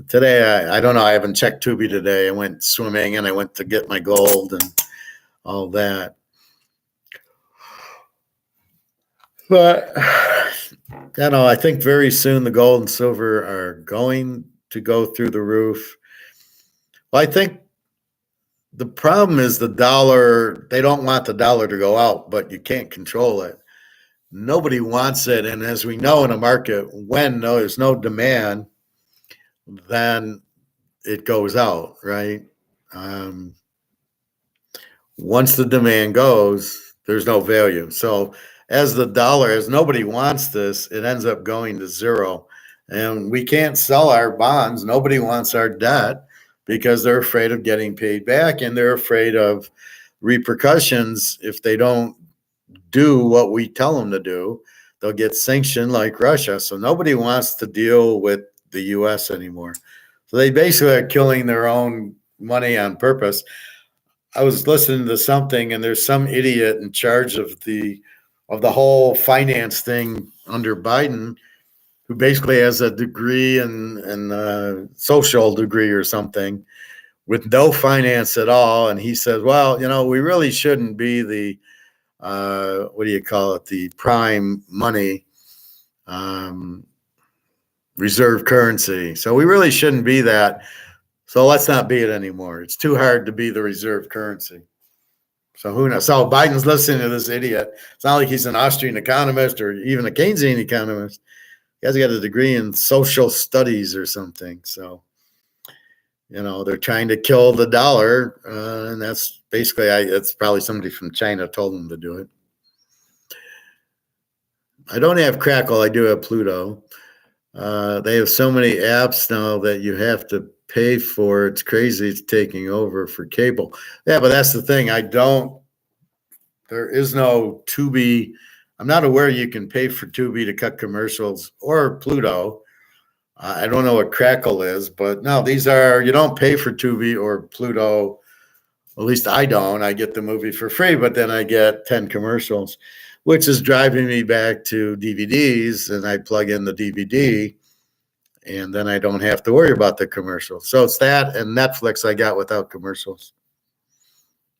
today, I don't know. I haven't checked Tubi today. I went swimming and I went to get my gold and all that. But, I think very soon the gold and silver are going to go through the roof. Well, I think the problem is the dollar. They don't want the dollar to go out, but you can't control it. Nobody wants it. And as we know in a market, when there's no demand, then it goes out, right? Once the demand goes, there's no value. So as nobody wants this, it ends up going to zero. And we can't sell our bonds. Nobody wants our debt because they're afraid of getting paid back, and they're afraid of repercussions if they don't do what we tell them to do. They'll get sanctioned like Russia. So nobody wants to deal with the U.S. anymore. So they basically are killing their own money on purpose. I was listening to something, and there's some idiot in charge of the whole finance thing under Biden, who basically has a degree in social degree or something with no finance at all. And he says, well, we really shouldn't be the, what do you call it? The prime money, reserve currency. So we really shouldn't be that. So let's not be it anymore. It's too hard to be the reserve currency. So who knows? So Biden's listening to this idiot. It's not like he's an Austrian economist or even a Keynesian economist. He has got a degree in social studies or something. So, they're trying to kill the dollar. And that's basically, it's probably somebody from China told them to do it. I don't have Crackle. I do have Pluto. They have so many apps now that you have to pay for. It's crazy. It's taking over for cable. Yeah, but that's the thing. There is no Tubi. I'm not aware you can pay for Tubi to cut commercials or Pluto. I don't know what Crackle is, but no, you don't pay for Tubi or Pluto. At least I don't. I get the movie for free, but then I get 10 commercials, which is driving me back to DVDs, and I plug in the DVD, and then I don't have to worry about the commercials. So it's that and Netflix I got without commercials,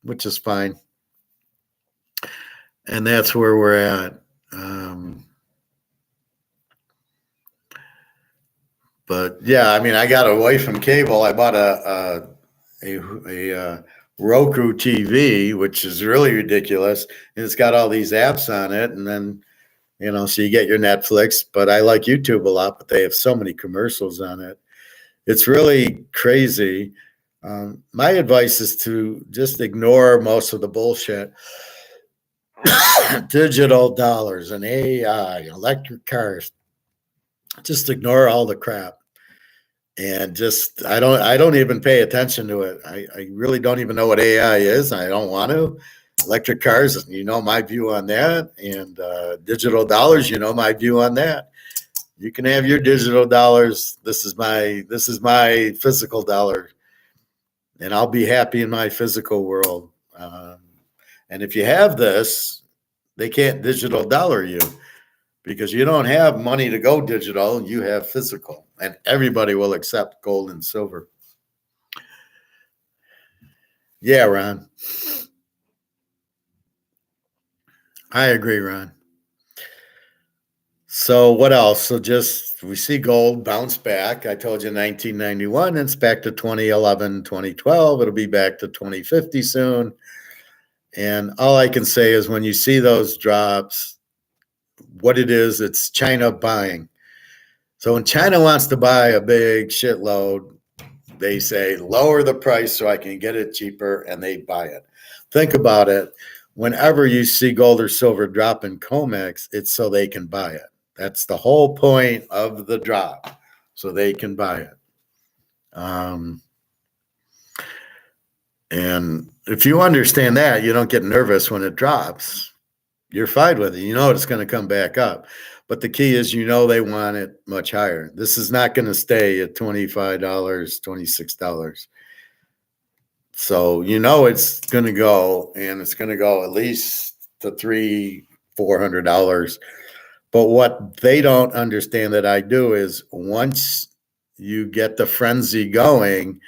which is fine. And that's where we're at. But yeah, I mean, I got away from cable. I bought a Roku TV, which is really ridiculous, and it's got all these apps on it. And then so you get your Netflix. But I like YouTube a lot, but they have so many commercials on it. It's really crazy. My advice is to just ignore most of the bullshit. Digital dollars and AI, electric cars. Just ignore all the crap. And just I don't even pay attention to it. I really don't even know what AI is. I don't want to. Electric cars, my view on that, and digital dollars, my view on that. You can have your digital dollars. This is my physical dollar, and I'll be happy in my physical world. And if you have this, they can't digital dollar you, because you don't have money to go digital, you have physical, and everybody will accept gold and silver. Yeah, Ron. I agree, Ron. So what else? So we see gold bounce back. I told you 1991, and it's back to 2011, 2012. It'll be back to 2050 soon. And all I can say is when you see those drops, what it is, it's China buying. So when China wants to buy a big shitload, they say, lower the price so I can get it cheaper, and they buy it. Think about it. Whenever you see gold or silver drop in COMEX, it's so they can buy it. That's the whole point of the drop, so they can buy it. And if you understand that, you don't get nervous when it drops. You're fine with it. You know it's going to come back up. But the key is, they want it much higher. This is not going to stay at $25, $26. So it's going to go, and it's going to go at least to $300-$400. But what they don't understand that I do is, once you get the frenzy going,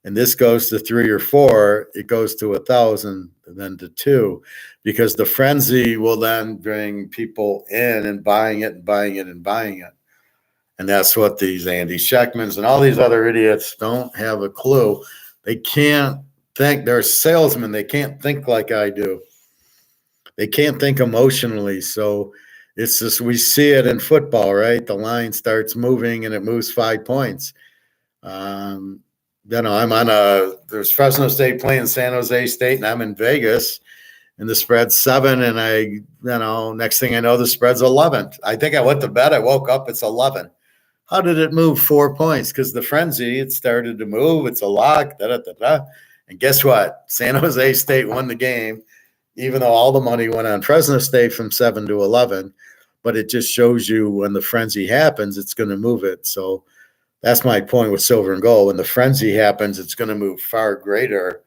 and this goes to 3 or 4, it goes to 1,000, and then to 2, because the frenzy will then bring people in and buying it and buying it and buying it. And that's what these Andy Scheckmans and all these other idiots don't have a clue. They can't think. They're salesmen. They can't think like I do. They can't think emotionally. So it's just, we see it in football, right? The line starts moving and it moves 5 points. I'm there's Fresno State playing San Jose State, and I'm in Vegas, and the spread's 7, and next thing I know, the spread's 11. I think I went to bed. I woke up, it's 11. How did it move 4 points? Because the frenzy, it started to move. It's a lock, da-da-da-da. And guess what? San Jose State won the game, even though all the money went on Fresno State from 7 to 11. But it just shows you, when the frenzy happens, it's going to move it. So that's my point with silver and gold. When the frenzy happens, it's going to move far greater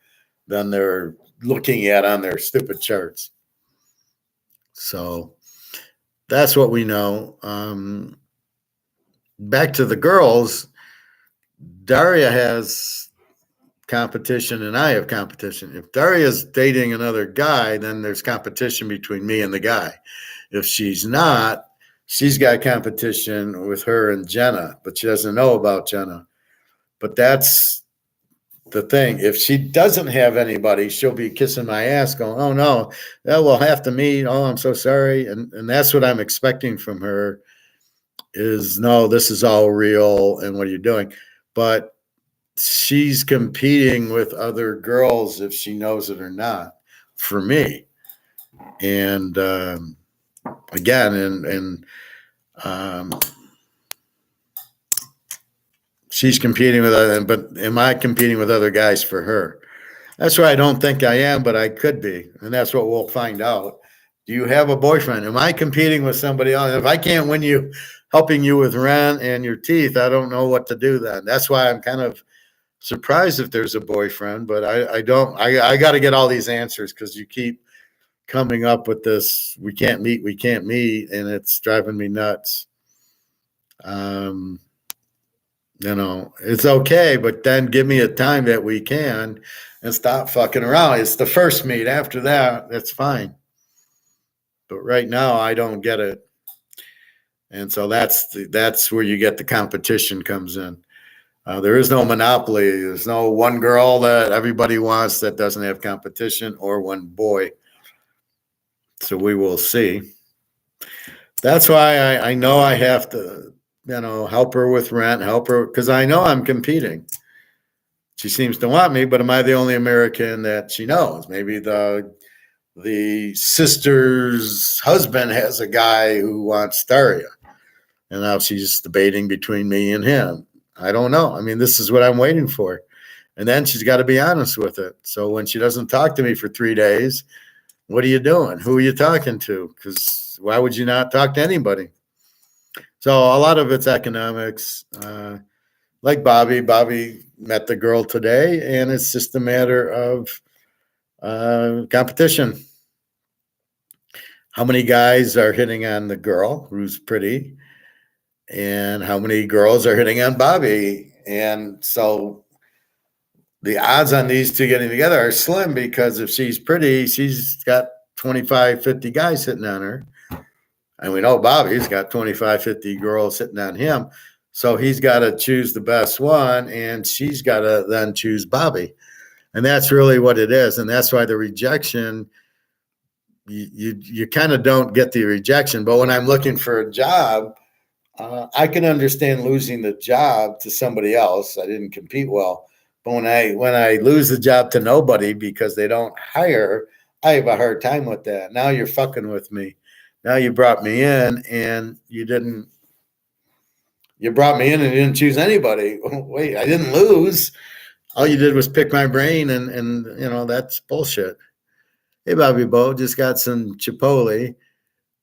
than they're looking at on their stupid charts. So that's what we know. Back to the girls, Daria has competition and I have competition. If Daria's dating another guy, then there's competition between me and the guy. If she's not, she's got competition with her and Jenna, but she doesn't know about Jenna. But that's the thing. If she doesn't have anybody, she'll be kissing my ass going, oh, no, we'll have to meet. Oh, I'm so sorry. And that's what I'm expecting from her is, no, this is all real. And what are you doing? But she's competing with other girls, if she knows it or not, for me. And again, and she's competing with other, but am I competing with other guys for her? That's why I don't think I am, but I could be. And that's what we'll find out. Do you have a boyfriend? Am I competing with somebody else? If I can't win you, helping you with rent and your teeth, I don't know what to do then. That's why I'm kind of surprised if there's a boyfriend, but I don't, I got to get all these answers because you keep coming up with this, we can't meet, and it's driving me nuts. It's okay, but then give me a time that we can and stop fucking around. It's the first meet. After that, that's fine. But right now, I don't get it. And so that's where you get the competition comes in. There is no monopoly. There's no one girl that everybody wants that doesn't have competition or one boy. So we will see. That's why I know I have to, help her with rent, help her, because I know I'm competing. She seems to want me, but am I the only American that she knows? Maybe the sister's husband has a guy who wants Daria, and now she's debating between me and him. I don't know. I mean, this is what I'm waiting for. And then she's got to be honest with it. So when she doesn't talk to me for 3 days, what are you doing? Who are you talking to? Because why would you not talk to anybody? So a lot of it's economics. Like Bobby met the girl today, and it's just a matter of competition. How many guys are hitting on the girl who's pretty, and how many girls are hitting on Bobby? And so the odds on these two getting together are slim, because if she's pretty, she's got 25, 50 guys hitting on her. And we know Bobby's got 25, 50 girls hitting on him. So he's got to choose the best one, and she's got to then choose Bobby. And that's really what it is. And that's why the rejection, you kind of don't get the rejection. But when I'm looking for a job, I can understand losing the job to somebody else. I didn't compete well. But when I lose the job to nobody because they don't hire, I have a hard time with that. Now you're fucking with me. Now you brought me in and you brought me in and you didn't choose anybody. Wait, I didn't lose. All you did was pick my brain, and that's bullshit. Hey, Bobby Bo, just got some Chipotle.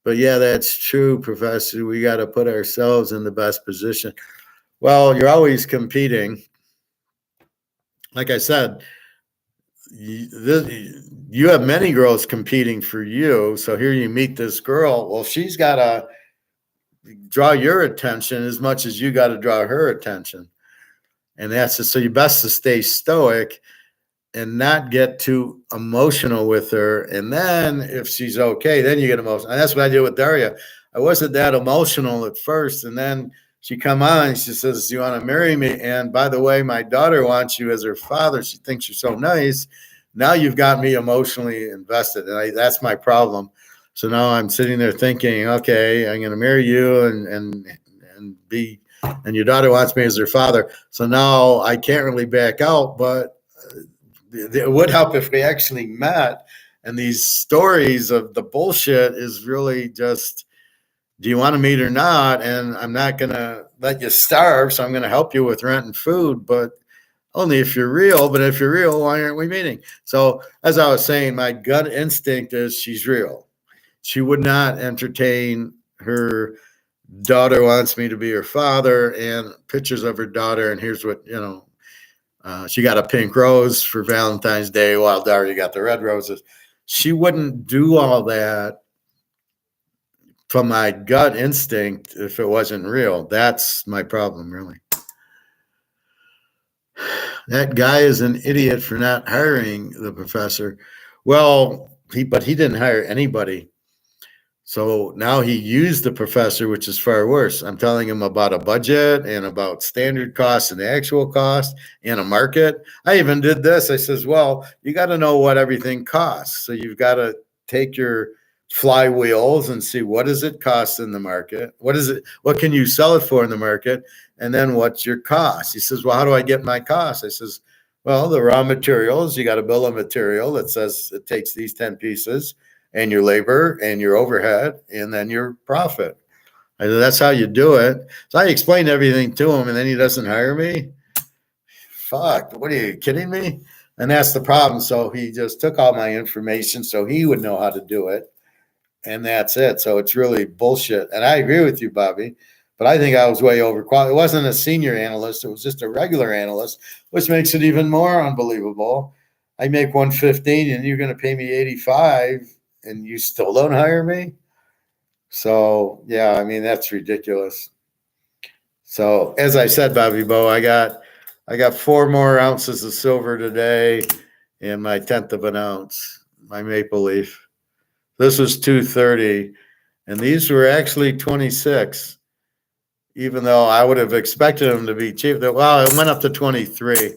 But yeah, that's true, Professor. We got to put ourselves in the best position. Well, you're always competing. Like I said, you have many girls competing for you. So here you meet this girl. Well, she's got to draw your attention as much as you got to draw her attention. And that's just, so you best to stay stoic and not get too emotional with her. And then if she's okay, then you get emotional. And that's what I did with Daria. I wasn't that emotional at first. And then she come on and she says, "Do you want to marry me? And by the way, my daughter wants you as her father. She thinks you're so nice." Now you've got me emotionally invested. And that's my problem. So now I'm sitting there thinking, okay, I'm going to marry you and your daughter wants me as her father. So now I can't really back out, but it would help if we actually met. And these stories of the bullshit is really just, do you want to meet or not? And I'm not going to let you starve. So I'm going to help you with rent and food, but only if you're real. But if you're real, why aren't we meeting? So as I was saying, my gut instinct is she's real. She would not entertain her daughter wants me to be her father and pictures of her daughter. And here's what, she got a pink rose for Valentine's Day while Daria got the red roses. She wouldn't do all that from my gut instinct if it wasn't real. That's my problem, really. That guy is an idiot for not hiring the professor. Well, but he didn't hire anybody. So now he used the professor, which is far worse. I'm telling him about a budget and about standard costs and the actual cost and a market. I even did this. I says, well, you got to know what everything costs. So you've got to take your flywheels and see what does it cost in the market? What can you sell it for in the market? And then what's your cost? He says, well, how do I get my cost? I says, well, the raw materials, you got a bill of material that says it takes these 10 pieces. and your labor and your overhead and then your profit. I said, that's how you do it. So I explained everything to him, and then he doesn't hire me. Fuck, what are you kidding me? And that's the problem. So he just took all my information so he would know how to do it. And that's it. So it's really bullshit. And I agree with you, Bobby, but I think I was way overqualified. It wasn't a senior analyst, it was just a regular analyst, which makes it even more unbelievable. I make 115 and you're going to pay me 85 and you still don't hire me? So, yeah, I mean, that's ridiculous. So, as I said, Bobby Bo, I got 4 more ounces of silver today and my 1/10 of an ounce, my maple leaf. This was 230, and these were actually 26, even though I would have expected them to be cheap. Well, it went up to 23,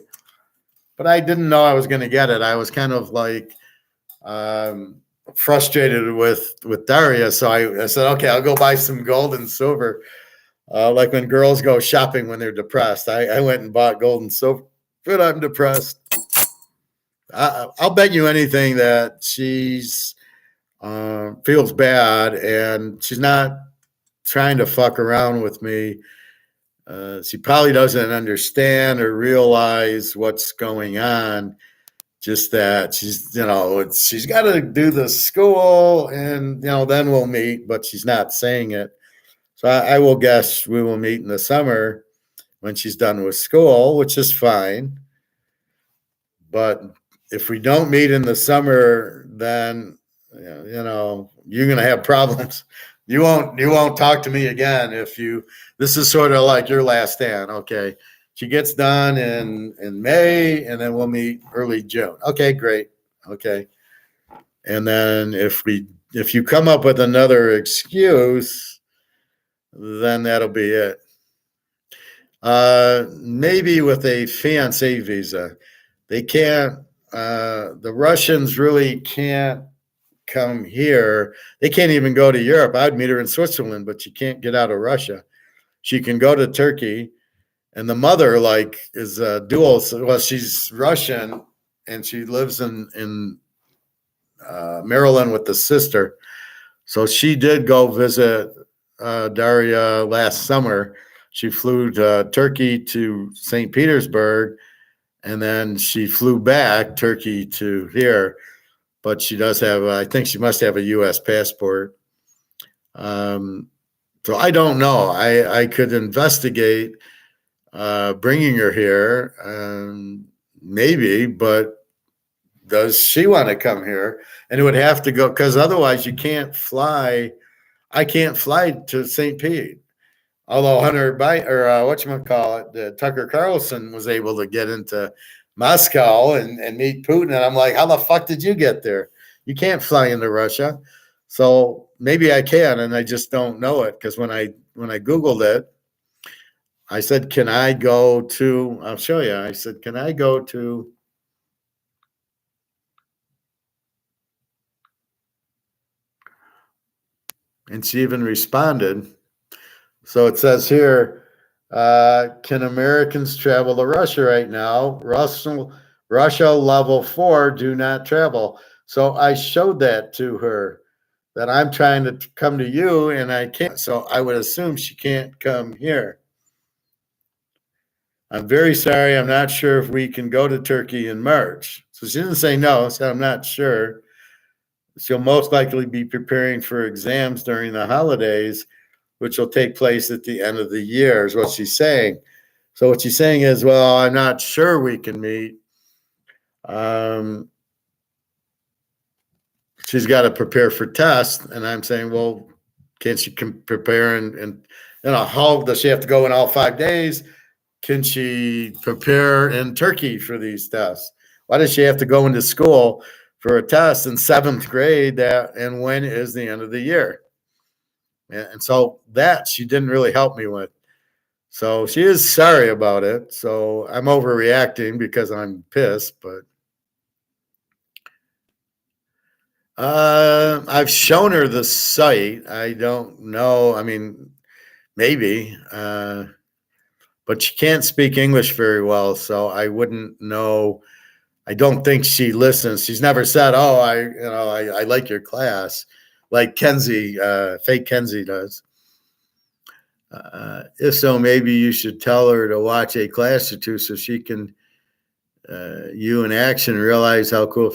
but I didn't know I was going to get it. I was kind of like frustrated with Daria, so I said, okay, I'll go buy some gold and silver. Like when girls go shopping when they're depressed. I went and bought gold and silver, but I'm depressed. I'll bet you anything that she's feels bad and she's not trying to fuck around with me. She probably doesn't understand or realize what's going on. Just that she's got to do the school and, then we'll meet, but she's not saying it. So I will guess we will meet in the summer when she's done with school, which is fine. But if we don't meet in the summer, then you're going to have problems. You won't talk to me again this is sort of like your last stand. Okay. She gets done in May and then we'll meet early June. Okay, great. Okay. And then if you come up with another excuse, then that'll be it. Maybe with a fiancé visa, they can't, the Russians really can't come here. They can't even go to Europe. I'd meet her in Switzerland, but she can't get out of Russia. She can go to Turkey, and the mother is a dual. Well, she's Russian and she lives in Maryland with the sister. So she did go visit Daria last summer. She flew to Turkey to St. Petersburg, and then she flew back Turkey to here. But she does have, I think she must have a U.S. passport. So I don't know. I could investigate bringing her here, maybe, but does she want to come here? And it would have to go, because otherwise you can't fly. I can't fly to St. Pete. Although Tucker Carlson was able to get into Moscow and meet Putin. And I'm like, how the fuck did you get there? You can't fly into Russia. So maybe I can, and I just don't know it. Because when I Googled it, I said, can I go to, I'll show you. I said, can I go to, and she even responded. So it says here, can Americans travel to Russia right now? Russia level 4, do not travel. So I showed that to her, that I'm trying to come to you and I can't. So I would assume she can't come here. I'm very sorry. I'm not sure if we can go to Turkey in March. So she didn't say no. So I'm not sure. She'll most likely be preparing for exams during the holidays, which will take place at the end of the year, is what she's saying. So what she's saying is, well, I'm not sure we can meet. She's got to prepare for tests. And I'm saying, well, can't she prepare and how does she have to go in all 5 days? Can she prepare in Turkey for these tests? Why does she have to go into school for a test in 7th grade? And when is the end of the year? And so that she didn't really help me with. So she is sorry about it. So I'm overreacting because I'm pissed, but I've shown her the site. I don't know. I mean, maybe, but she can't speak English very well, so I wouldn't know I don't think she listens. She's never said, "Oh, I like your class," like Kenzie, fake Kenzie does. If so, maybe you should tell her to watch a class or two so she can you in action realize how cool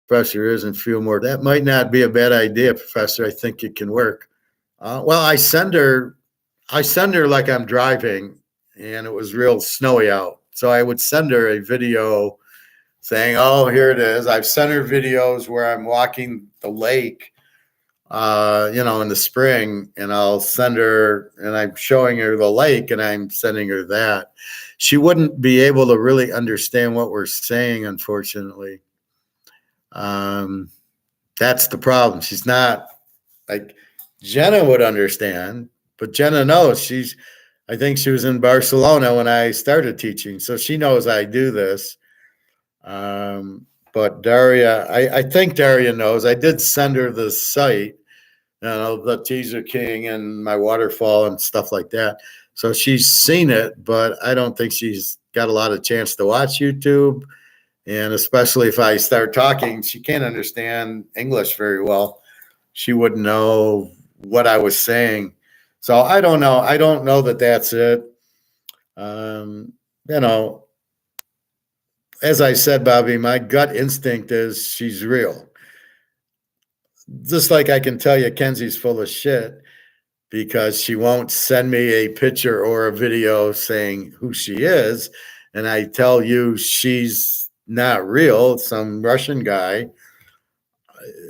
Professor is and feel more. That might not be a bad idea, Professor. I think it can work. Well, I send her like I'm driving, and it was real snowy out. So I would send her a video saying, "Oh, here it is." I've sent her videos where I'm walking the lake, in the spring, and I'll send her, and I'm showing her the lake, and I'm sending her that. She wouldn't be able to really understand what we're saying, unfortunately. That's the problem. She's not like Jenna would understand, but Jenna knows I think she was in Barcelona when I started teaching, so she knows I do this. But Daria, I think Daria knows. I did send her the site, the Teaserking and my waterfall and stuff like that. So she's seen it, but I don't think she's got a lot of chance to watch YouTube. And especially if I start talking, she can't understand English very well. She wouldn't know what I was saying. So I don't know. I don't know that that's it. You know, as I said, Bobby, my gut instinct is she's real. Just like I can tell you Kenzie's full of shit because she won't send me a picture or a video saying who she is. And I tell you she's not real, some Russian guy.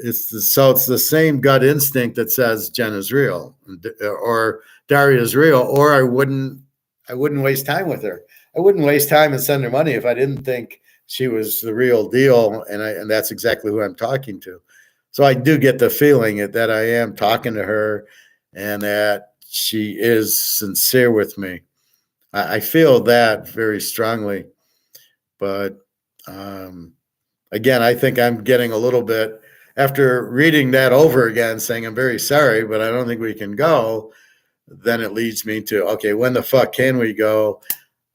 It's the same gut instinct that says Jen is real or Daria is real, or I wouldn't waste time with her. I wouldn't waste time and send her money if I didn't think she was the real deal, and that's exactly who I'm talking to. So I do get the feeling that I am talking to her and that she is sincere with me. I feel that very strongly, but again, I think I'm getting a little bit after reading that over again, saying I'm very sorry, but I don't think we can go. Then it leads me to, okay, when the fuck can we go?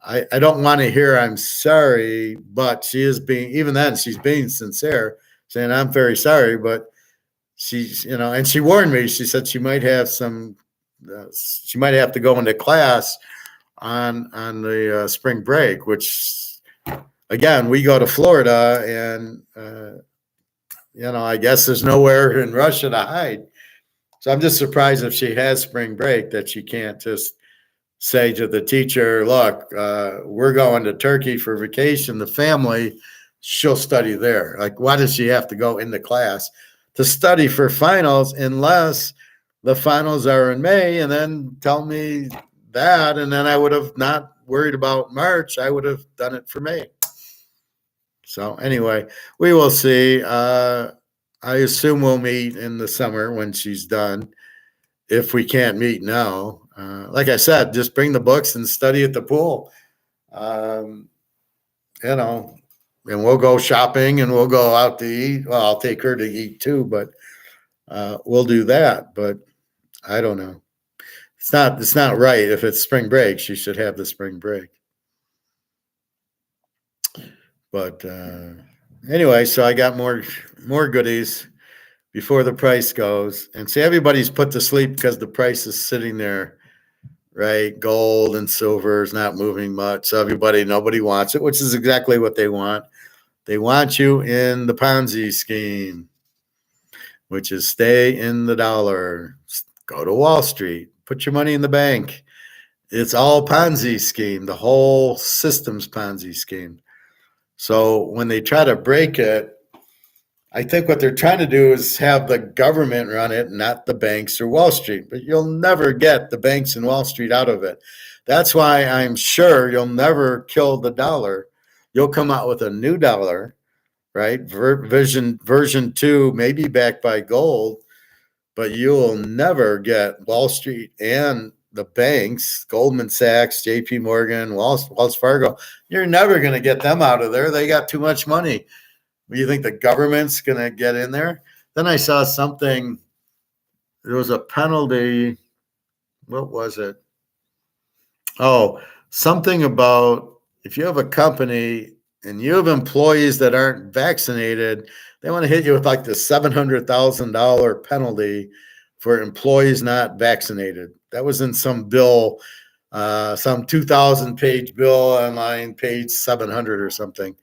I don't want to hear I'm sorry, but she is being, even then, she's being sincere, saying I'm very sorry, but she's, and she warned me. She said she might have she might have to go into class on the spring break, which again, we go to Florida, and I guess there's nowhere in Russia to hide. So I'm just surprised if she has spring break that she can't just say to the teacher, "Look, we're going to Turkey for vacation. The family, she'll study there." Like, why does she have to go into class to study for finals unless the finals are in May? And then tell me that, and then I would have not worried about March. I would have done it for May. So anyway, we will see. I assume we'll meet in the summer when she's done. If we can't meet now, like I said, just bring the books and study at the pool. And we'll go shopping and we'll go out to eat. Well, I'll take her to eat too, but we'll do that. But I don't know. It's not right. If it's spring break, she should have the spring break. But anyway, so I got more goodies before the price goes. And see, everybody's put to sleep because the price is sitting there, right? Gold and silver is not moving much. So nobody wants it, which is exactly what they want. They want you in the Ponzi scheme, which is stay in the dollar, go to Wall Street, put your money in the bank. It's all Ponzi scheme. The whole system's Ponzi scheme. So when they try to break it, I think what they're trying to do is have the government run it, not the banks or Wall Street. But you'll never get the banks and Wall Street out of it. That's why I'm sure you'll never kill the dollar. You'll come out with a new dollar, right? Version 2, maybe backed by gold, but you'll never get Wall Street and the banks, Goldman Sachs, JP Morgan, Wells Fargo. You're never going to get them out of there. They got too much money. Do you think the government's going to get in there? Then I saw something. There was a penalty. What was it? Oh, something about if you have a company and you have employees that aren't vaccinated, they want to hit you with like the $700,000 penalty for employees not vaccinated. That was in some bill, some 2,000 page bill online, page 700 or something.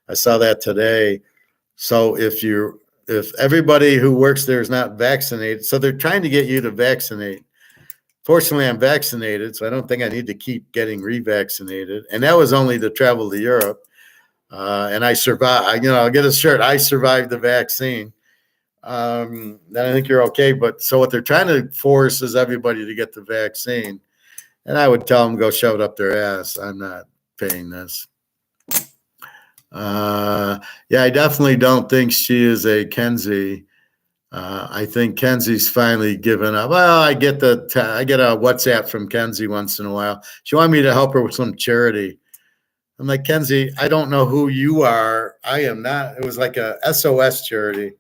I saw that today. So if everybody who works there is not vaccinated, so they're trying to get you to vaccinate. Fortunately, I'm vaccinated, so I don't think I need to keep getting revaccinated. And that was only to travel to Europe. And I survived. I'll get a shirt. I survived the vaccine. Then I think you're okay. But so what they're trying to force is everybody to get the vaccine. And I would tell them go shove it up their ass. I'm not paying this. Yeah, I definitely don't think she is a Kenzie. I think Kenzie's finally given up. Well, I get a WhatsApp from Kenzie once in a while. She wanted me to help her with some charity. I'm like, Kenzie, I don't know who you are. I am not. It was like a SOS charity.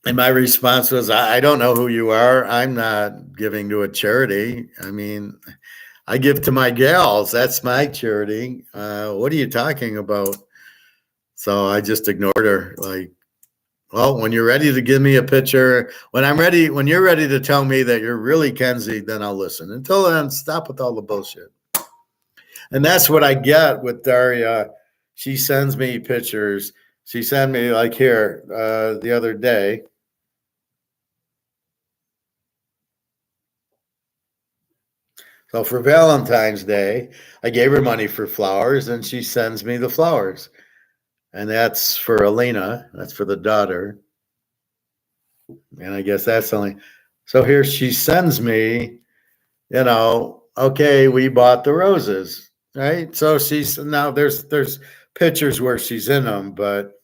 And my response was, I don't know who you are. I'm not giving to a charity. I mean, I give to my gals. That's my charity. What are you talking about? So I just ignored her. Like, well, when you're ready to give me a picture, when you're ready to tell me that you're really Kenzie, then I'll listen. Until then, stop with all the bullshit. And that's what I get with Daria. She sends me pictures. She sent me like here the other day. So for Valentine's Day, I gave her money for flowers, and she sends me the flowers. And that's for Elena. That's for the daughter. And I guess that's only. So here she sends me, okay, we bought the roses, right? So she's now there's pictures where she's in them, but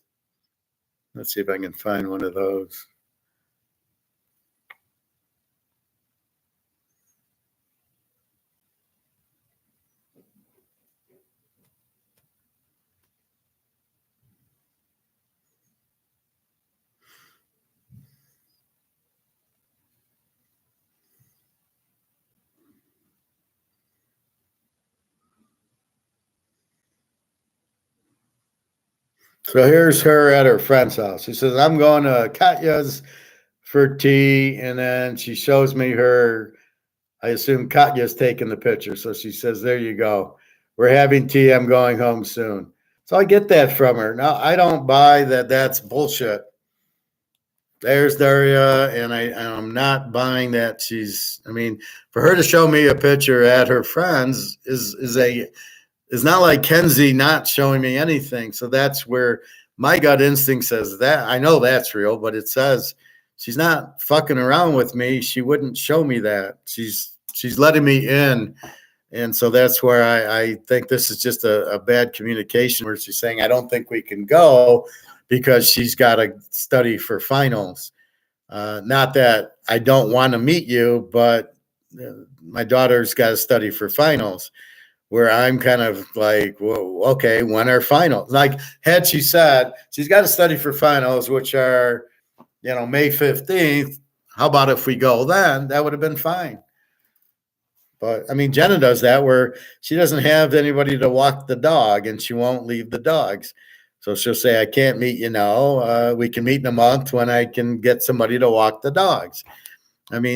let's see if I can find one of those. So here's her at her friend's house. She says, I'm going to Katya's for tea. And then she shows me her, I assume Katya's taking the picture. So she says, there you go. We're having tea. I'm going home soon. So I get that from her. Now, I don't buy that that's bullshit. There's Daria, and I'm not buying that for her to show me a picture at her friend's is not like Kenzie not showing me anything. So that's where my gut instinct says that. I know that's real, but it says she's not fucking around with me. She wouldn't show me that. She's letting me in. And so that's where I think this is just a bad communication where she's saying, I don't think we can go because she's got to study for finals. Not that I don't want to meet you, but my daughter's got to study for finals. Where I'm kind of like, whoa, okay, when are finals? Like, had she said she's got to study for finals, which are, May 15th, how about if we go then? That would have been fine. But, Jenna does that where she doesn't have anybody to walk the dog, and she won't leave the dogs. So she'll say, I can't meet you now. We can meet in a month when I can get somebody to walk the dogs.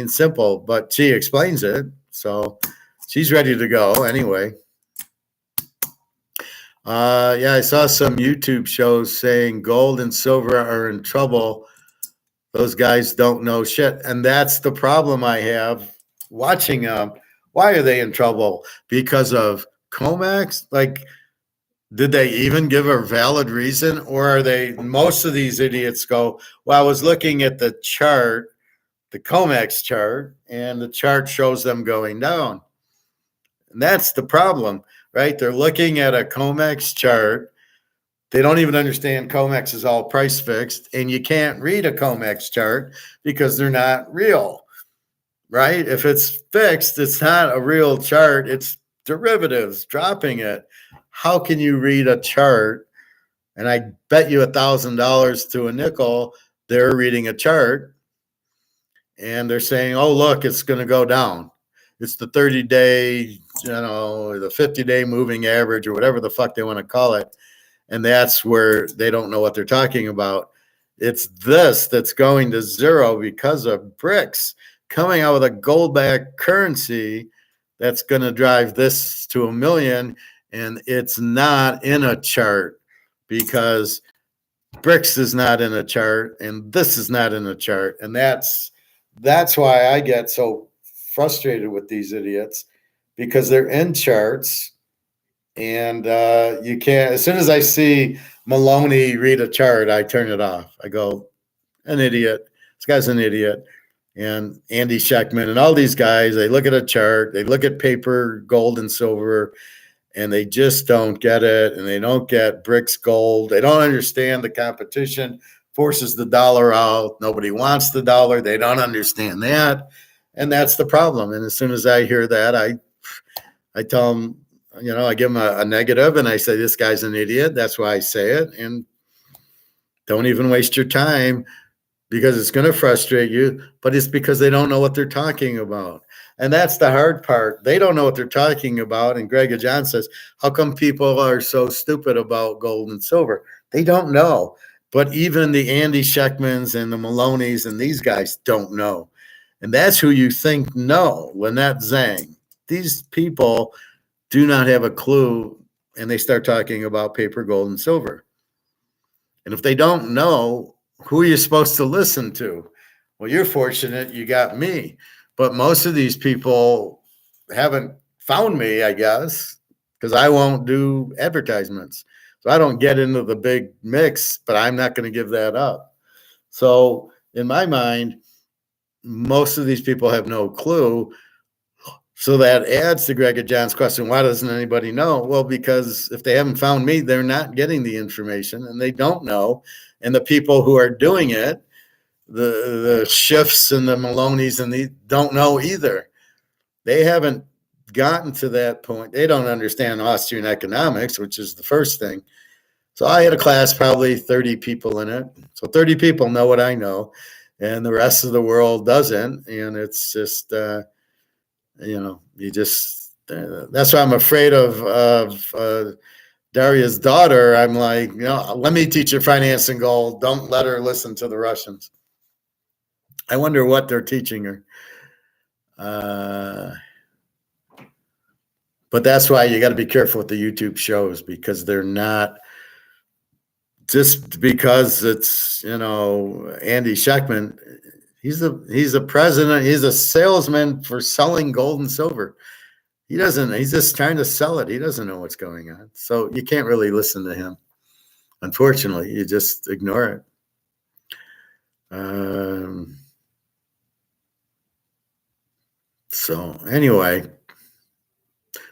Simple, but she explains it. So she's ready to go anyway. Yeah, I saw some YouTube shows saying gold and silver are in trouble. Those guys don't know shit. And that's the problem I have watching them. Why are they in trouble? Because of COMEX? Like, did they even give a valid reason? Or most of these idiots go, well, I was looking at the chart, the COMEX chart, and the chart shows them going down. And that's the problem, right? They're looking at a COMEX chart. They don't even understand COMEX is all price fixed, and you can't read a COMEX chart because they're not real, right? If it's fixed, it's not a real chart. It's derivatives dropping it. How can you read a chart? And I bet you $1,000 to a nickel, they're reading a chart and they're saying, oh, look, it's going to go down. it's the 30-day, or the 50-day moving average or whatever the fuck they want to call it. And that's where they don't know what they're talking about. It's this that's going to zero because of Brics coming out with a gold-backed currency that's going to drive this to $1 million. And it's not in a chart because Brics is not in a chart and this is not in a chart. And that's why I get so frustrated with these idiots, because they're in charts. And you can't, as soon as I see Maloney read a chart, I turn it off. I go, an idiot. This guy's an idiot. And Andy Scheckman and all these guys, they look at a chart, they look at paper, gold and silver, and they just don't get it. And they don't get Brics gold. They don't understand the competition forces the dollar out. Nobody wants the dollar. They don't understand that. And that's the problem. And as soon as I hear that, I tell them, I give them a negative and I say, this guy's an idiot. That's why I say it. And don't even waste your time, because it's going to frustrate you, but it's because they don't know what they're talking about. And that's the hard part. They don't know what they're talking about. And Greg John says, how come people are so stupid about gold and silver? They don't know. But even the Andy Scheckmans and the Maloneys and these guys don't know. And that's who you think know, Lynette Zhang. These people do not have a clue, and they start talking about paper, gold, and silver. And if they don't know, who are you supposed to listen to? Well, you're fortunate you got me. But most of these people haven't found me, I guess, because I won't do advertisements. So I don't get into the big mix, but I'm not going to give that up. So in my mind, most of these people have no clue. So that adds to Greg John's question, why doesn't anybody know? Well, because if they haven't found me, they're not getting the information and they don't know. And the people who are doing it, the Schiffs and the Maloneys and the don't know either. They haven't gotten to that point. They don't understand Austrian economics, which is the first thing. So I had a class, probably 30 people in it. So 30 people know what I know, and the rest of the world doesn't. And it's just, you just, that's why I'm afraid of Daria's daughter. I'm like, let me teach her finance and gold. Don't let her listen to the Russians. I wonder what they're teaching her. But that's why you got to be careful with the YouTube shows, because they're not, just because it's, Andy Scheckman, he's a president, he's a salesman for selling gold and silver. He's just trying to sell it. He doesn't know what's going on. So you can't really listen to him. Unfortunately, you just ignore it. So anyway,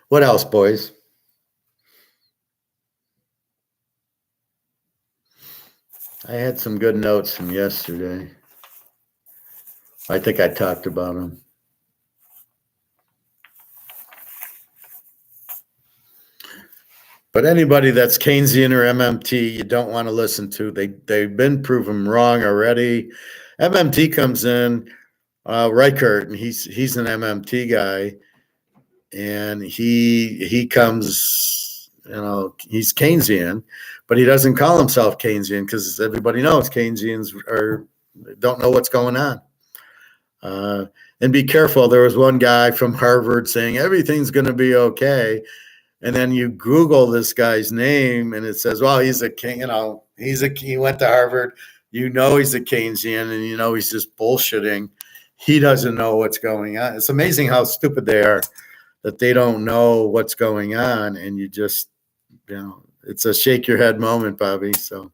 what else, boys? I had some good notes from yesterday. I think I talked about them. But anybody that's Keynesian or MMT, you don't want to listen to. They've been proven wrong already. MMT comes in, Reichert, and he's an MMT guy, and he comes, he's Keynesian, but he doesn't call himself Keynesian because everybody knows Keynesians don't know what's going on. And be careful. There was one guy from Harvard saying everything's going to be okay. And then you Google this guy's name and it says, well, he's a king, he went to Harvard, he's a Keynesian, and he's just bullshitting. He doesn't know what's going on. It's amazing how stupid they are that they don't know what's going on. And you just, it's a shake your head moment, Bobby. So,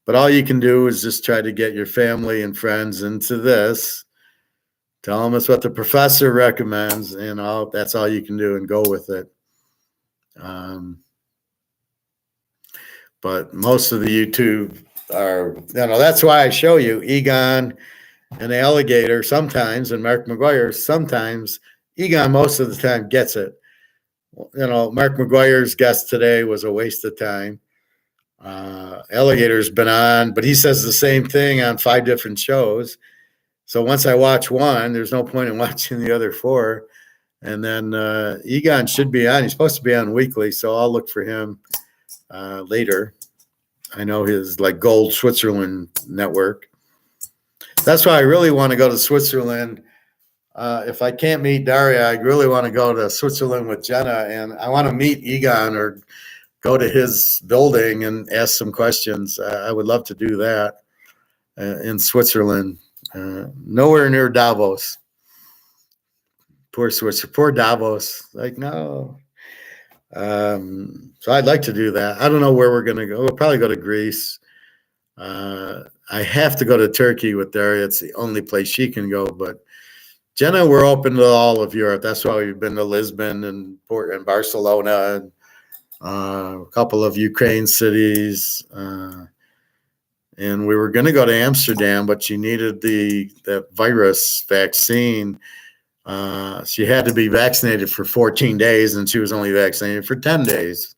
but all you can do is just try to get your family and friends into this. Tell them it's what the professor recommends, and that's all you can do, and go with it. But most of the YouTube are, that's why I show you Egon and Alligator sometimes, and Mark McGuire sometimes. Egon most of the time gets it. Mark McGuire's guest today was a waste of time. Alligator's been on, but he says the same thing on 5 different shows. So once I watch one, there's no point in watching the other 4. And then Egon should be on. He's supposed to be on weekly, so I'll look for him later. I know his like Gold Switzerland network. That's why I really want to go to Switzerland. If I can't meet Daria, I really want to go to Switzerland with Jenna, and I want to meet Egon or go to his building and ask some questions. I would love to do that in Switzerland. Nowhere near Davos. Poor Switzerland, poor Davos. Like, no. So I'd like to do that. I don't know where we're going to go. We'll probably go to Greece. I have to go to Turkey with Daria. It's the only place she can go. But Jenna, we're open to all of Europe. That's why we've been to Lisbon and Port and Barcelona and a couple of Ukraine cities. And we were going to go to Amsterdam, but she needed the virus vaccine. She had to be vaccinated for 14 days, and she was only vaccinated for 10 days.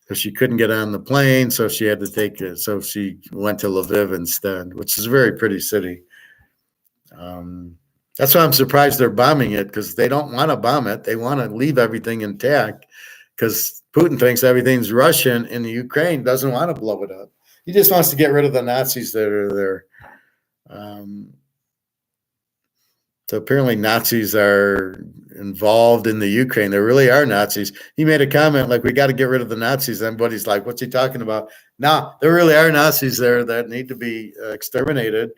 So she couldn't get on the plane, so she had to take it. So she went to Lviv instead, which is a very pretty city. That's why I'm surprised they're bombing it, because they don't want to bomb it. They want to leave everything intact, because Putin thinks everything's Russian, and the Ukraine doesn't want to blow it up. He just wants to get rid of the Nazis that are there. So apparently Nazis are involved in the Ukraine. There really are Nazis. He made a comment like, we got to get rid of the Nazis. Everybody's like, what's he talking about? No, there really are Nazis there that need to be exterminated.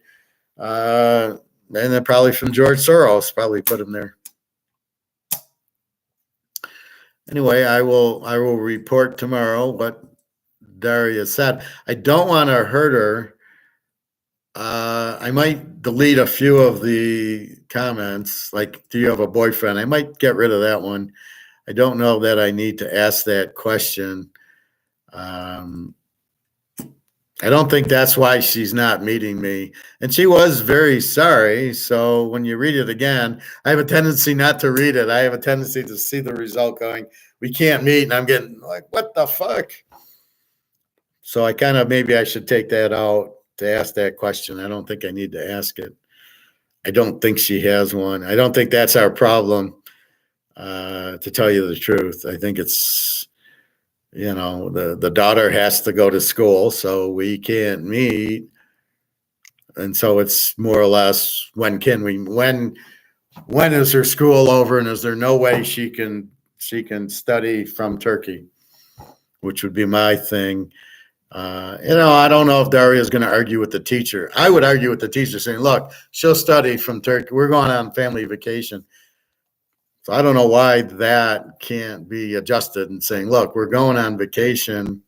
And then probably from George Soros, probably put him there. Anyway, I will report tomorrow what Daria said. I don't want to hurt her. I might delete a few of the comments, like, do you have a boyfriend? I might get rid of that one. I don't know that I need to ask that question. I don't think that's why she's not meeting me. And she was very sorry. So when you read it again, I have a tendency not to read it. I have a tendency to see the result going, we can't meet. And I'm getting like, what the fuck? So I kind of, maybe I should take that out to ask that question. I don't think I need to ask it. I don't think she has one. I don't think that's our problem, to tell you the truth. I think it's, the daughter has to go to school, so we can't meet. And so it's more or less, when is her school over, and is there no way she can study from Turkey, which would be my thing. I don't know if Daria is going to argue with the teacher. I would argue with the teacher saying, look, she'll study from Turkey. We're going on family vacation. So I don't know why that can't be adjusted and saying, look, we're going on vacation.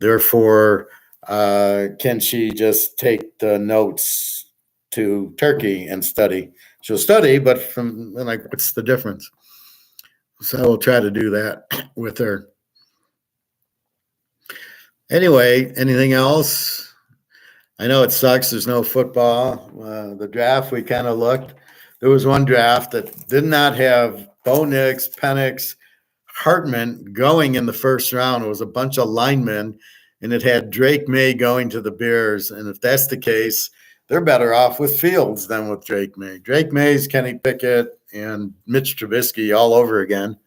Therefore, can she just take the notes to Turkey and study? She'll study, but what's the difference? So we'll try to do that with her. Anyway, anything else? I know it sucks. There's no football. The draft, we kind of looked. There was one draft that did not have Bo Nix, Penix, Hartman going in the first round. It was a bunch of linemen, and it had Drake May going to the Bears. And if that's the case, they're better off with Fields than with Drake May. Drake May's Kenny Pickett and Mitch Trubisky all over again.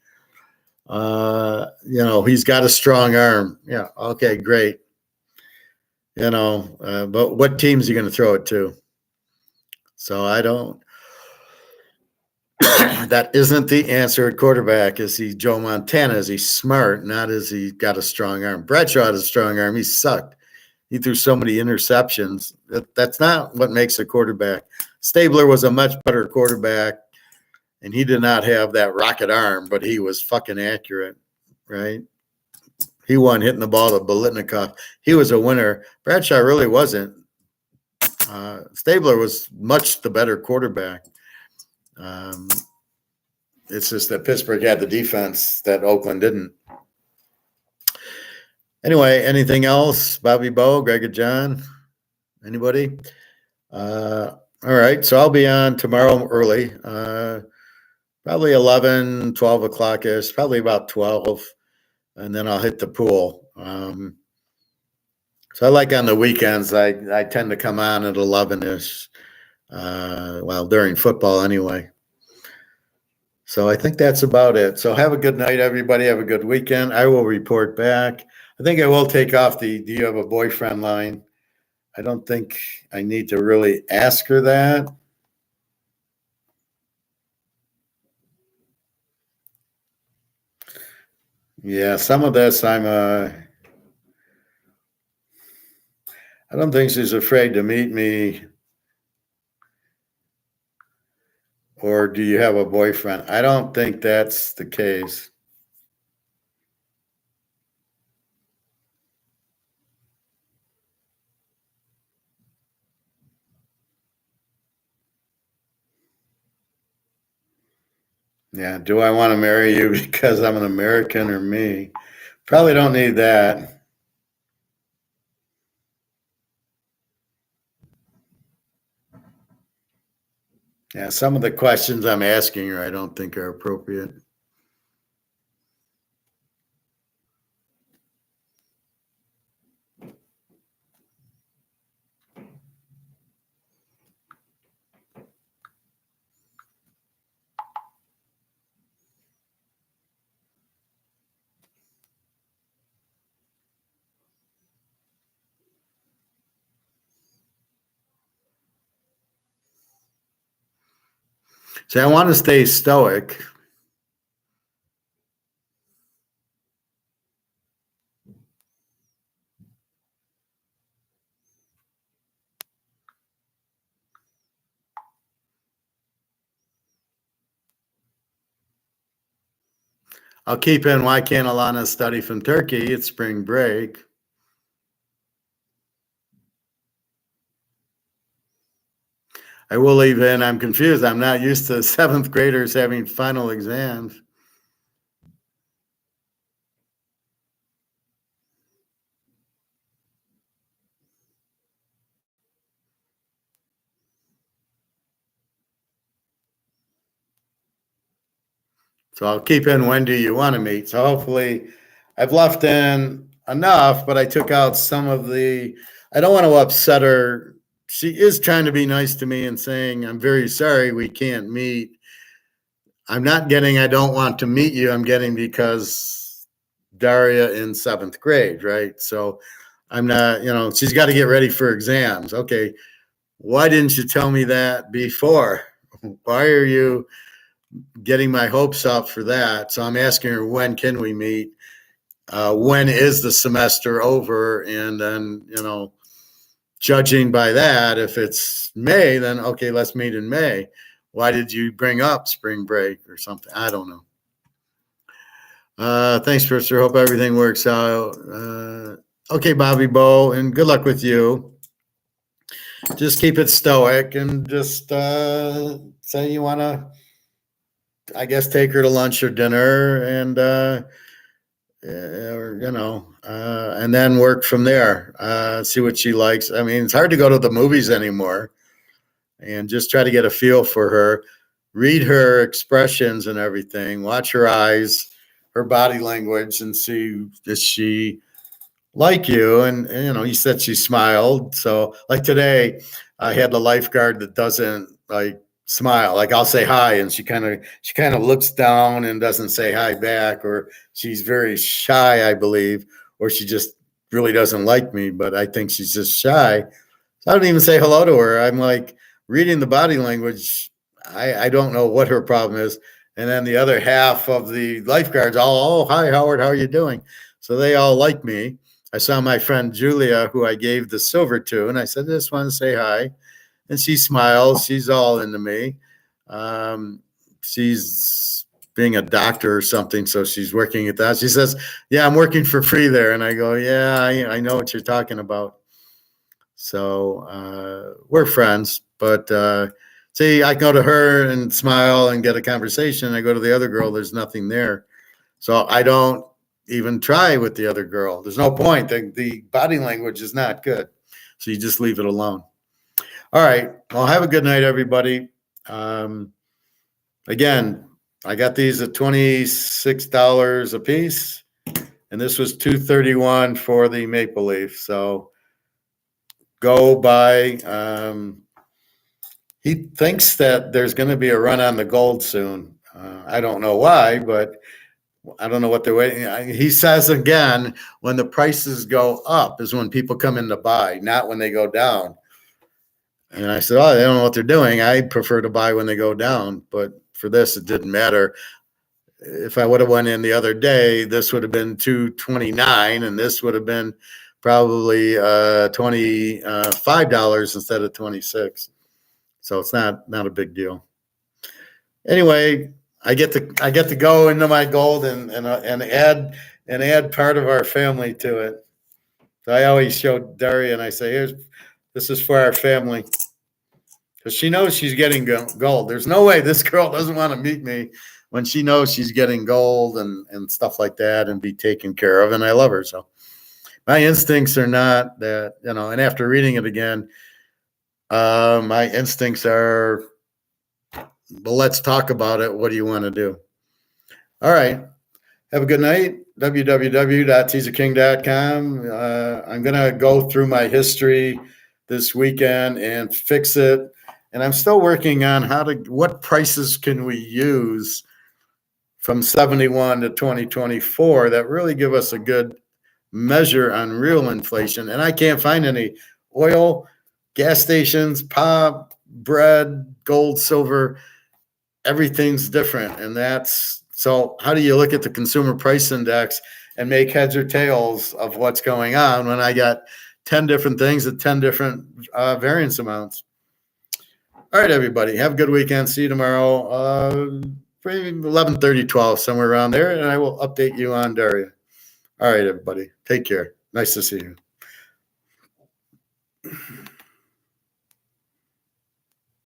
He's got a strong arm. Yeah. Okay, great. But what teams are you going to throw it to? So I don't, that isn't the answer at quarterback. Is he Joe Montana? Is he smart? Not is he got a strong arm. Bradshaw has a strong arm. He sucked. He threw so many interceptions. That's not what makes a quarterback. Stabler was a much better quarterback. And he did not have that rocket arm, but he was fucking accurate, right? He won hitting the ball to Biletnikoff. He was a winner. Bradshaw really wasn't. Stabler was much the better quarterback. It's just that Pittsburgh had the defense that Oakland didn't. Anyway, anything else? Bobby Bo, Greg and John? Anybody? All right, so I'll be on tomorrow early. Probably 11, 12 o'clock-ish, probably about 12, and then I'll hit the pool. So I like on the weekends, I tend to come on at 11-ish, during football anyway. So I think that's about it. So have a good night, everybody. Have a good weekend. I will report back. I think I will take off the do you have a boyfriend line. I don't think I need to really ask her that. Yeah, some of this I don't think she's afraid to meet me. Or do you have a boyfriend? I don't think that's the case. Yeah, do I want to marry you because I'm an American or me? Probably don't need that. Yeah, some of the questions I'm asking her I don't think are appropriate. See, I want to stay stoic. I'll keep in why can't Alana study from Turkey? It's spring break. I will leave in. I'm confused. I'm not used to seventh graders having final exams. So I'll keep in when do you want to meet? So hopefully I've left in enough, but I took out some of I don't want to upset her. She is trying to be nice to me and saying, I'm very sorry we can't meet. I'm not getting, I don't want to meet you. I'm getting because Daria in seventh grade, right? So I'm not, she's got to get ready for exams. Okay. Why didn't you tell me that before? Why are you getting my hopes up for that? So I'm asking her, when can we meet? When is the semester over? And then, judging by that, if it's May, then okay, let's meet in May. Why did you bring up spring break or something? I don't know. Thanks, Spencer. Hope everything works out. Okay, Bobby Bo, and good luck with you. Just keep it stoic and just say you want to, I guess, take her to lunch or dinner and, and then work from there. See what she likes. I mean, it's hard to go to the movies anymore, and just try to get a feel for her. Read her expressions and everything. Watch her eyes, her body language, and see does she like you. And you said she smiled. So like today, I had the lifeguard that doesn't like smile. Like I'll say hi, and she kind of looks down and doesn't say hi back, or she's very shy, I believe, or she just really doesn't like me. But I think she's just shy. So I don't even say hello to her. I'm like reading the body language. I don't know what her problem is. And then the other half of the lifeguards all, oh, hi, Howard, how are you doing? So they all like me. I saw my friend Julia, who I gave the silver to, and I said, I just want to say hi. And she smiles. She's all into me. She's being a doctor or something, so she's working at that. She says, yeah, I'm working for free there. And I go, yeah, I know what you're talking about. So we're friends. But see, I go to her and smile and get a conversation. I go to the other girl, there's nothing there. So I don't even try with the other girl. There's no point. The body language is not good. So you just leave it alone. All right. Well, have a good night, everybody. Again, I got these at $26 a piece, and this was $231 for the Maple Leaf. So go buy. He thinks that there's going to be a run on the gold soon. I don't know why, but I don't know what they're waiting. He says again, when the prices go up is when people come in to buy, not when they go down. And I said, oh, they don't know what they're doing. I prefer to buy when they go down. But for this, it didn't matter. If I would have went in the other day, this would have been 229, and this would have been probably $25 instead of 26. So it's not a big deal. Anyway, I get to go into my gold and add part of our family to it. So I always show Daria and I say, this is for our family. Because she knows she's getting gold. There's no way this girl doesn't want to meet me when she knows she's getting gold and stuff like that and be taken care of. And I love her. So my instincts are not that, and after reading it again, my instincts are, well, let's talk about it. What do you want to do? All right. Have a good night. www.teaserking.com. I'm going to go through my history this weekend and fix it. And I'm still working on what prices can we use from 71 to 2024 that really give us a good measure on real inflation. And I can't find any. Oil, gas stations, pop, bread, gold, silver, everything's different. And so how do you look at the consumer price index and make heads or tails of what's going on when I got 10 different things at 10 different variance amounts? All right, everybody. Have a good weekend. See you tomorrow, 11:30, 12, somewhere around there, and I will update you on Daria. All right, everybody. Take care. Nice to see you.